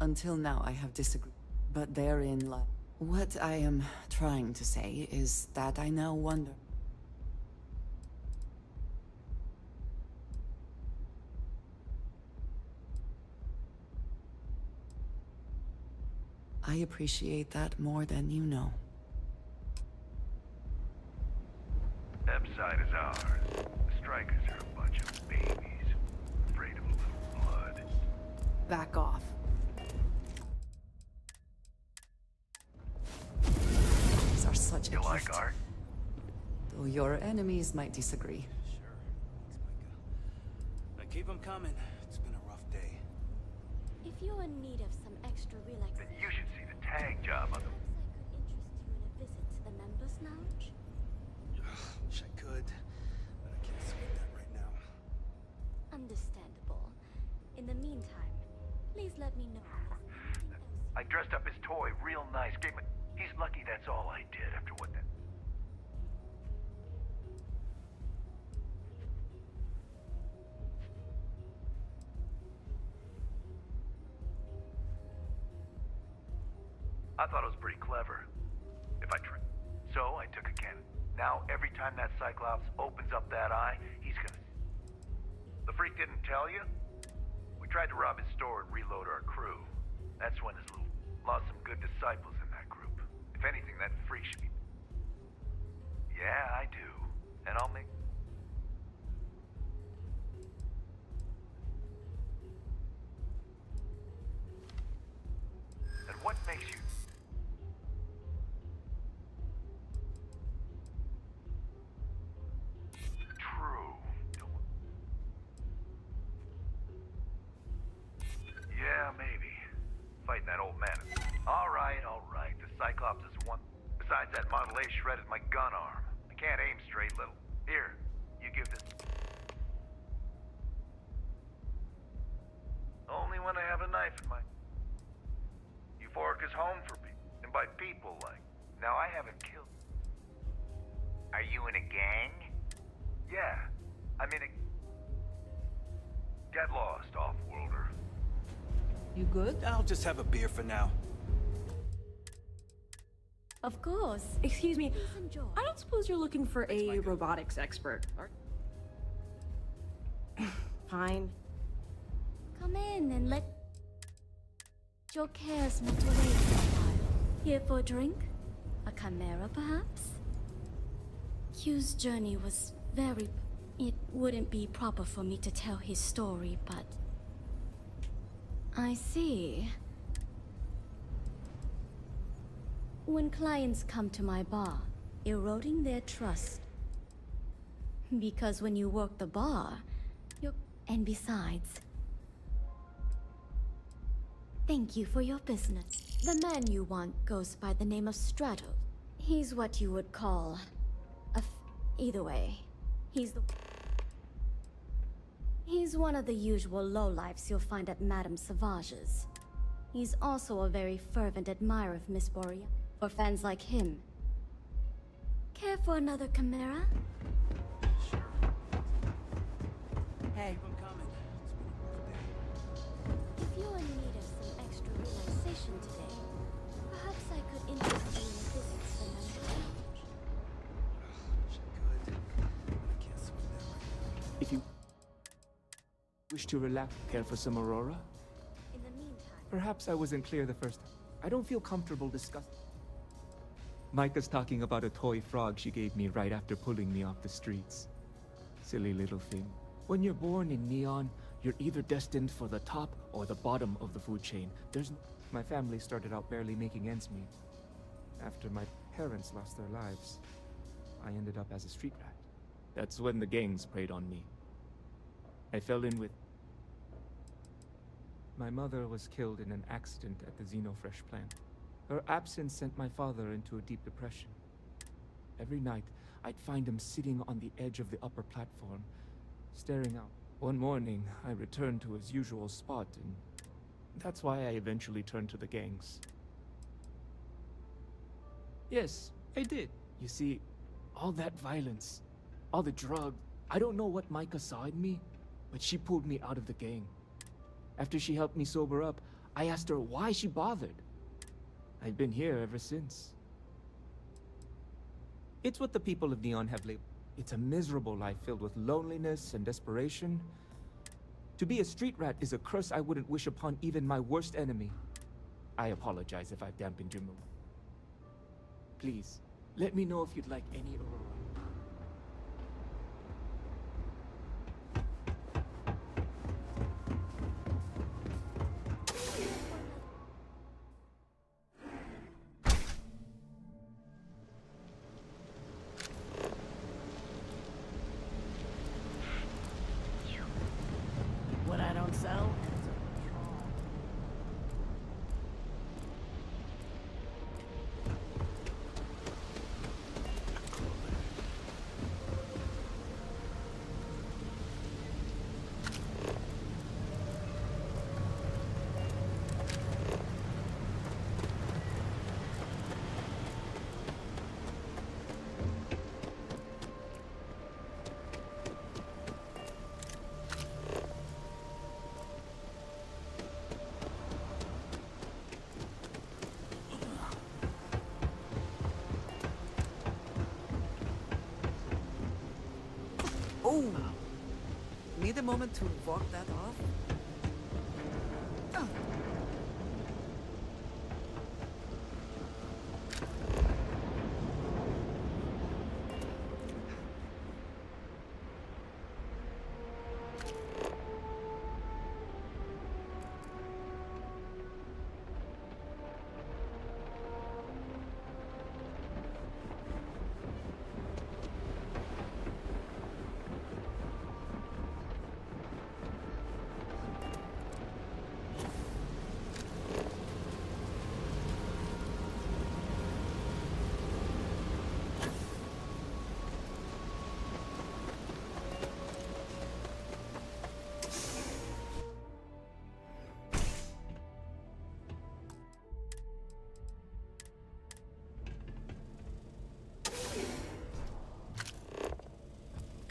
Until now, I have disagreed, but therein lies. What I am trying to say is that I now wonder. I appreciate that more than you know. Epside is ours. The strikers are a bunch of babies, afraid of a little blood. Back off. These are such a You gift. like art? Though your enemies might disagree. Sure. Thanks, Micah. Now keep them coming. It's been a rough day. If you're in need of some extra relaxation, Then you should see the tag job on the... perhaps I could interest you in a visit to the members' lounge. Wish I could, but I can't swing that right now. Understandable. In the meantime, please let me know. I dressed up his toy real nice. Gave him... He's lucky that's all I did after what that... I thought it was pretty clever. If I tried. So I took a cannon. Now every time that Cyclops opens up that eye, he's gonna... The freak didn't tell you? We tried to rob his store and reload our crew. That's when his little... Lost some good disciples in that group. If anything, that freak should be... Yeah, I do. And I'll make... And what makes you... True. Yeah, maybe. Fighting that old man. All right, all right. The Cyclops is one. Besides, that Model A shredded my gun arm. I can't aim straight, little. Here, you give this. Only when I have a knife in my... Euphoric is home for people. And by people, like. Now, I haven't killed... Are you in a gang? Yeah. I'm in a... Get lost, off-worlder. You good? I'll just have a beer for now. Of course. Excuse me. I don't suppose you're looking for a robotics expert, are Fine. Come in and let your cares melt away for a while. Here for a drink? A chimera, perhaps? Q's journey was very... It wouldn't be proper for me to tell his story, but... I see. When clients come to my bar, eroding their trust. Because when you work the bar, you're... And besides... Thank you for your business. The man you want goes by the name of Stratos. He's what you would call... Either way, he's the... He's one of the usual lowlifes you'll find at Madame Savage's. He's also a very fervent admirer of Miss Borea. For fans like him. Care for another chimera? Hey. If you're in need of some extra relaxation today, perhaps I could interest you in a visit to the members' lounge. If you wish to relax, care for some Aurora? In the meantime... Perhaps I wasn't clear the first time. I don't feel comfortable discussing. Micah's talking about a toy frog she gave me right after pulling me off the streets. Silly little thing. When you're born in Neon, you're either destined for the top or the bottom of the food chain. My family started out barely making ends meet. After my parents lost their lives, I ended up as a street rat. That's when the gangs preyed on me. I fell in with My mother was killed in an accident at the Xenofresh plant. Her absence sent my father into a deep depression. Every night, I'd find him sitting on the edge of the upper platform, staring out. One morning, I returned to his usual spot, and that's why I eventually turned to the gangs. Yes, I did. You see, all that violence, all the drug, I don't know what Micah saw in me, but she pulled me out of the gang. After she helped me sober up, I asked her why she bothered. I've been here ever since. It's what the people of Neon have labeled. It's a miserable life filled with loneliness and desperation. To be a street rat is a curse I wouldn't wish upon even my worst enemy. I apologize if I've dampened your mood. Please, let me know if you'd like any Aurora. What I don't sell? Oh! Need a moment to walk that off?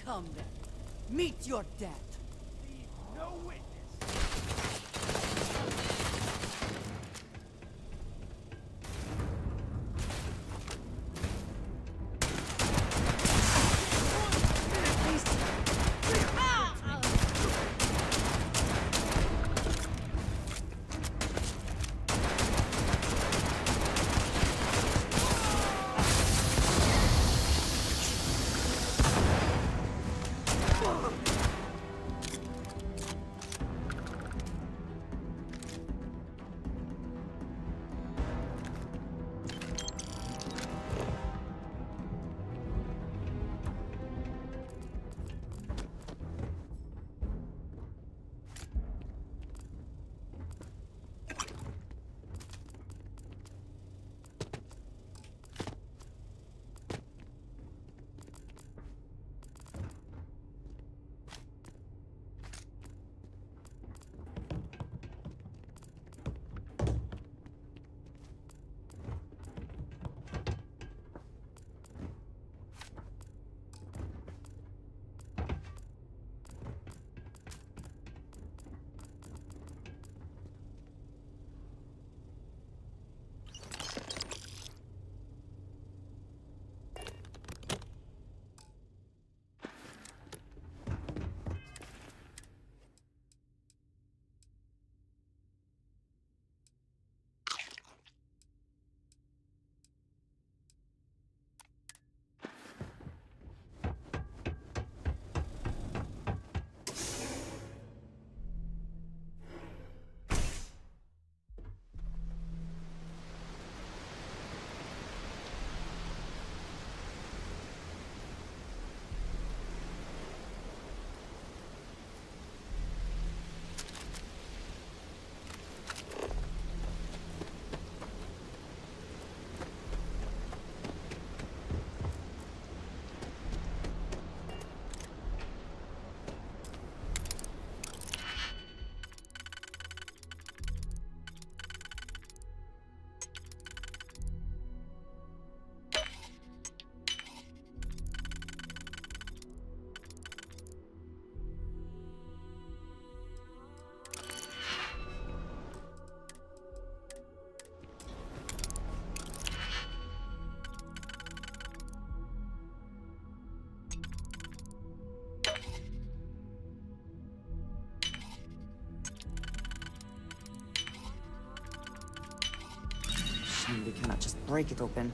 Come then. Meet your death. No witness. cannot just break it open.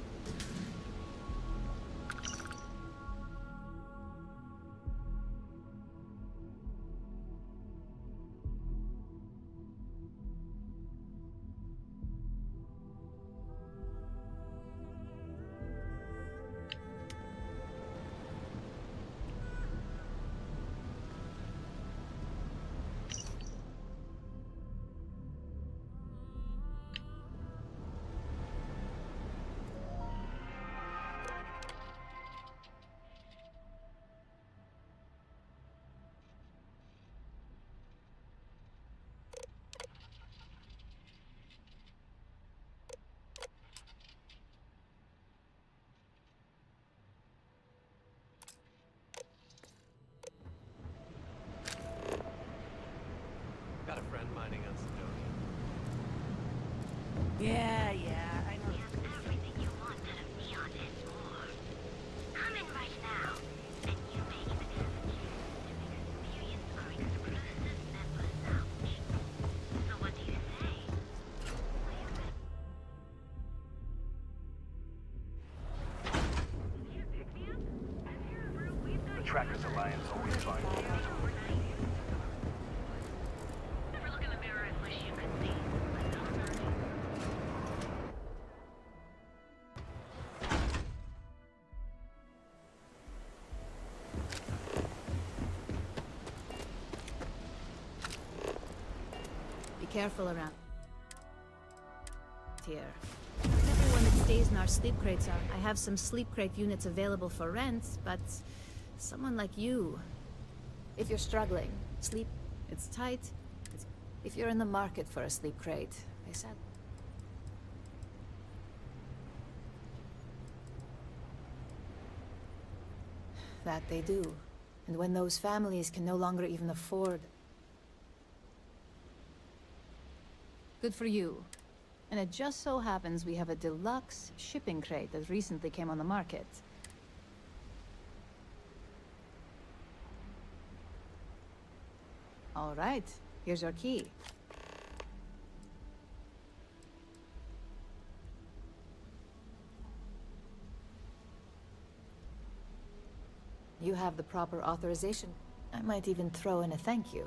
Got a friend mining on Sidonia. Yeah, I know. Everything you want out of Neon and more. Come in right now, and you may even have a chance to experience our exclusive members lounge. So what do you say? The Trackers Alliance always finds ways. Ever look in the mirror and wish you could see? Be careful around here. Everyone that stays in our sleep crates are. I have some sleep crate units available for rent, but someone like you, if you're struggling, sleep, it's tight. If you're in the market for a sleep crate, I said. That they do. And when those families can no longer even afford. Good for you. And it just so happens we have a deluxe shipping crate that recently came on the market. All right, here's your key. You have the proper authorization. I might even throw in a thank you.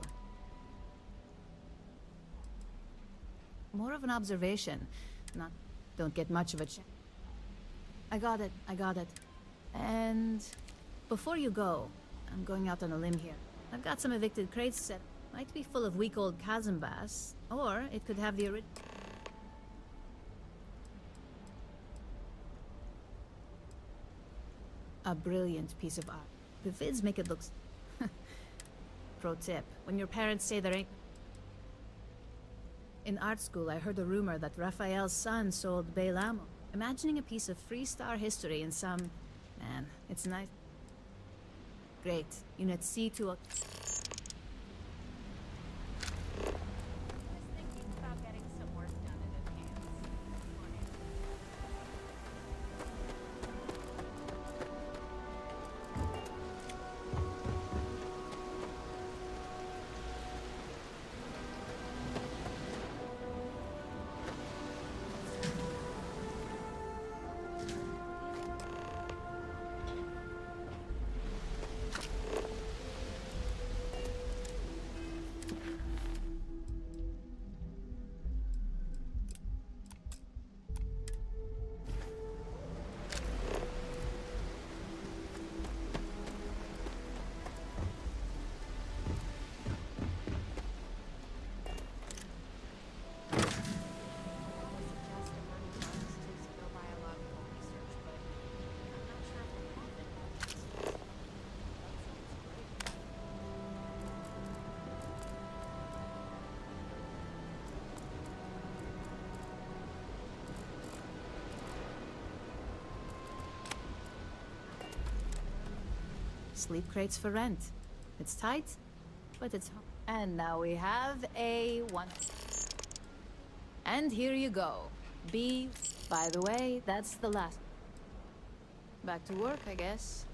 More of an observation. Don't get much of a check. I got it. And before you go, I'm going out on a limb here. I've got some evicted crates set. Might be full of weak old chasm bass, or it could have the original. A brilliant piece of art. The vids make it look. Pro tip: when your parents say there ain't. In art school, I heard a rumor that Raphael's son sold Bailamo. Imagining a piece of Freestar history in some... Man, it's nice. Great. Unit C to a... Sleep crates for rent. It's tight, but it's home. And now we have a one. And here you go. B. By the way, that's the last. Back to work, I guess.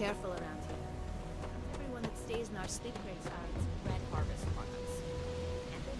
careful around here. Everyone that stays in our sleep crates are Red Harvest products. And they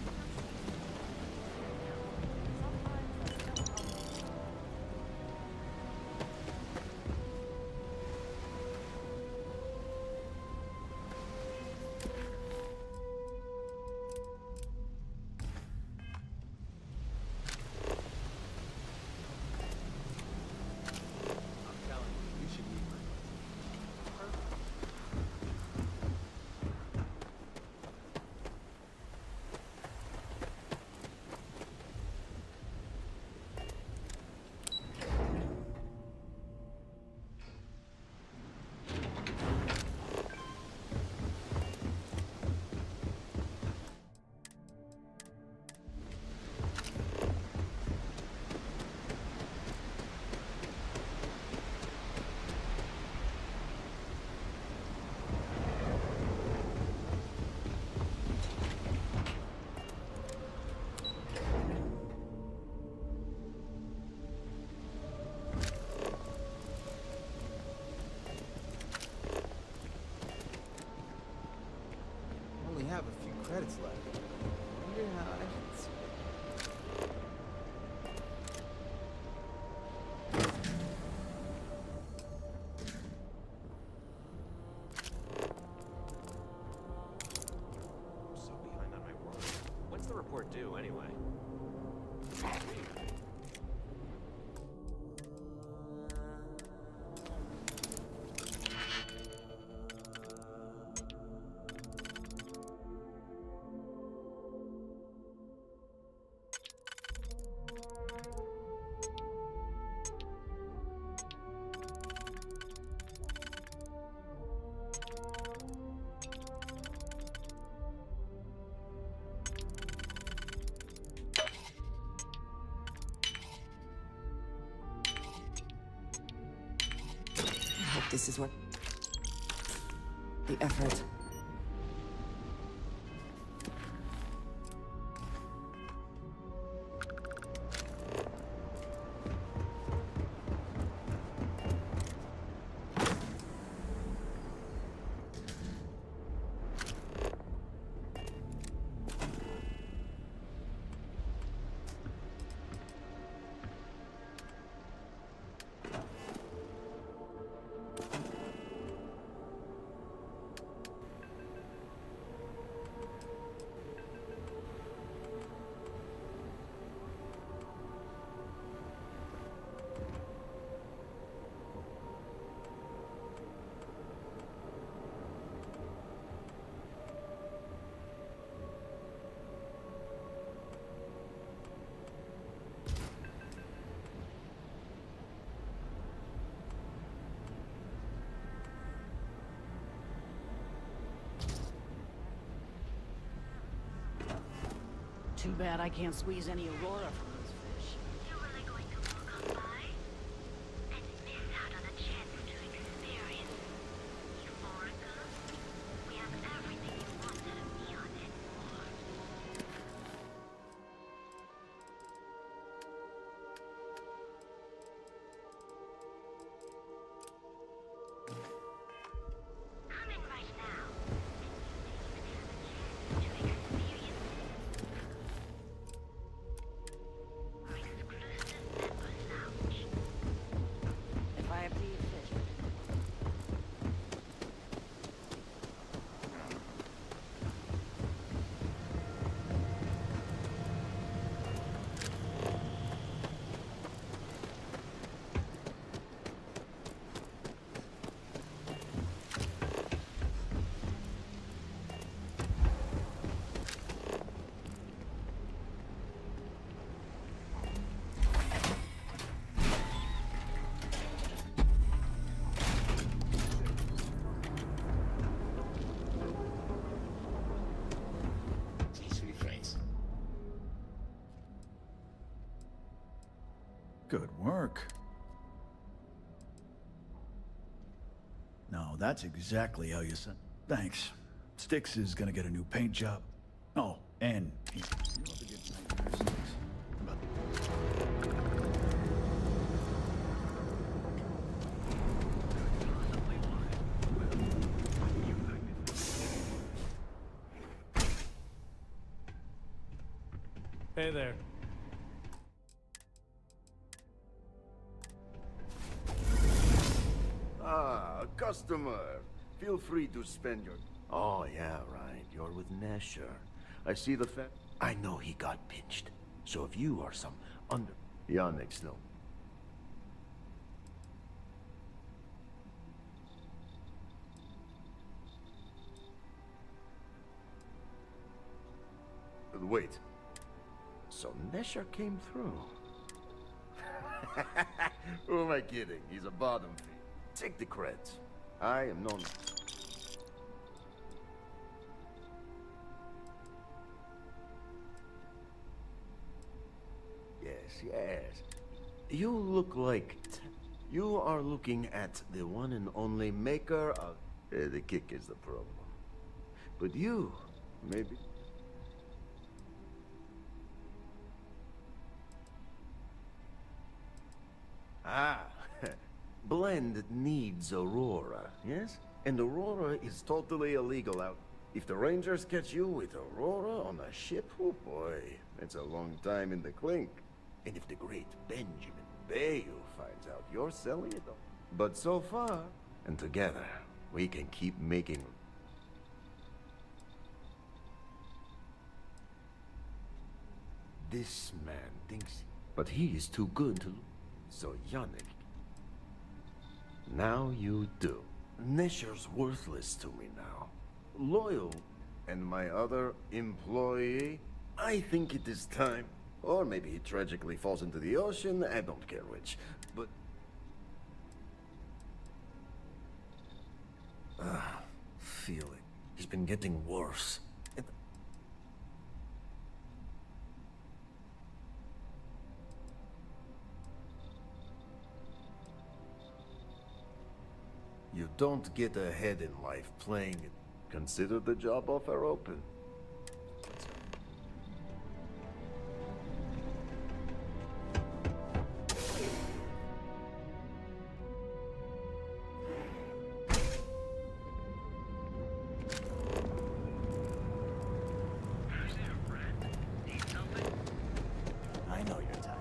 only have a few credits left. I wonder how I can... I'm so behind on my work. When's the report due, anyway? I hope this is what... the effort. Too bad I can't squeeze any Aurora from those fish. You're really going to walk on by and miss out on a chance to experience Euphoria? We have everything you wanted of neon and more. Come in right now, and you can have a chance to experience our exclusive member lounge. If I have to eat fish. Good work. No, that's exactly how you said. Thanks. Styx is gonna get a new paint job. Oh, and you love a good nightmare, Styx. Hey there. Ah, a customer. Feel free to spend your... Oh, yeah, right. You're with Nesher. I see the I know he got pinched. So if you are some under... Yannick's no. Wait. So Nesher came through. Who am I kidding? He's a bottom feed. Take the creds. I am known... Yes. You look like... You are looking at the one and only maker of... the kick is the problem. But you, maybe... Ah, Blend needs Aurora, yes? And Aurora is totally illegal out. If the Rangers catch you with Aurora on a ship, oh boy, that's a long time in the clink. And if the great Benjamin Bayou finds out you're selling it, but so far, and together, we can keep making... This man thinks... But he is too good to... So Yannick... Now you do. Nesher's worthless to me now. Loyal, and my other employee... I think it is time. Or maybe he tragically falls into the ocean, I don't care which. But... feel it. He's been getting worse. You don't get ahead in life playing it. Consider the job offer open. I know your type.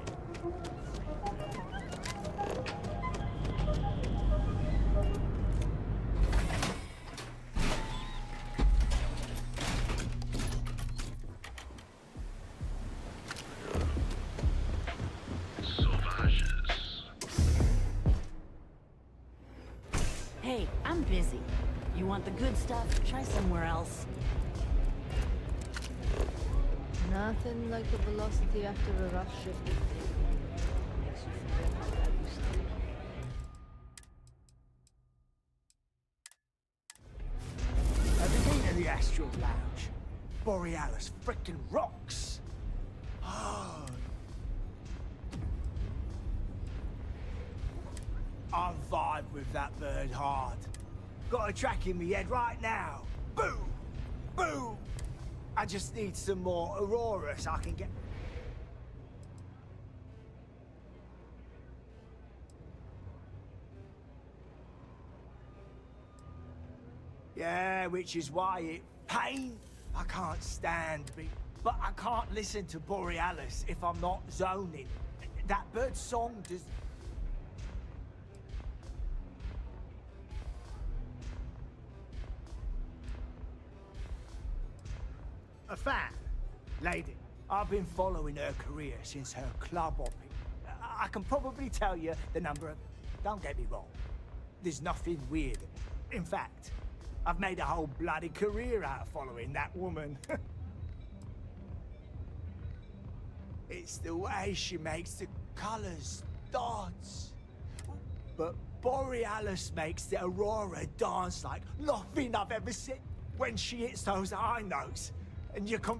Hey, I'm busy. You want the good stuff? Try somewhere else. Nothing like the velocity after a rough shift. Makes you forget how bad you sleep. Have you been to the Astral Lounge? Borealis frickin' rocks. Oh. I vibe with that bird hard. Got a track in me head right now. Boom! Boom! I just need some more Aurora so I can get... Yeah, which is why it... Pain! I can't stand but I can't listen to Borealis if I'm not zoning. That bird's song does... A fan? Lady. I've been following her career since her club hopping. I can probably tell you the number of... Don't get me wrong. There's nothing weird. In fact, I've made a whole bloody career out of following that woman. It's the way she makes the colors dance. But Borealis makes the Aurora dance like nothing I've ever seen. When she hits those high notes, and you can...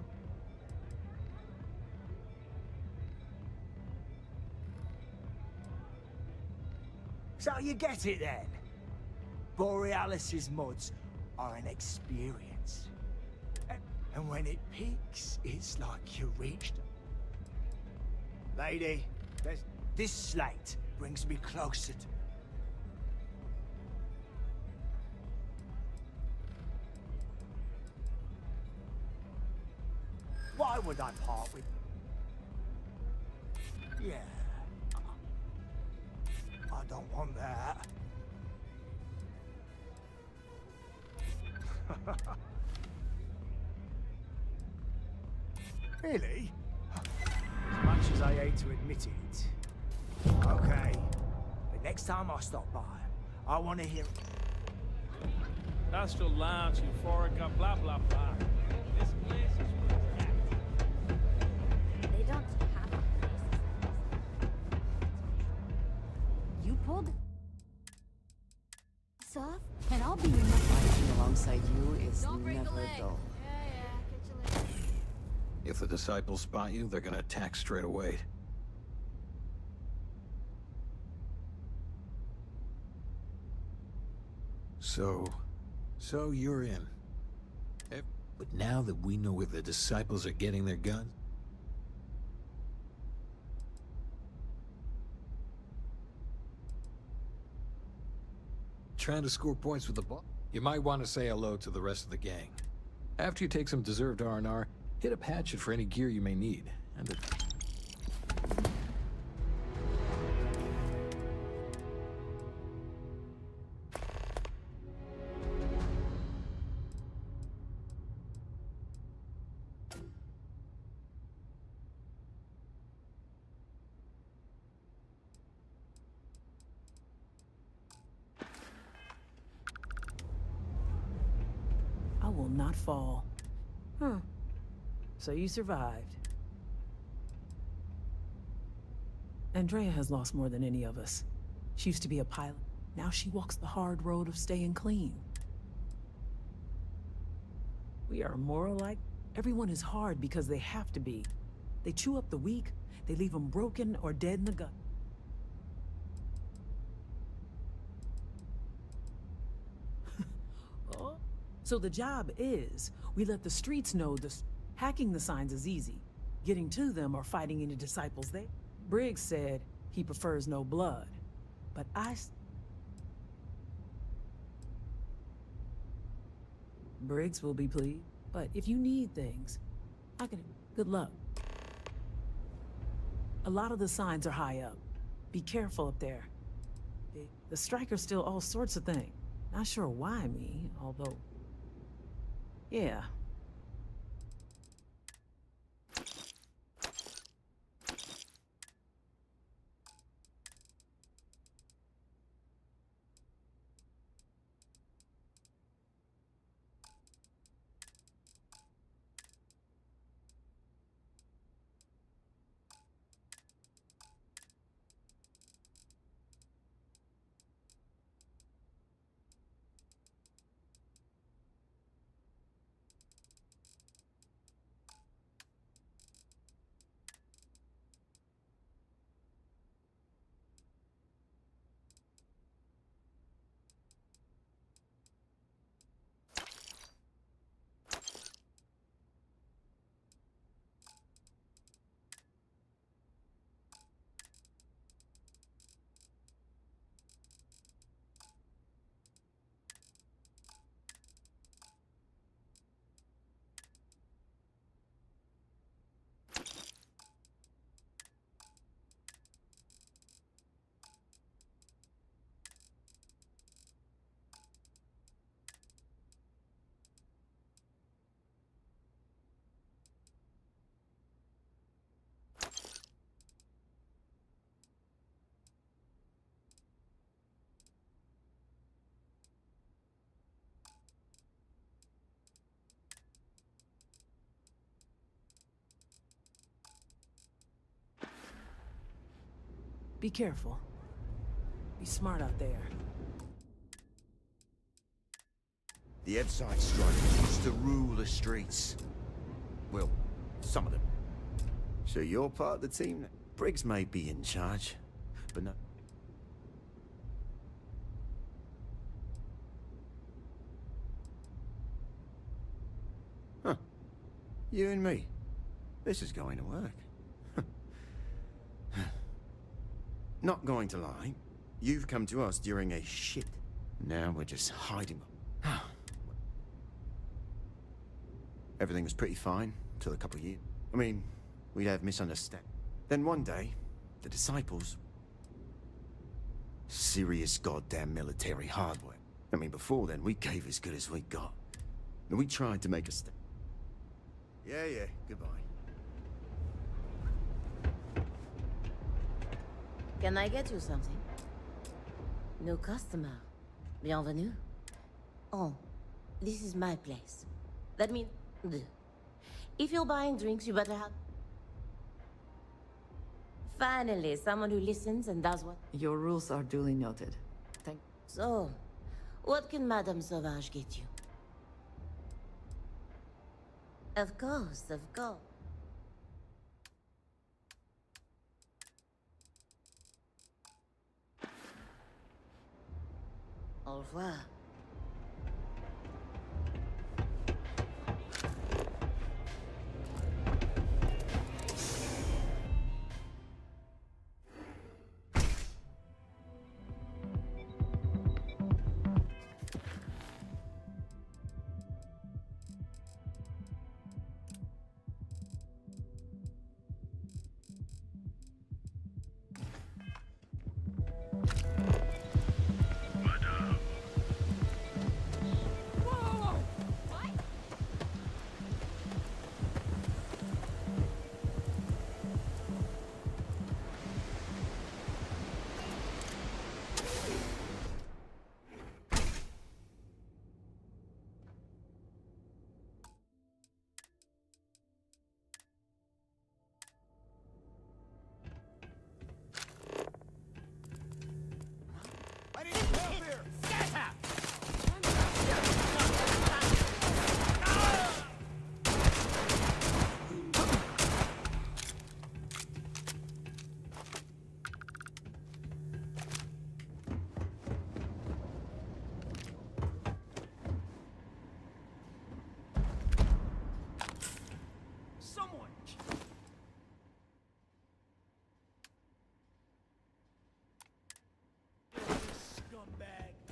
So you get it then? Borealis's mods are an experience. And when it peaks, it's like you reached... Lady, this slate brings me closer to... Why would I part with... Yeah. I don't want that. Really? As much as I hate to admit it. Okay. But next time I stop by, I want to hear... That's your lounge, euphorica, blah, blah, blah. This place is packed. They don't have You pulled this off, and I'll be your next. Fighting alongside you is never dull. If the disciples spot you, they're gonna attack straight away. So you're in. But now that we know where the disciples are getting their guns, trying to score points with the ball, you might want to say hello to the rest of the gang. After you take some deserved R&R, hit up Hatchet for any gear you may need. And I will not fall. Huh. So you survived. Andrea has lost more than any of us. She used to be a pilot. Now she walks the hard road of staying clean. We are more alike. Everyone is hard because they have to be. They chew up the weak, they leave them broken or dead in the gut. Oh. So the job is, we let the streets know hacking the signs is easy. Getting to them or fighting any disciples there. Briggs said he prefers no blood, but Briggs will be pleased, but if you need things, I can... Good luck. A lot of the signs are high up. Be careful up there. The strikers steal all sorts of things. Not sure why me, although... Yeah. Be careful. Be smart out there. The Edside strikers used to rule the streets. Well, some of them. So you're part of the team? Briggs may be in charge, but no... Huh. You and me. This is going to work. Not going to lie. You've come to us during a shit. Now we're just hiding. Everything was pretty fine, till a couple of years. I mean, we'd have misunderstanding. Then one day, The disciples? Serious goddamn military hardware. I mean, before then, we gave as good as we got. And we tried to make a step. Yeah, goodbye. Can I get you something? New customer. Bienvenue. Oh, this is my place. That means... If you're buying drinks, you better have... Finally, someone who listens and does what... Your rules are duly noted. Thank... So, what can Madame Sauvage get you? Of course, of course. Au revoir.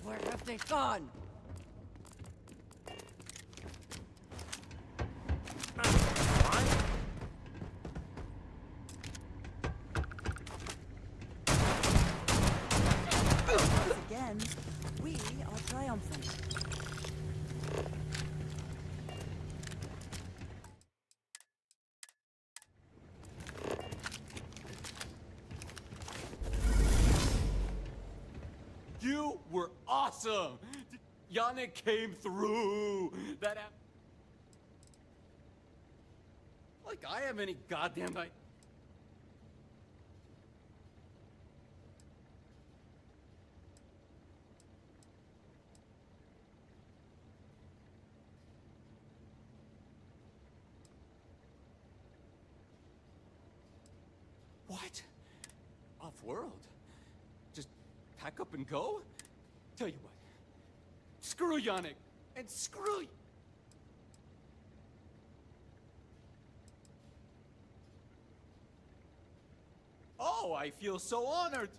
Where have they gone? Once again, we are triumphant. You were awesome! Yannick came through! Like I have any goddamn idea. What? Off-world? Just pack up and go? Tell you what. Screw Yannick! And screw you! Oh, I feel so honored!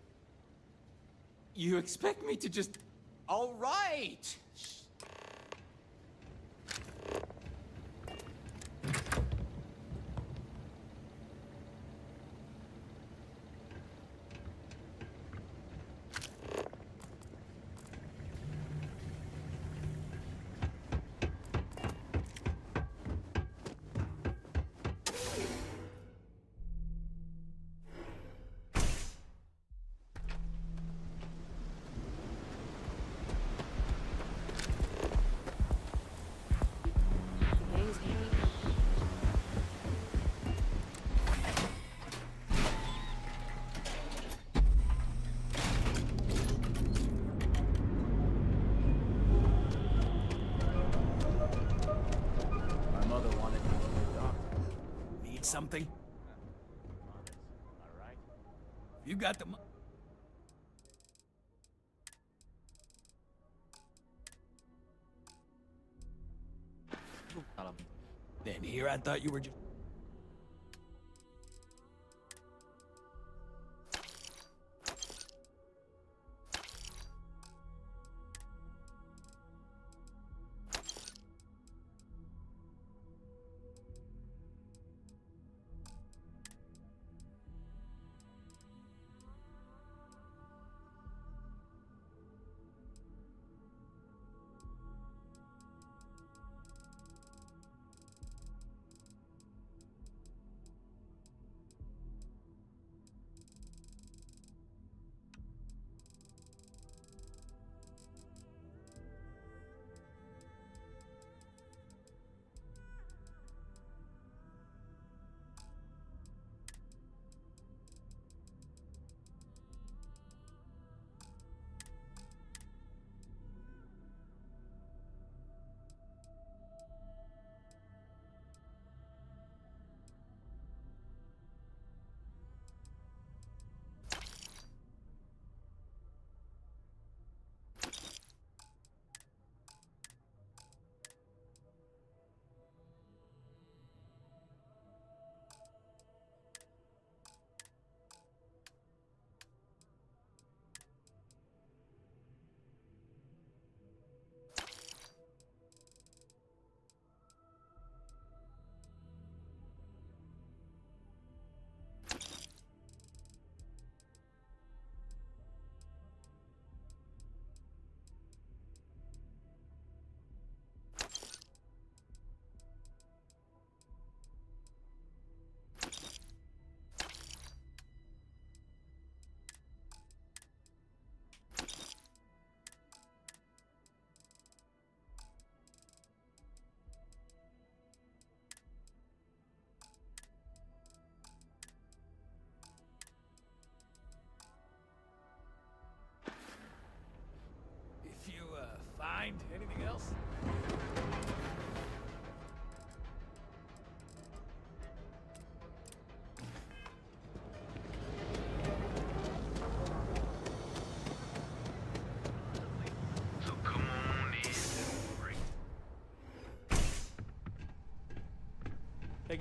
You expect me to just... All right! Something? You got the Then here I thought you were just...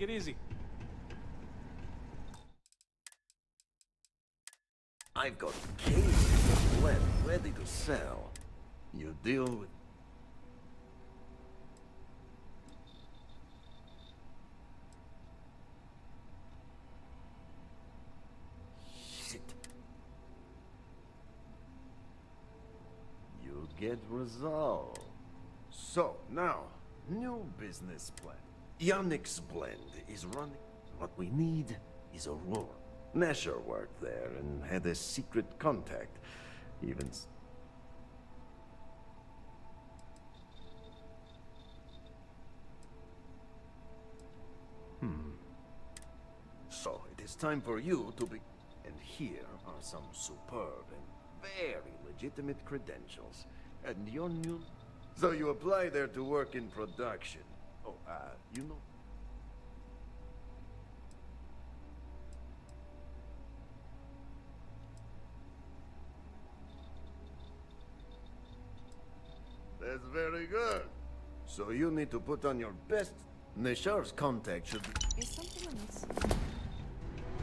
Take it easy. I've got cases of blend ready to sell. You deal with... Shit. You get resolved. So, now, new business plan. Yannick's blend is running. What we need is Aurora. Nesher worked there and had a secret contact. So, it is time for you to be... And here are some superb and very legitimate credentials. And your new... So you apply there to work in production. Oh, you know... That's very good. So you need to put on your best... Neshar's contact should be... Is something amiss?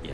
Yeah.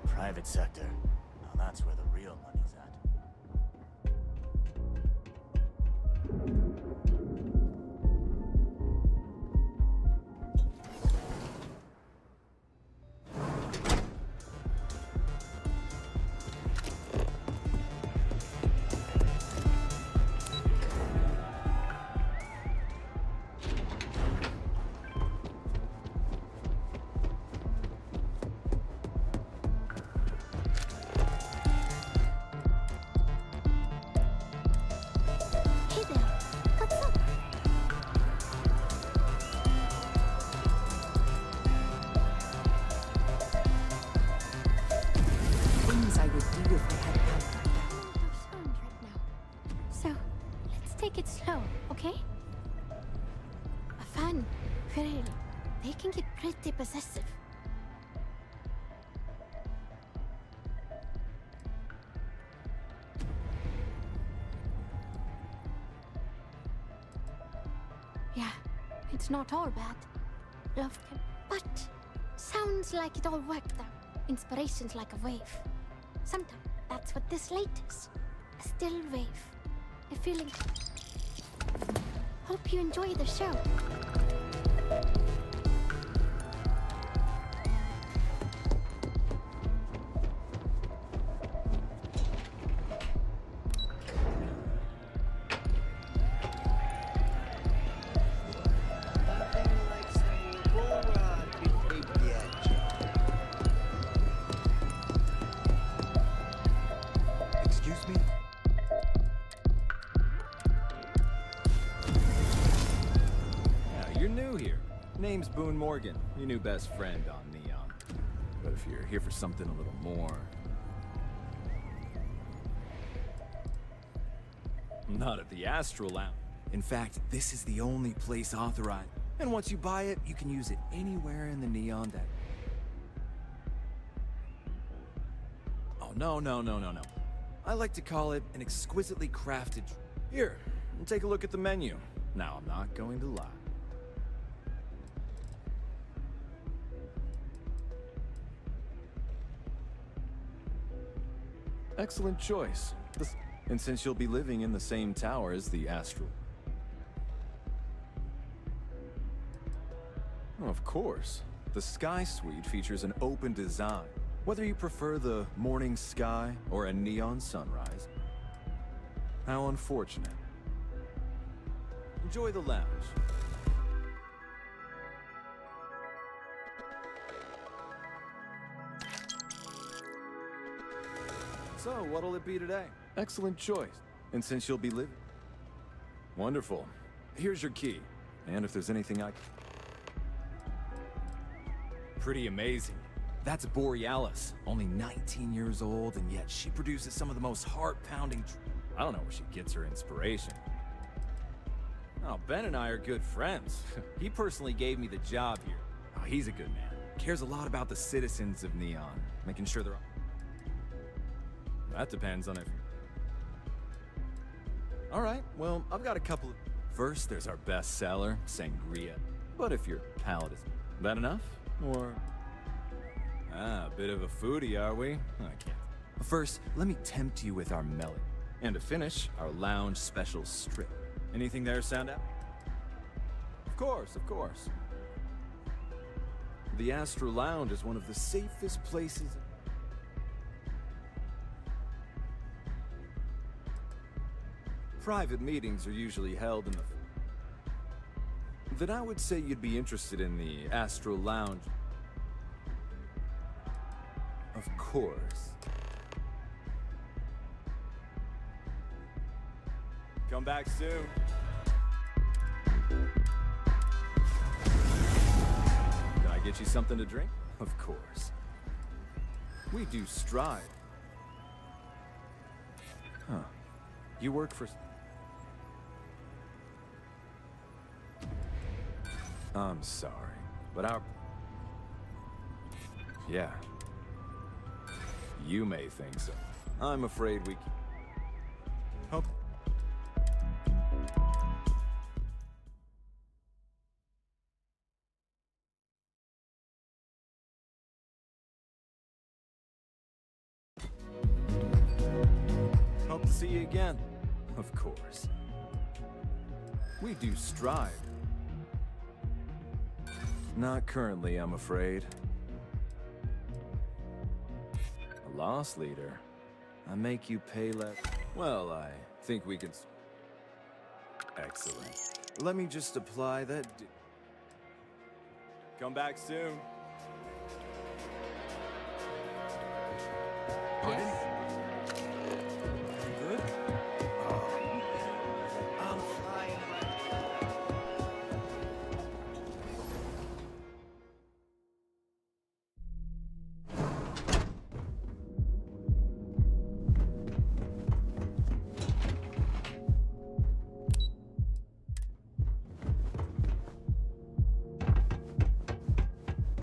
Private sector. Now that's where the real money's at. Things I would do if I had power. So, let's take it slow, okay? A fan, really, they can get pretty possessive. Yeah, it's not all bad. Love can, but sounds like it all worked out. Inspiration's like a wave. Sometimes that's what this light is. A still wave. A feeling. Hope you enjoy the show. Excuse me? You're new here. Name's Boone Morgan, your new best friend on Neon. But if you're here for something a little more... Not at the Astral Lounge. In fact, this is the only place authorized. And once you buy it, you can use it anywhere in the Neon that... Oh, no. I like to call it an exquisitely crafted... Here, take a look at the menu. Now, I'm not going to lie. Excellent choice. And since you'll be living in the same tower as the Astral... Oh, of course. The Sky Suite features an open design. Whether you prefer the morning sky or a neon sunrise. How unfortunate. Enjoy the lounge. So, what'll it be today? Excellent choice. And since you'll be living... Wonderful. Here's your key. And if there's anything I... Pretty amazing. That's Borealis. Only 19 years old, and yet she produces some of the most heart-pounding... I don't know where she gets her inspiration. Oh, Ben and I are good friends. He personally gave me the job here. Oh, he's a good man. Cares a lot about the citizens of Neon, making sure they're... That depends on if... All right, well, I've got a couple of... First, there's our best seller, Sangria. But if your palate is... That enough? Or... Ah, a bit of a foodie, are we? I can't. First, let me tempt you with our melon. And to finish, our lounge special strip. Anything there sound out? Of course, of course. The Astro Lounge is one of the safest places... Private meetings are usually held in the... Then I would say you'd be interested in the Astro Lounge. Of course. Come back soon. Can I get you something to drink? Of course. We do strive. Huh. You work for... I'm sorry, but our... Yeah. You may think so. I'm afraid we... Hope... Hope to see you again. Of course. We do strive. Not currently, I'm afraid. A loss leader? I make you pay less... Well, I think we can... Excellent. Let me just apply that... Come back soon. Pardon? Good? I'm flying.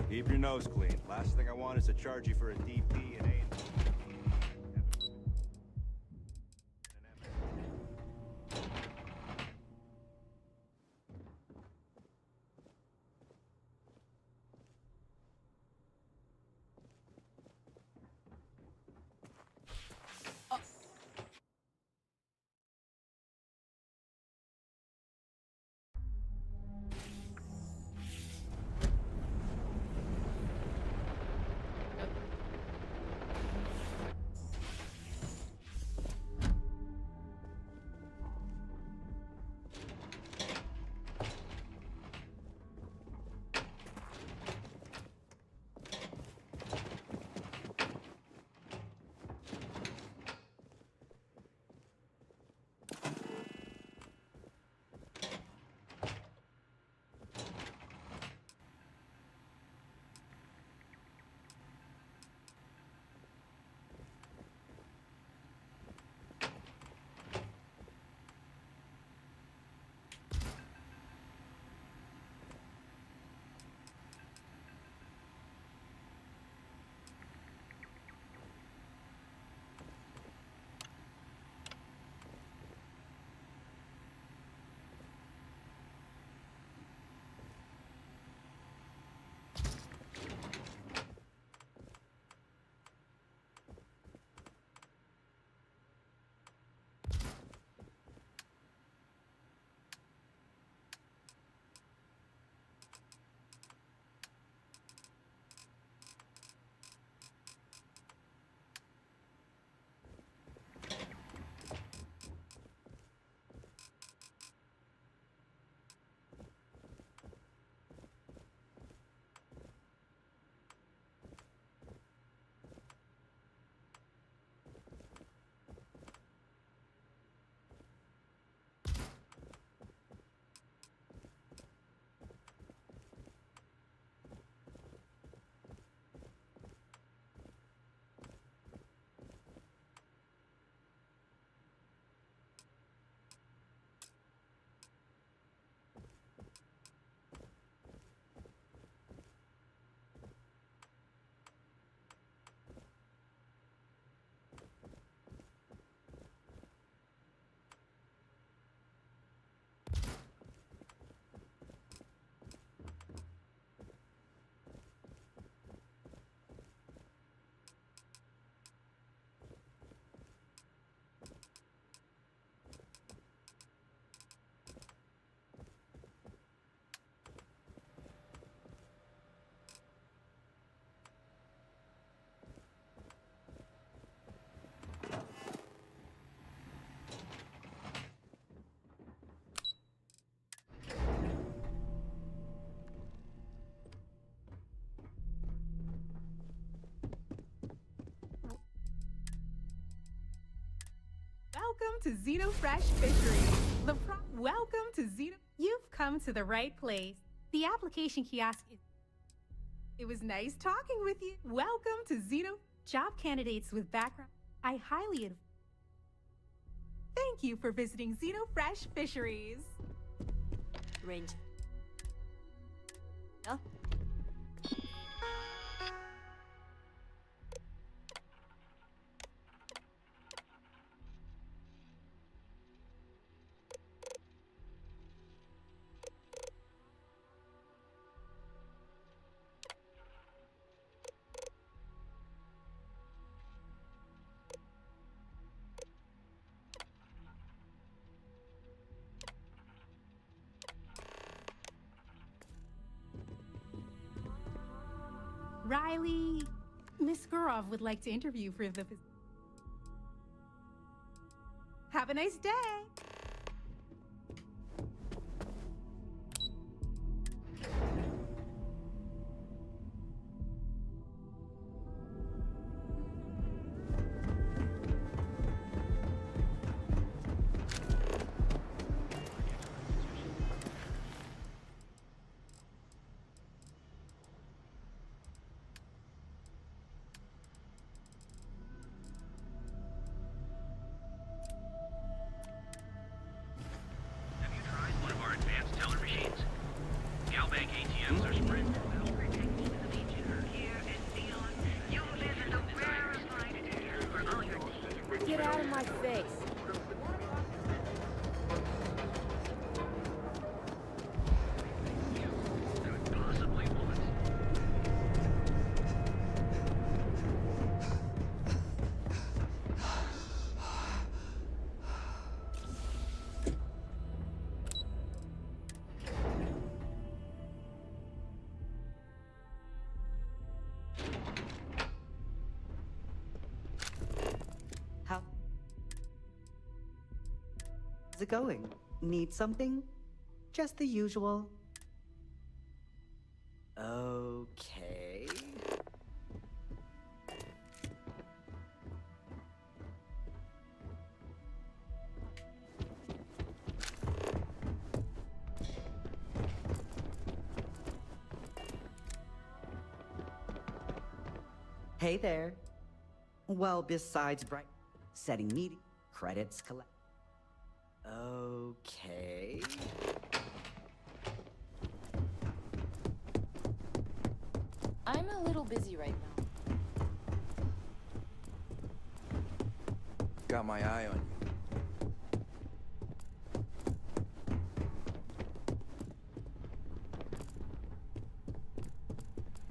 Keep your nose clean. Last thing I want is to charge you for a DP and A. Welcome to Xenofresh Fisheries. Welcome to Xeno. You've come to the right place. The application kiosk is. It was nice talking with you. Welcome to Xeno. Job candidates with background. I highly advise. Thank you for visiting Xenofresh Fisheries. Range. Huh? Riley, Miss Gurov would like to interview for the. Have a nice day. Have you tried one of our advanced teller machines? Galbank ATMs are spread. Get out of my face. How's it going? Need something? Just the usual. Okay. Hey there. Well, besides setting meeting, credits collect. Okay. I'm a little busy right now. Got my eye on you.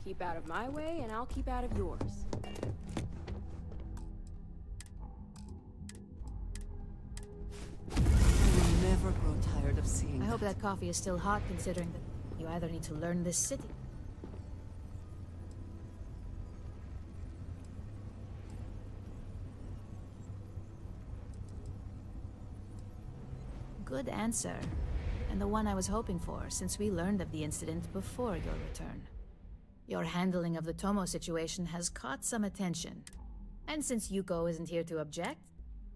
Keep out of my way, and I'll keep out of yours. Never grow tired of seeing I hope that coffee is still hot, considering that you either need to learn this city. Good answer. And the one I was hoping for, since we learned of the incident before your return. Your handling of the Tomo situation has caught some attention. And since Yuko isn't here to object,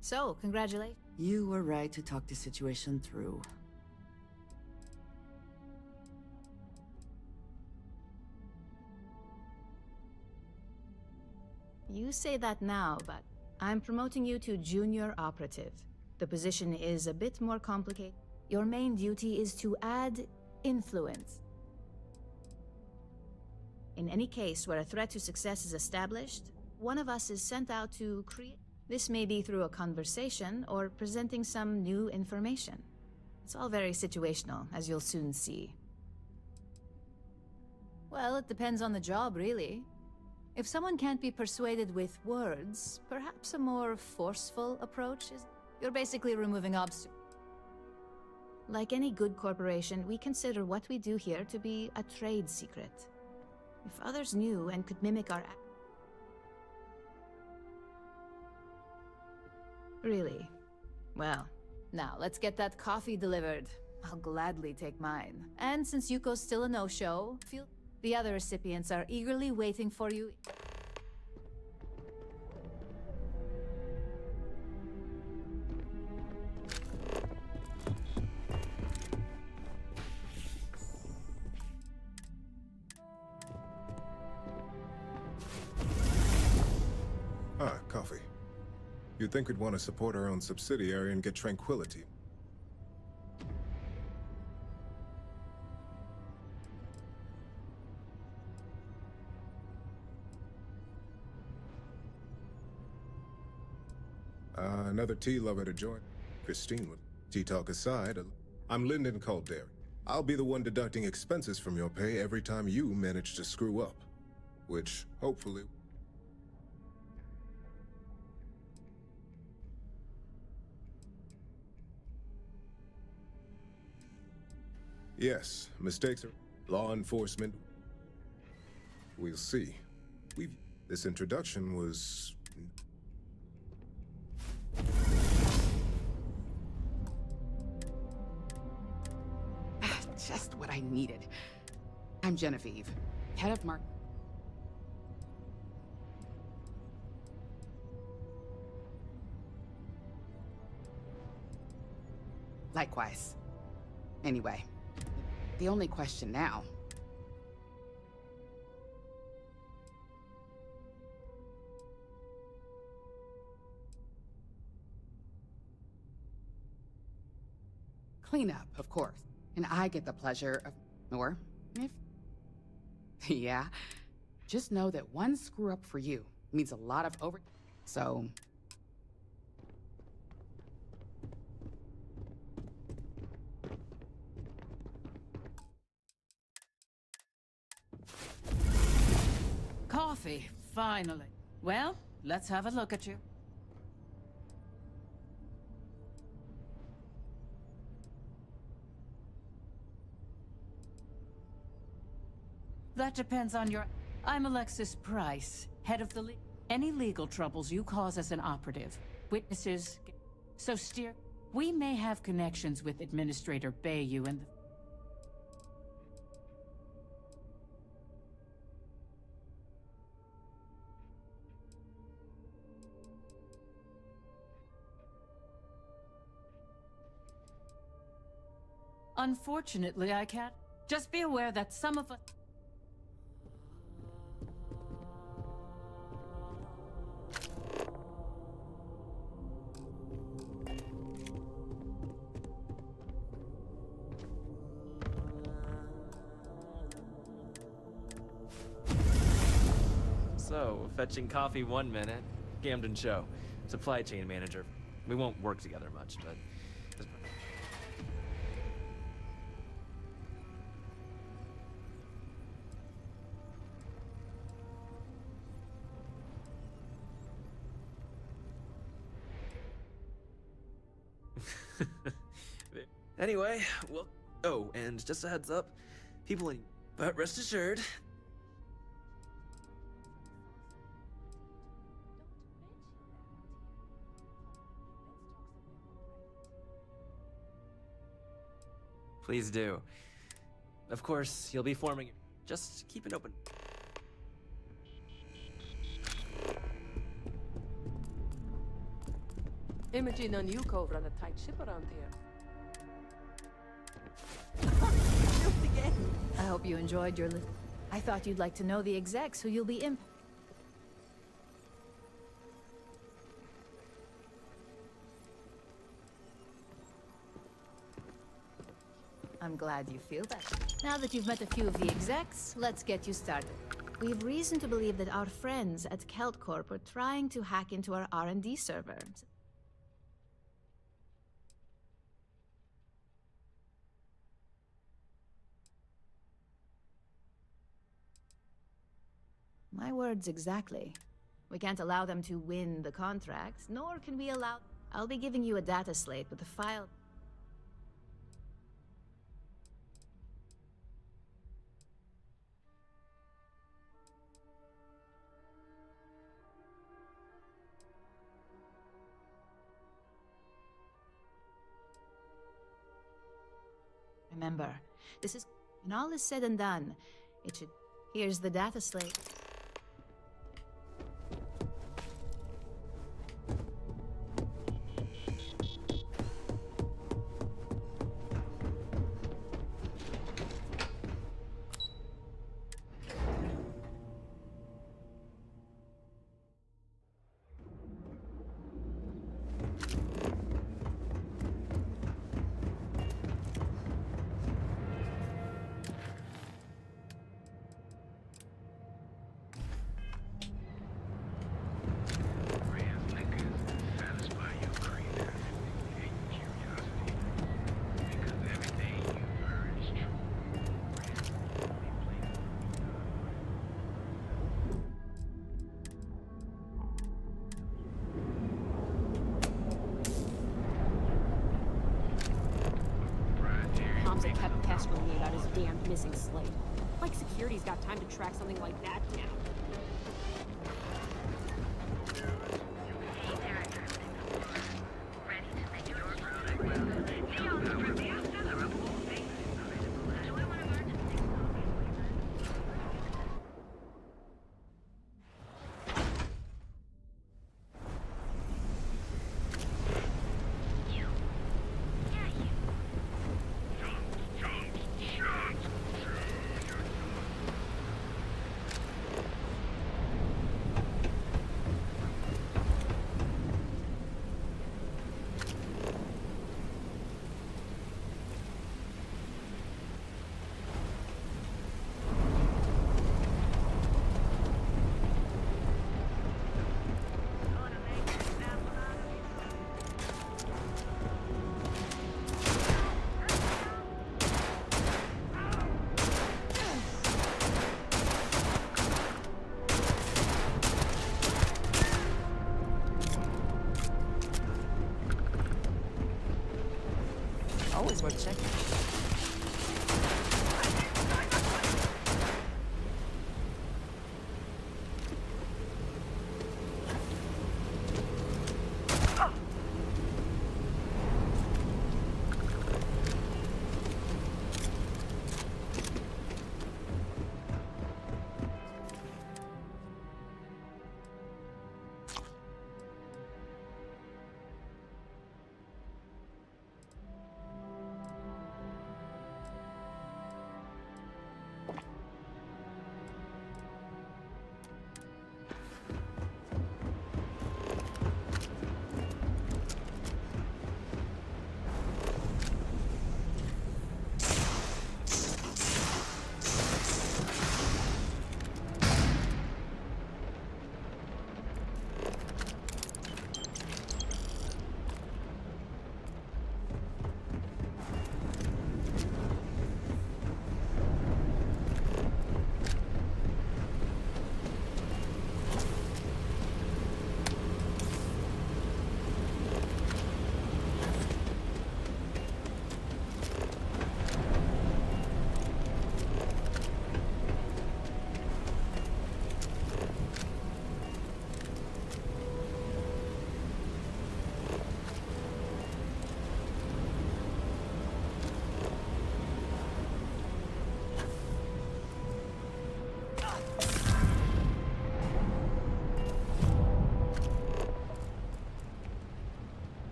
so congratulations. You were right to talk the situation through. You say that now, but I'm promoting you to junior operative. The position is a bit more complicated. Your main duty is to add influence. In any case where a threat to success is established, one of us is sent out to create. This may be through a conversation or presenting some new information. It's all very situational, as you'll soon see. Well, it depends on the job, really. If someone can't be persuaded with words, perhaps a more forceful approach is... You're basically removing obstacles. Like any good corporation, we consider what we do here to be a trade secret. If others knew and could mimic our... Really? Well, now let's get that coffee delivered. I'll gladly take mine. And since Yuko's still a no-show, the other recipients are eagerly waiting for you. You'd think we'd want to support our own subsidiary and get tranquility. Another tea lover to join. Christine would. Tea talk aside, I'm Lyndon Caldera. I'll be the one deducting expenses from your pay every time you manage to screw up. Which, hopefully... Yes, mistakes are... Law enforcement... We'll see. This introduction was... Just what I needed. I'm Genevieve, head of mark. Likewise. Anyway, the only question now. Cleanup, of course. And I get the pleasure of, or if, yeah, just know that one screw up for you means a lot of so. Coffee, finally. Well, let's have a look at you. That depends on your... I'm Alexis Price, head of the any legal troubles you cause as an operative. Witnesses... So steer... We may have connections with Administrator Bayou and the... Unfortunately, I can't. Just be aware that some of us... So, fetching coffee 1 minute. Camden Show, supply chain manager. We won't work together much, but... Anyway, well... Oh, and just a heads up, people in... But rest assured... Please do. Of course, you'll be forming... Just keep it open. Imogen and Yuko run a tight ship around here. I hope you enjoyed your I thought you'd like to know the execs who you'll be in. I'm glad you feel that. Now that you've met a few of the execs, let's get you started. We have reason to believe that our friends at Kelt Corp are trying to hack into our R&D server. My words exactly. We can't allow them to win the contract, nor can we allow... I'll be giving you a data slate with a file... Remember, this is... When all is said and done, it should... Here's the data slate. Thompson kept pestering me about his damned missing slate. Like security's got time to track something like that down. Always worth checking.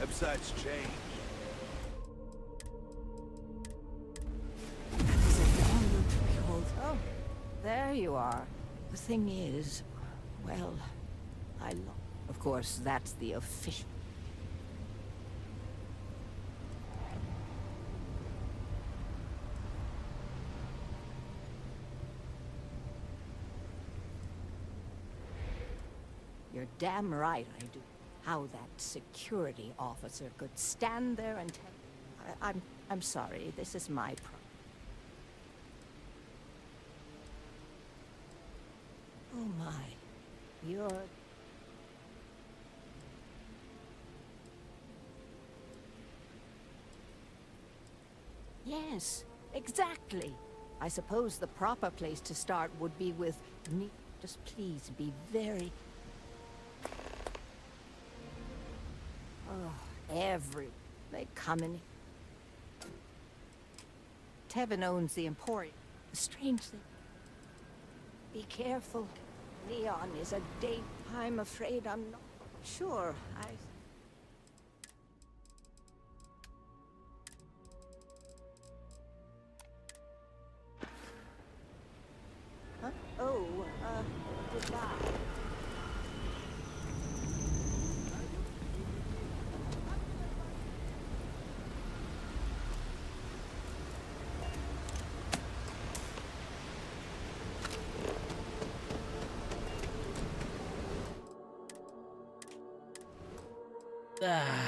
Websites change. Oh, there you are. The thing is, well, of course, that's the official. You're damn right I do. How that security officer could stand there and tell... I'm sorry, this is my problem. Oh my, you're... Yes, exactly. I suppose the proper place to start would be with me. Just please be very... Oh, they come in. Tevin owns the Emporium. The strange thing. Be careful. Leon is a date. I'm afraid I'm not sure. Oh, goodbye. Ah.